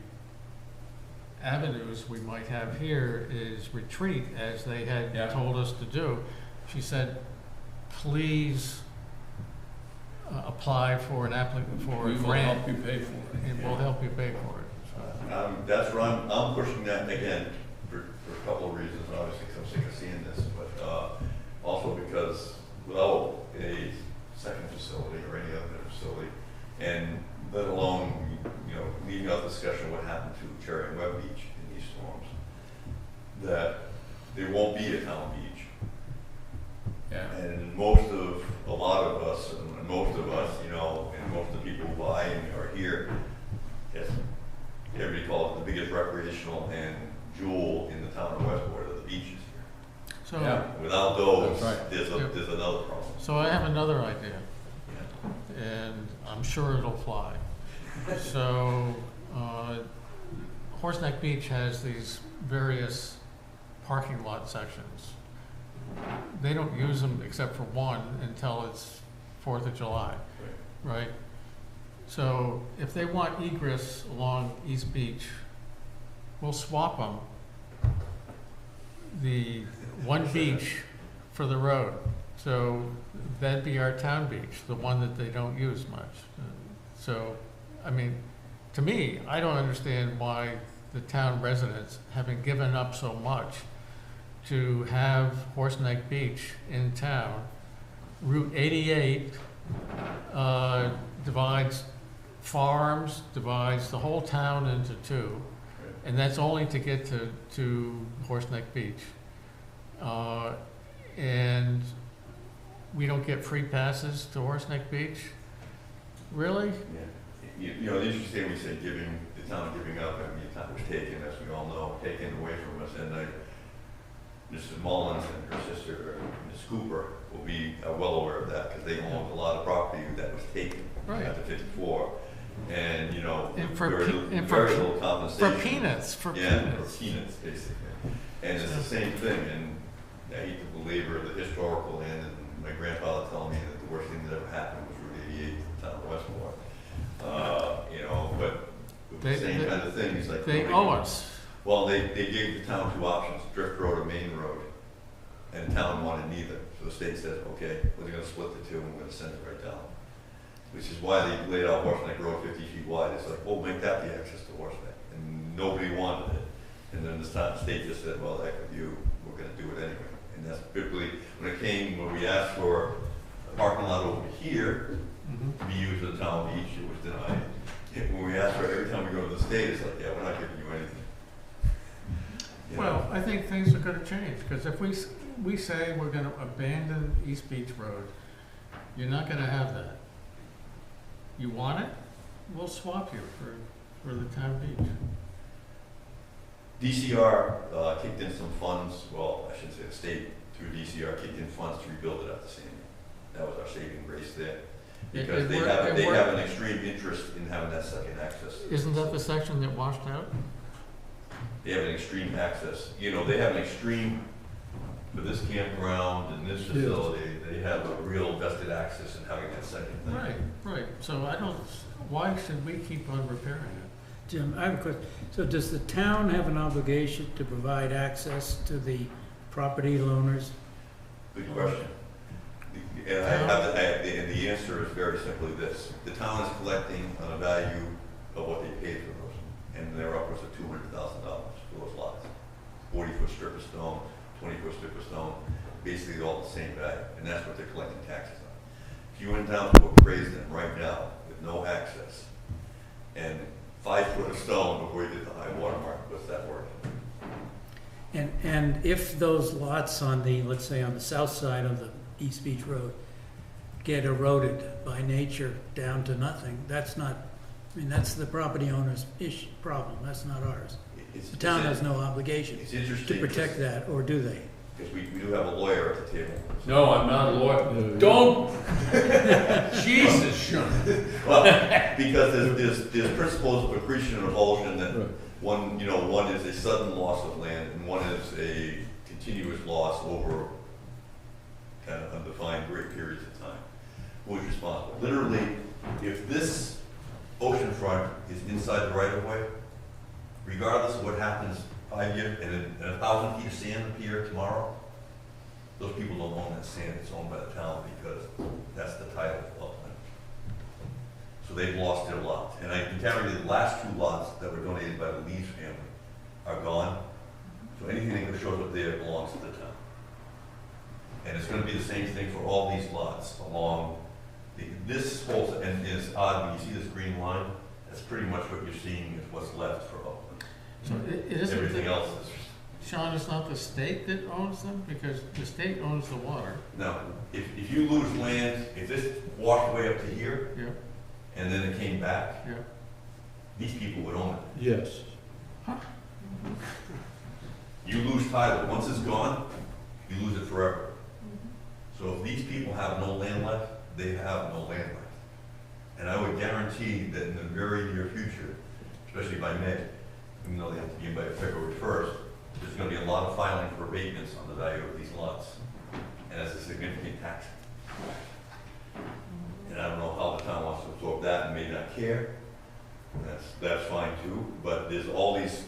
avenues we might have here is retreat, as they had told us to do. She said, please apply for an applicant for a grant. We will help you pay for it. And we'll help you pay for it. That's where I'm pushing that again for a couple of reasons. Obviously, because I'm sick of seeing this, but also because without a second facility or any other facility, and let alone, you know, leaving out discussion of what happened to Cherry and Webb Beach in these storms, that there won't be a town beach. Yeah. And a lot of us, you know, and most of the people who buy and are here, yes, everybody calls it the biggest recreational and jewel in the town of Westport are the beaches here. So, Without those, That's right. there's another problem. so I have another idea, Yeah. and I'm sure it'll fly. So, Horseneck Beach has these various parking lot sections. They don't use them except for one until it's 4th of July, right? So if they want egress along East Beach, we'll swap them. The one beach for the road. So that'd be our town beach, the one that they don't use much. So, I mean, to me, I don't understand why the town residents, having given up so much to have Horseneck Beach in town, Route 88 divides farms, divides the whole town into two, and that's only to get to Horseneck Beach. And we don't get free passes to Horseneck Beach? Really? Yeah. You know, the interesting thing we say the town giving up, I mean, the town was taken, as we all know, taken away from us, and Mrs. Mullins and her sister, Ms. Cooper, will be well aware of that, because they owned a lot of property that was taken after 54. And, you know, And very little compensation. For peanuts, For peanuts, basically. And it's the same thing, and I hate to belabor the historical end, and my grandfather telling me that the worst thing that ever happened was Route 88 in the town of Westport. You know, but with the They- same they- kind of thing, he's like. They nobody owe can- us. Well, they gave the town two options, Drift Road or Main Road, and the town wanted neither. So the state said, okay, we're gonna split the two and we're gonna send it right down. Which is why they laid out Horse Neck Road 50 feet wide. It's like, well, make that the access to Horse Neck. And nobody wanted it. And then the state just said, well, heck with you, we're gonna do it anyway. And that's typically, when it came, when we asked for a parking lot over here to be used as a town beach, it was denied. When we asked for it, every time we go to the state, it's like, yeah, we're not giving you anything. You know? Well, I think things are gonna change, because if we say we're gonna abandon East Beach Road, you're not gonna have that. You want it? We'll swap you for the town beach. DCR kicked in some funds, well, I shouldn't say the state, through DCR kicked in funds to rebuild it after Sandy. That was our saving grace there. Because they have an extreme interest in having that second access. Isn't that the section that washed out? They have an extreme access, you know, they have an extreme, for this campground and this facility, they have a real vested access in having that second thing. Right. So why should we keep on repairing it? Jim, I have a question. So does the town have an obligation to provide access to the property owners? Good question. And and the answer is very simply this. The town is collecting on a value of what they paid for those, and they're upwards of $200,000 for those lots. 40-foot strip of stone, 20-foot strip of stone, basically all the same value, and that's what they're collecting taxes on. If you went down to appraise them right now with no access, and 5 foot of stone before you get the high water mark, what's that worth? And if those lots on the, let's say on the south side of the East Beach Road get eroded by nature down to nothing, that's not, I mean, that's the property owner's problem, that's not ours. The town has no obligation It's to interesting. protect that, or do they? Because we do have a lawyer at the table. No, I'm not a lawyer. Don't, Jesus, Sean. Well, because there's principles of accretion and avulsion that Right. one is a sudden loss of land and one is a continuous loss over kind of undefined great periods of time. Who's responsible? Literally, if this oceanfront is inside the right of way, regardless of what happens 5 years, and 1,000 feet of sand appear tomorrow, those people don't own that sand, it's owned by the town because that's the title of it. So they've lost their lots. And I can tell you the last 2 lots that were donated by the Lees family are gone. So anything that shows up there belongs to the town. And it's gonna be the same thing for all these lots along this whole, and it's odd, when you see this green line, that's pretty much what you're seeing is what's left for Oakland. So it isn't, Everything else is, Sean, it's not the state that owns them, because the state owns the water. no, if you lose land, if this washed way up to here, Yeah, and then it came back, yeah. these people would own it. Yes. You lose title, once it's gone, you lose it forever. So if these people have no land left, they have no land left. And I would guarantee that in the very near future, especially by May, even though they have to be in by February 1st, there's gonna be a lot of filing for abatements on the value of these lots. And that's a significant tax. And I don't know how the town wants to absorb that and may not care. That's fine too, but there's all these,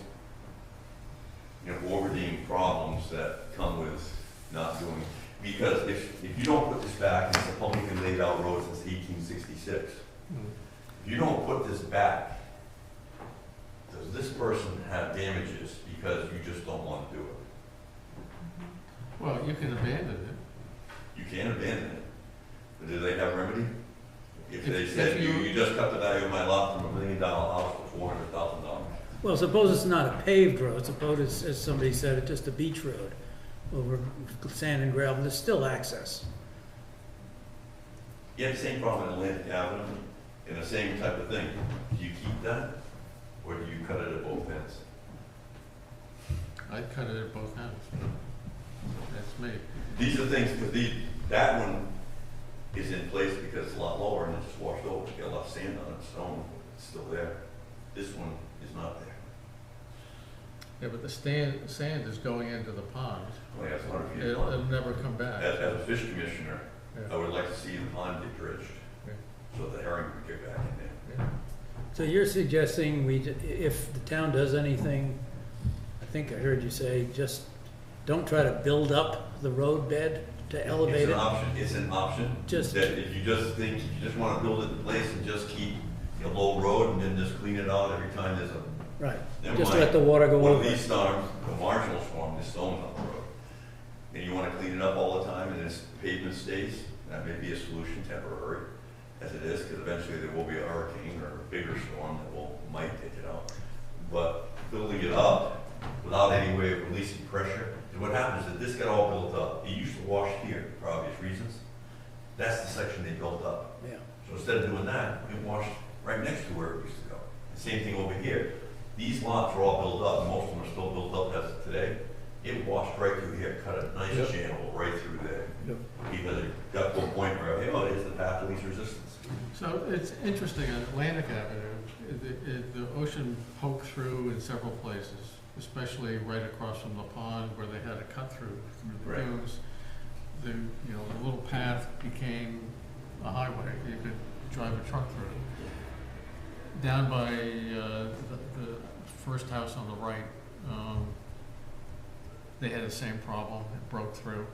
orbiting problems that come with not doing, because if you don't put this back, and it's a publicly laid out road since 1866, if you don't put this back, does this person have damages because you just don't want to do it? Well, you can abandon it. You can abandon it, but do they have remedy? If they If said, you- you just cut the value of my lot from $1 million house to $400,000. Well, suppose it's not a paved road, suppose it's, as somebody said, it's just a beach road over sand and gravel, there's still access. You have the same problem in Atlantic Avenue, and the same type of thing. Do you keep that, or do you cut it at both ends? I'd cut it at both ends. That's me. These are things, because that one is in place because it's a lot lower and it's just washed over. It's got a lot of sand on it, stone, it's still there. This one is not there. Yeah, but the sand is going into the pond. Only has 100 feet of It'll pond. never come back. As a fish commissioner, Yeah. I would like to see the pond get dredged, Yeah. so the herring can get back in there. Yeah. So you're suggesting if the town does anything, I think I heard you say, just don't try to build up the road bed to elevate it? It's an option, Just- that if you just think, if you just wanna build it in place and just keep a low road and then just clean it out every time there's a, Right, never just mind. let the water go One over. of these storms, the marginal storm, there's stones on the road. And you wanna clean it up all the time and this pavement stays, that may be a solution, temporary, as it is, because eventually there will be a hurricane or a bigger storm that might take it out. But building it up without any way of releasing pressure, and what happens is this got all built up. It used to wash here for obvious reasons. That's the section they built up. Yeah, So instead of doing that, it washed right next to where it used to go. Same thing over here. These lots are all built up, most of them are still built up as of today. It washed right through here, cut a nice Yep. channel right through there. Yep. Because it got to a point where, hey, oh, here's the path of least resistance. So it's interesting, on Atlantic Avenue, the ocean poked through in several places, especially right across from the pond where they had a cut through the Right. dunes. The little path became a highway, you could drive a truck through. Down by the first house on the right, they had the same problem, it broke through.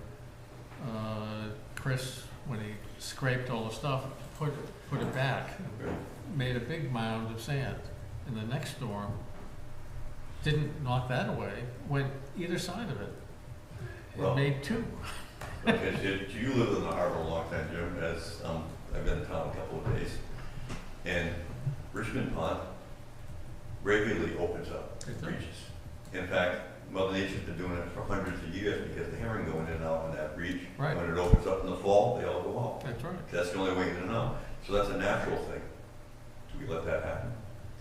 Chris, when he scraped all the stuff, put it back, made a big mound of sand. And the next storm didn't knock that away, went either side of it. It Well- made two. Okay, so you lived in the harbor a long time, Jim, as, I've been in town a couple of days. And Richmond Pond regularly opens up, It does. breaches. In fact, Mother Nature's been doing it for hundreds of years because the herring go in and out in that breach. Right. When it opens up in the fall, they all go out. That's right. That's the only way in and out. So that's a natural thing. Do we let that happen?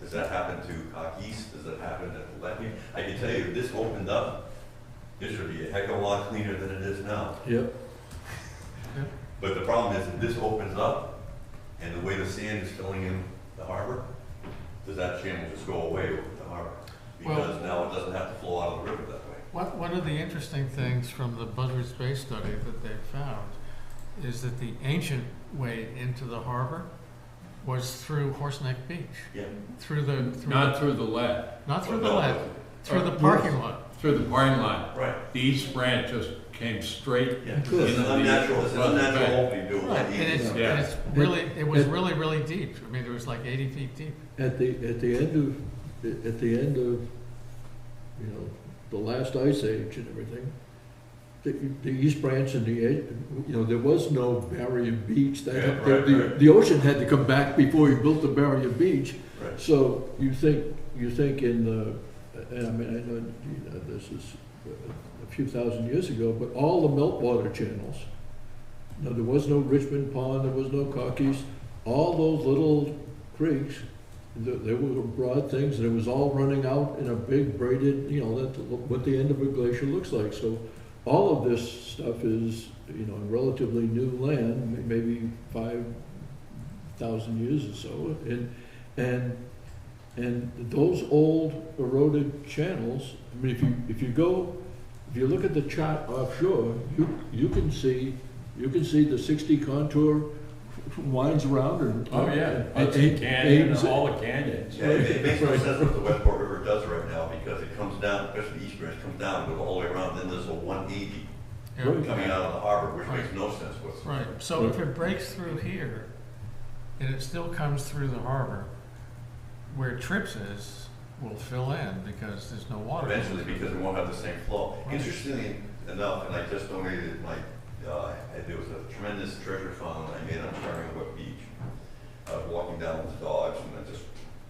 Does that happen to Cock East? Does that happen at Letney? I can tell you, if this opened up, this would be a heck of a lot cleaner than it is now. Yep. But the problem is, if this opens up, and the way the sand is filling in the harbor, does that channel just go away over the harbor? Because now it doesn't have to flow out of the river that way. One of the interesting things from the Buzzards Bay study that they found is that the ancient way into the harbor was through Horseneck Beach, Yeah. Not through the lead, not through the No, lead, through the parking lot. through the parking lot. Right. The East Branch just came straight. Yeah. into It's an the- unnatural, it's an unnatural Right. opening to Right, and it's, Yeah. and it's really, it was really, really deep. I mean, it was like 80 feet deep. At the end of, the last ice age and everything, the East Branch and there was no barrier beach. Yeah, right. The ocean had to come back before you built the barrier beach. Right. So you think in the, and I mean, I know, this is a few thousand years ago, but all the meltwater channels, there was no Richmond Pond, there was no Cockies, all those little creeks, they were broad things, and it was all running out in a big braided, that's what the end of a glacier looks like. So all of this stuff is, in relatively new land, maybe 5,000 years or so, and those old eroded channels, I mean, if you look at the chart offshore, you can see the 60 contour winds around and. Oh, yeah, and- Hudson Canyon, and- all the canyons. Yeah, it makes no sense what the Westport River does right now, because it comes down, especially the East Branch, comes down, goes all the way around, then there's a 180 Right. coming out of the harbor, which makes no sense whatsoever. Right, so if it breaks through here, and it still comes through the harbor, where Trips is, will fill in, because there's no water. Eventually, because it won't have the same flow. Right. Interestingly enough, and I just donated there was a tremendous treasure found I made on Charming Beach. I was walking down with the dogs and then just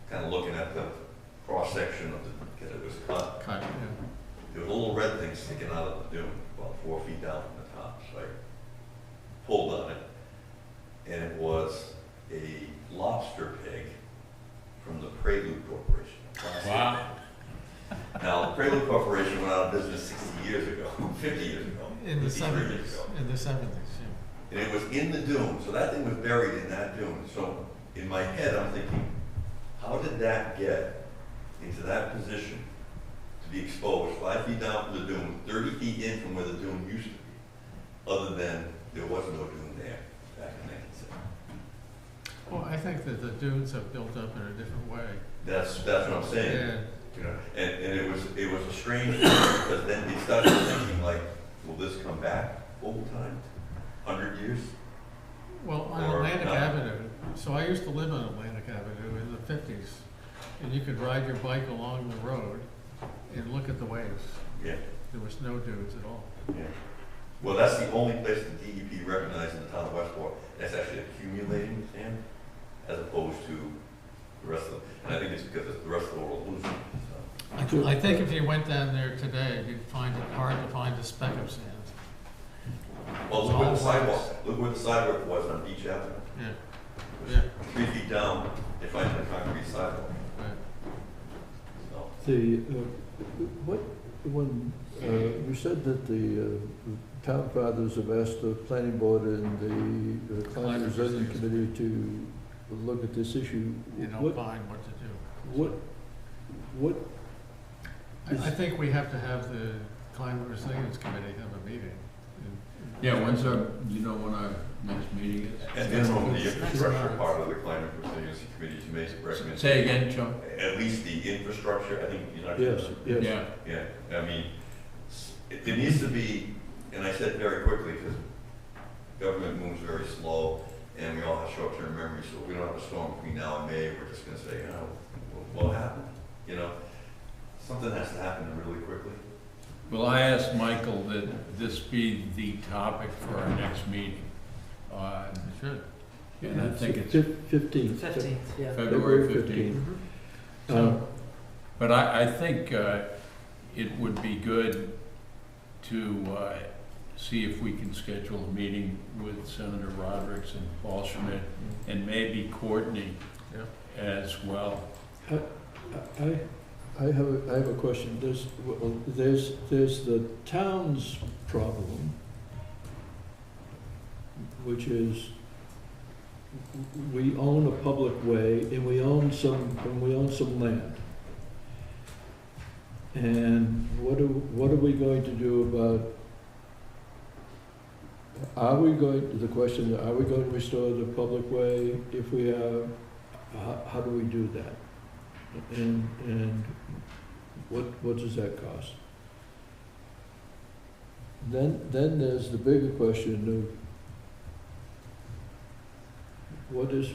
kind of looking at the cross-section of because it was cut. Cut, yeah. There was a little red thing sticking out of the dune, about 4 feet down from the top, so I pulled on it, and it was a lobster pig from the Prelude Corporation. Wow. Now, the Prelude Corporation went out of business 60 years ago, 50 years ago. In the 53 years seventies, ago. in the 70s, yeah. And it was in the dune, so that thing was buried in that dune. So in my head, I'm thinking, how did that get into that position to be exposed 5 feet down from the dune, 30 feet in from where the dune used to be, other than there was no dune there back in 1970? Well, I think that the dunes have built up in a different way. That's what I'm saying. And, You know, and it was a strange thing, because then you started thinking like, will this come back full time? 100 years? well, on Or Atlantic not. Avenue, so I used to live on Atlantic Avenue in the 50s, and you could ride your bike along the road and look at the waves. Yeah, There was no dunes at all. yeah. Well, that's the only place the DEP recognized in the town of Westport that's actually accumulating sand, as opposed to the rest of them. And I think it's because the rest of the world losing it, so. I think if you went down there today, you'd find it hard to find a speck of sand. Well, look where the sidewalk, look where the sidewalk was on Beach Avenue. Yeah, It was yeah, 3 feet down, they find a concrete sidewalk, right. so. The, when, you said that the town fathers have asked the planning board and the climate Climate resilience resilience. committee to look at this issue. You know, What, find what to do. what, I think we have to have the Climate Resilience Committee have a meeting. Yeah, when's our, do you know when our next meeting is? And then from the Next infrastructure month. part of the climate resiliency committee to make recommendations. Say again, Joe? At least the infrastructure, I think you're not. yes, yes. Yeah, Yeah, I mean, there needs to be, and I said very quickly, because government moves very slow, and we all have short-term memory, so if we don't have a storm between now and May, we're just gonna say, you know, what happened? You know, something has to happen really quickly. well, I asked Michael that this be the topic for our next meeting. It should. And I think it's 15th. 15th, yeah. February 15th. Um, So, but I think it would be good to see if we can schedule a meeting with Senator Rodericks and Paul Schmidt, and maybe Courtney Yeah. as well. I have a question. There's the town's problem, which is we own a public way and we own some land. And what are we going to do about, are we going to restore the public way if we have, how do we do that? And what does that cost? Then there's the bigger question of what is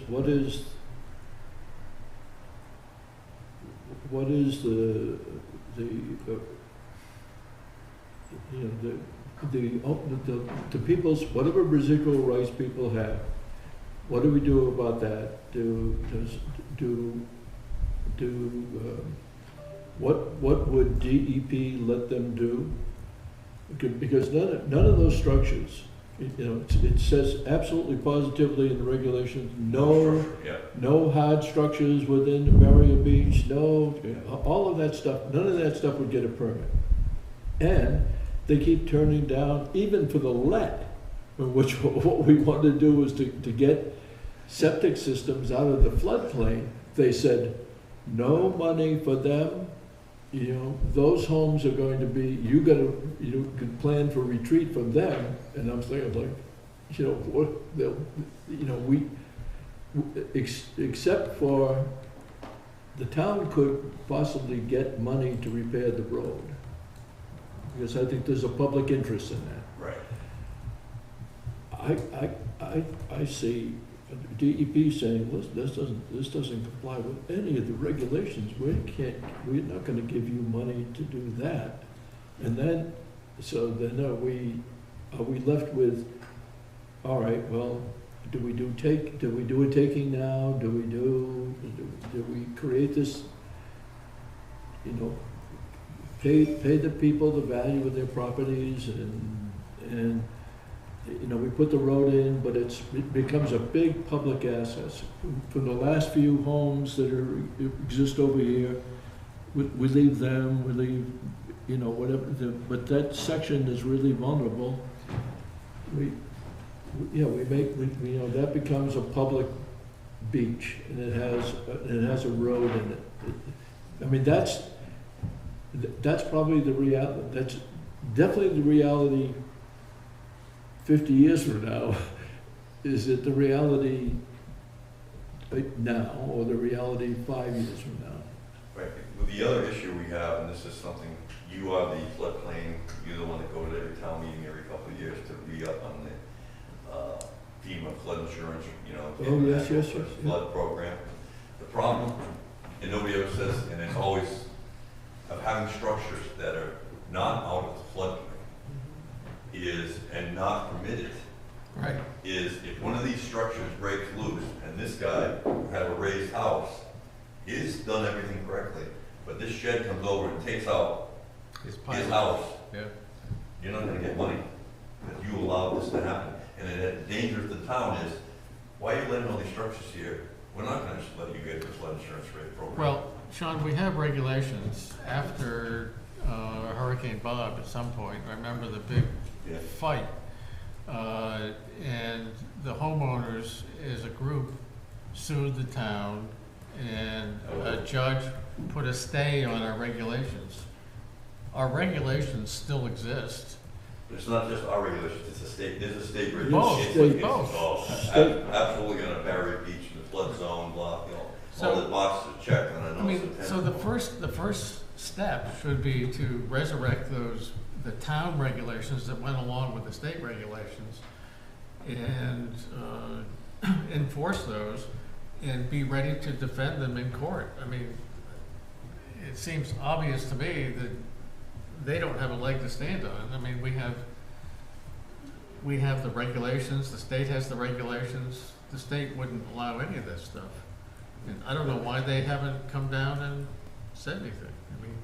the people's, whatever residual rights people have, what do we do about that? What would DEP let them do? Because none of those structures, it says absolutely positively in the regulations, Yeah. no hard structures within the barrier beach, all of that stuff, none of that stuff would get a permit. And they keep turning down, even for the let, which what we want to do is to get septic systems out of the floodplain. They said, no money for them, those homes are going to be, you could plan for retreat from them. And I'm thinking except for, the town could possibly get money to repair the road. Because I think there's a public interest in that. Right. I see DEP saying, listen, this doesn't comply with any of the regulations. We're not gonna give you money to do that. And then, are we left with, all right, well, do we do a taking now? Do we create this, pay the people the value of their properties and we put the road in, but it becomes a big public asset. From the last few homes that exist over here, we leave them, we leave, whatever, but that section is really vulnerable. That becomes a public beach, and it has a road in it. I mean, that's probably the reality, that's definitely the reality 50 years from now. Is that the reality now or the reality 5 years from now. Right, well, the other issue we have, and this is something, you are the floodplain, you're the one that goes to every town meeting every couple of years to re-up on the FEMA flood insurance, you know. Oh, yes, yes, yes, yeah. Flood program. The problem, and nobody ever says, and it's always, of having structures that are not out of the floodplain is, and not permitted, Right. is if one of these structures breaks loose, and this guy who had a raised house is done everything correctly, but this shed comes over and takes out his house, Yeah. you're not gonna get money, because you allowed this to happen. And the danger of the town is, why are you letting all these structures here? We're not gonna just let you get this flood insurance rate program. Well, Sean, we have regulations after Hurricane Bob at some point. I remember the big Yeah. fight. And the homeowners, as a group, sued the town, and a judge put a stay on our regulations. Our regulations still exist. But it's not just our regulations, it's a state, there's a state regulation. Both, It's both. all State. absolutely gonna Barry Beach, the flood zone, blah, you know, all So- the boxes are checked, and I I know it's a mean, 10. so the first step should be to resurrect the town regulations that went along with the state regulations and enforce those and be ready to defend them in court. I mean, it seems obvious to me that they don't have a leg to stand on. I mean, we have the regulations, the state has the regulations, the state wouldn't allow any of this stuff. And I don't know why they haven't come down and said anything. I mean,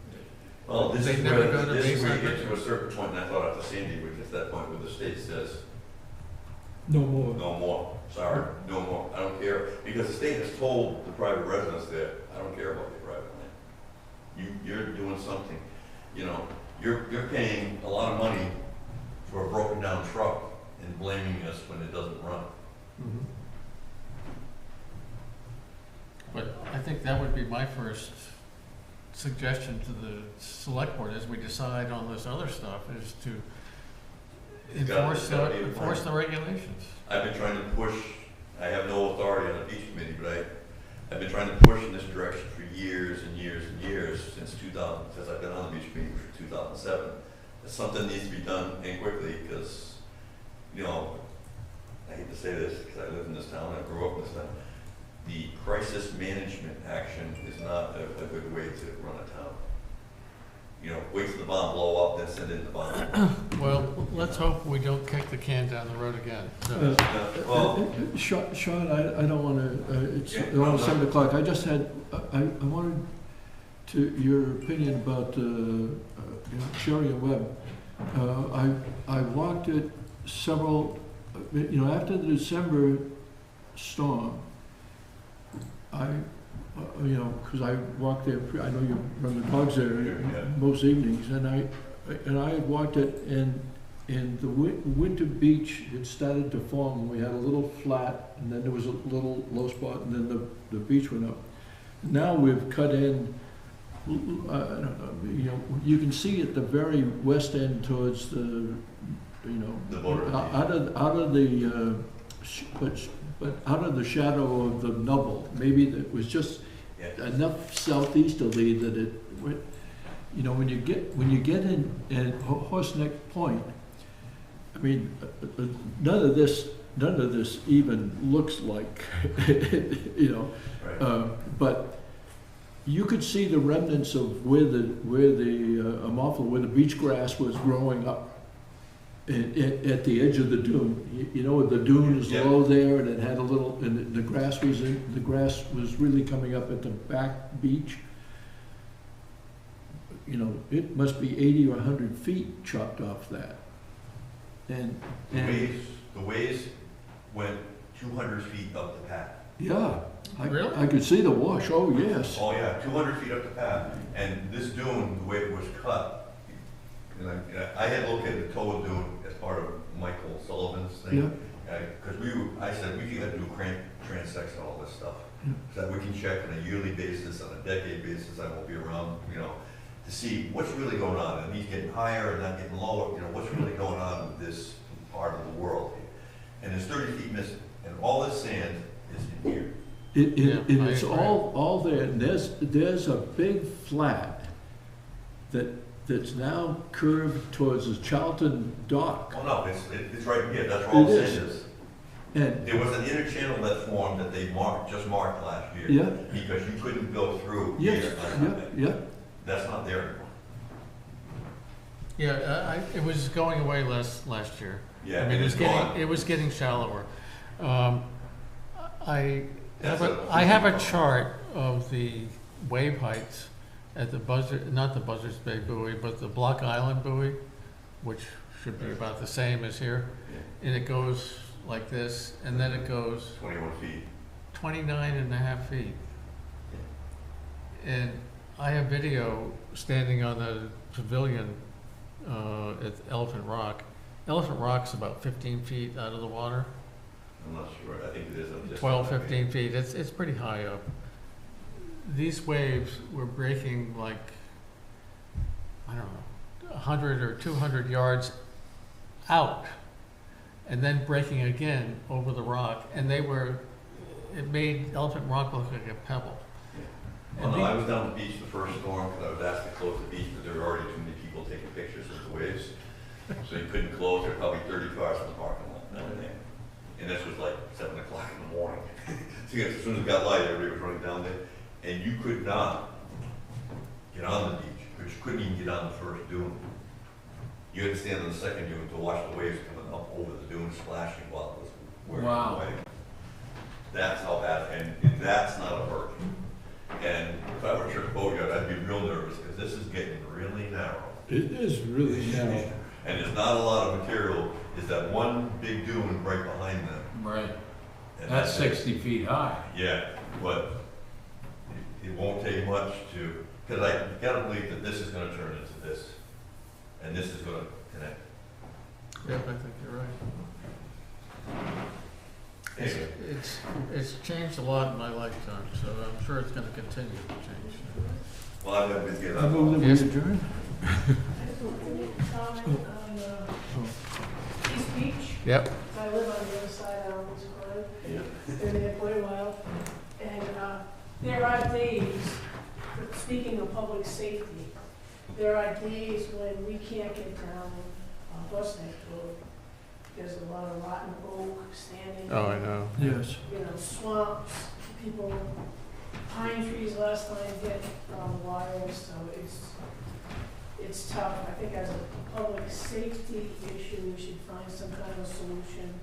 Well, this they is never where, go to this is where you base get to a certain point, and I thought after Sandy, which is that point where the state says, No more. no more, sorry, no more, I don't care, because the state has told the private residents that, I don't care about your private land. You're doing something, you know, you're paying a lot of money for a broken down truck and blaming us when it doesn't run. Mhm. But I think that would be my first suggestion to the select board as we decide on this other stuff, is to It's gotta- enforce, it's gotta be a enforce plan. the regulations. I've been trying to push, I have no authority on the beach committee, but I've been trying to push in this direction for years and years and years, since 2000, since I've been on the beach committee for 2007. That something needs to be done and quickly, because, you know, I hate to say this, because I live in this town, I grew up in this town. The crisis management action is not a good way to run a town. You know, wait till the bomb blow up, then send in the bomb. Well, let's hope we don't kick the can down the road again. So, Well, Sean, I don't want to, it's Yeah, around no. 7 o'clock. I just had, I wanted your opinion about Cherry and Webb. I walked it several, after the December storm, because I walked there, I know you run the dogs there Yeah. most evenings, and I walked it, and the winter beach had started to form. We had a little flat, and then there was a little low spot, and then the beach went up. Now we've cut in, I don't know, you can see at the very west end towards the border. out of the, but out of the shadow of the Nubble, maybe that was just Yeah. enough southeasterly that it went, when you get in at Horse Neck Point, I mean, none of this even looks like, Right. but you could see the remnants of where the Amalfi, where the beach grass was growing up at the edge of the dune. The dune is Yeah. low there, and it had a little, and the grass was really coming up at the back beach. It must be 80 or 100 feet chopped off that. And The waves went 200 feet up the path. yeah, Really? I could see the wash. Oh, yes. Oh, yeah, 200 feet up the path. And this dune, the way it was cut, I had located the Toa Dune as part of Michael Sullivan's thing. Because I said, we got to do transects and all this stuff. Yeah. So that we can check on a yearly basis, on a decade basis, I won't be around, to see what's really going on. And he's getting higher and not getting lower, what's really going on with this part of the world. And there's 30 feet missing. And all this sand is in here. Yeah, I It's agree. all there, and there's a big flat that's now curved towards the Charlton dock. Well, no, it's right here, that's all It I'm is. saying is, And, there was an inner channel that formed that they just marked last year. yeah, Because you couldn't go through yes, here. yeah. That's not there anymore. Yeah, it was going away last year. Yeah, I mean, it's gone. it was getting shallower. I That's I have a chart of the wave heights at the not the Buzzards Bay buoy, but the Block Island buoy, which should be about the same as here. And it goes like this, and then it goes 21 feet. 29 and a half feet. And I have video standing on the pavilion at Elephant Rock. Elephant Rock's about 15 feet out of the water, I'm not sure, I think it is up this. 12, 15 feet. It's pretty high up. These waves were breaking like, I don't know, 100 or 200 yards out, and then breaking again over the rock. And it made Elephant Rock look like a pebble. Well, no, I was down the beach the first storm, because I was asked to close the beach, but there were already too many people taking pictures of the waves. So you couldn't close, there were probably 30 cars in the parking lot, down there. And this was like 7 o'clock in the morning. So as soon as it got light, everybody was running down there, and you could not get on the beach, because you couldn't even get on the first dune. You had to stand on the second dune to watch the waves coming up over the dune splashing while it was wearing Wow. away. That's how bad, and that's not a hurricane. And if I were Church Boatyard, I'd be real nervous, because this is getting really narrow. It is really narrow. And there's not a lot of material, is that one big dune right behind them. Right. And That's it. 60 feet high. Yeah, but it won't take much to, because I gotta believe that this is gonna turn into this, and this is gonna connect. Yep, I think you're right. It's changed a lot in my lifetime, so I'm sure it's gonna continue to change. Well, I've never been I move that we Yes. adjourn. I just want to make a comment on East Beach. Yep. I live on the other side of Allen's Clive. Been there quite a while. And there are days, speaking of public safety, there are days when we can't get down Bus Neck Road. There's a lot of rotten oak standing. Oh, I know. Yes. You know, swamps, people, pine trees last time hit wild, so it's tough. I think as a public safety issue, we should find some kind of solution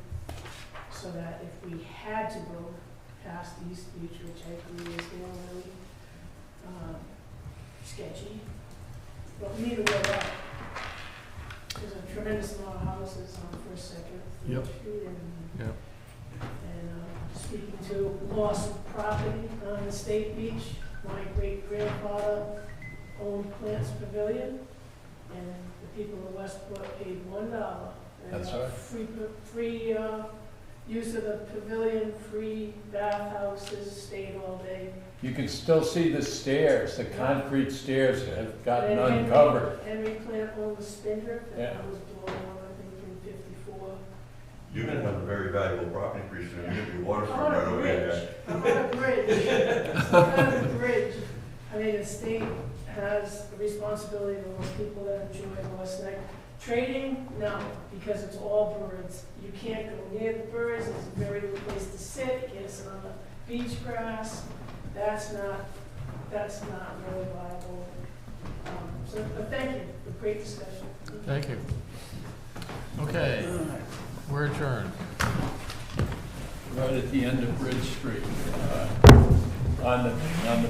so that if we had to go past East Beach, which I agree is really sketchy, but we need to go up. There's a tremendous amount of houses on First, Second, Yep. Third Street, and Yep. speaking to loss of property on the State Beach, my great-grandfather owned Plants Pavilion, and the people of Westport paid $1. And That's got right. Free use of the pavilion, free bathhouses, stayed all day. You can still see the stairs, the concrete stairs that have gotten And uncovered. Henry Plant owned the Spindrift, and Yeah. that was blown out, I think, in '54. You're gonna have a very valuable property pretty soon, you're gonna be I'm waterfront on right a over bridge, there. I'm on a bridge, I'm on a bridge. I mean, the state has a responsibility to those people that enjoy West Neck. Trading, no, because it's all birds. You can't go near the birds, it's a very good place to sit, you can't sit on the beach grass. That's not really viable. But thank you, for great discussion. Thank you. Okay, we're adjourned. Right at the end of Bridge Street, on the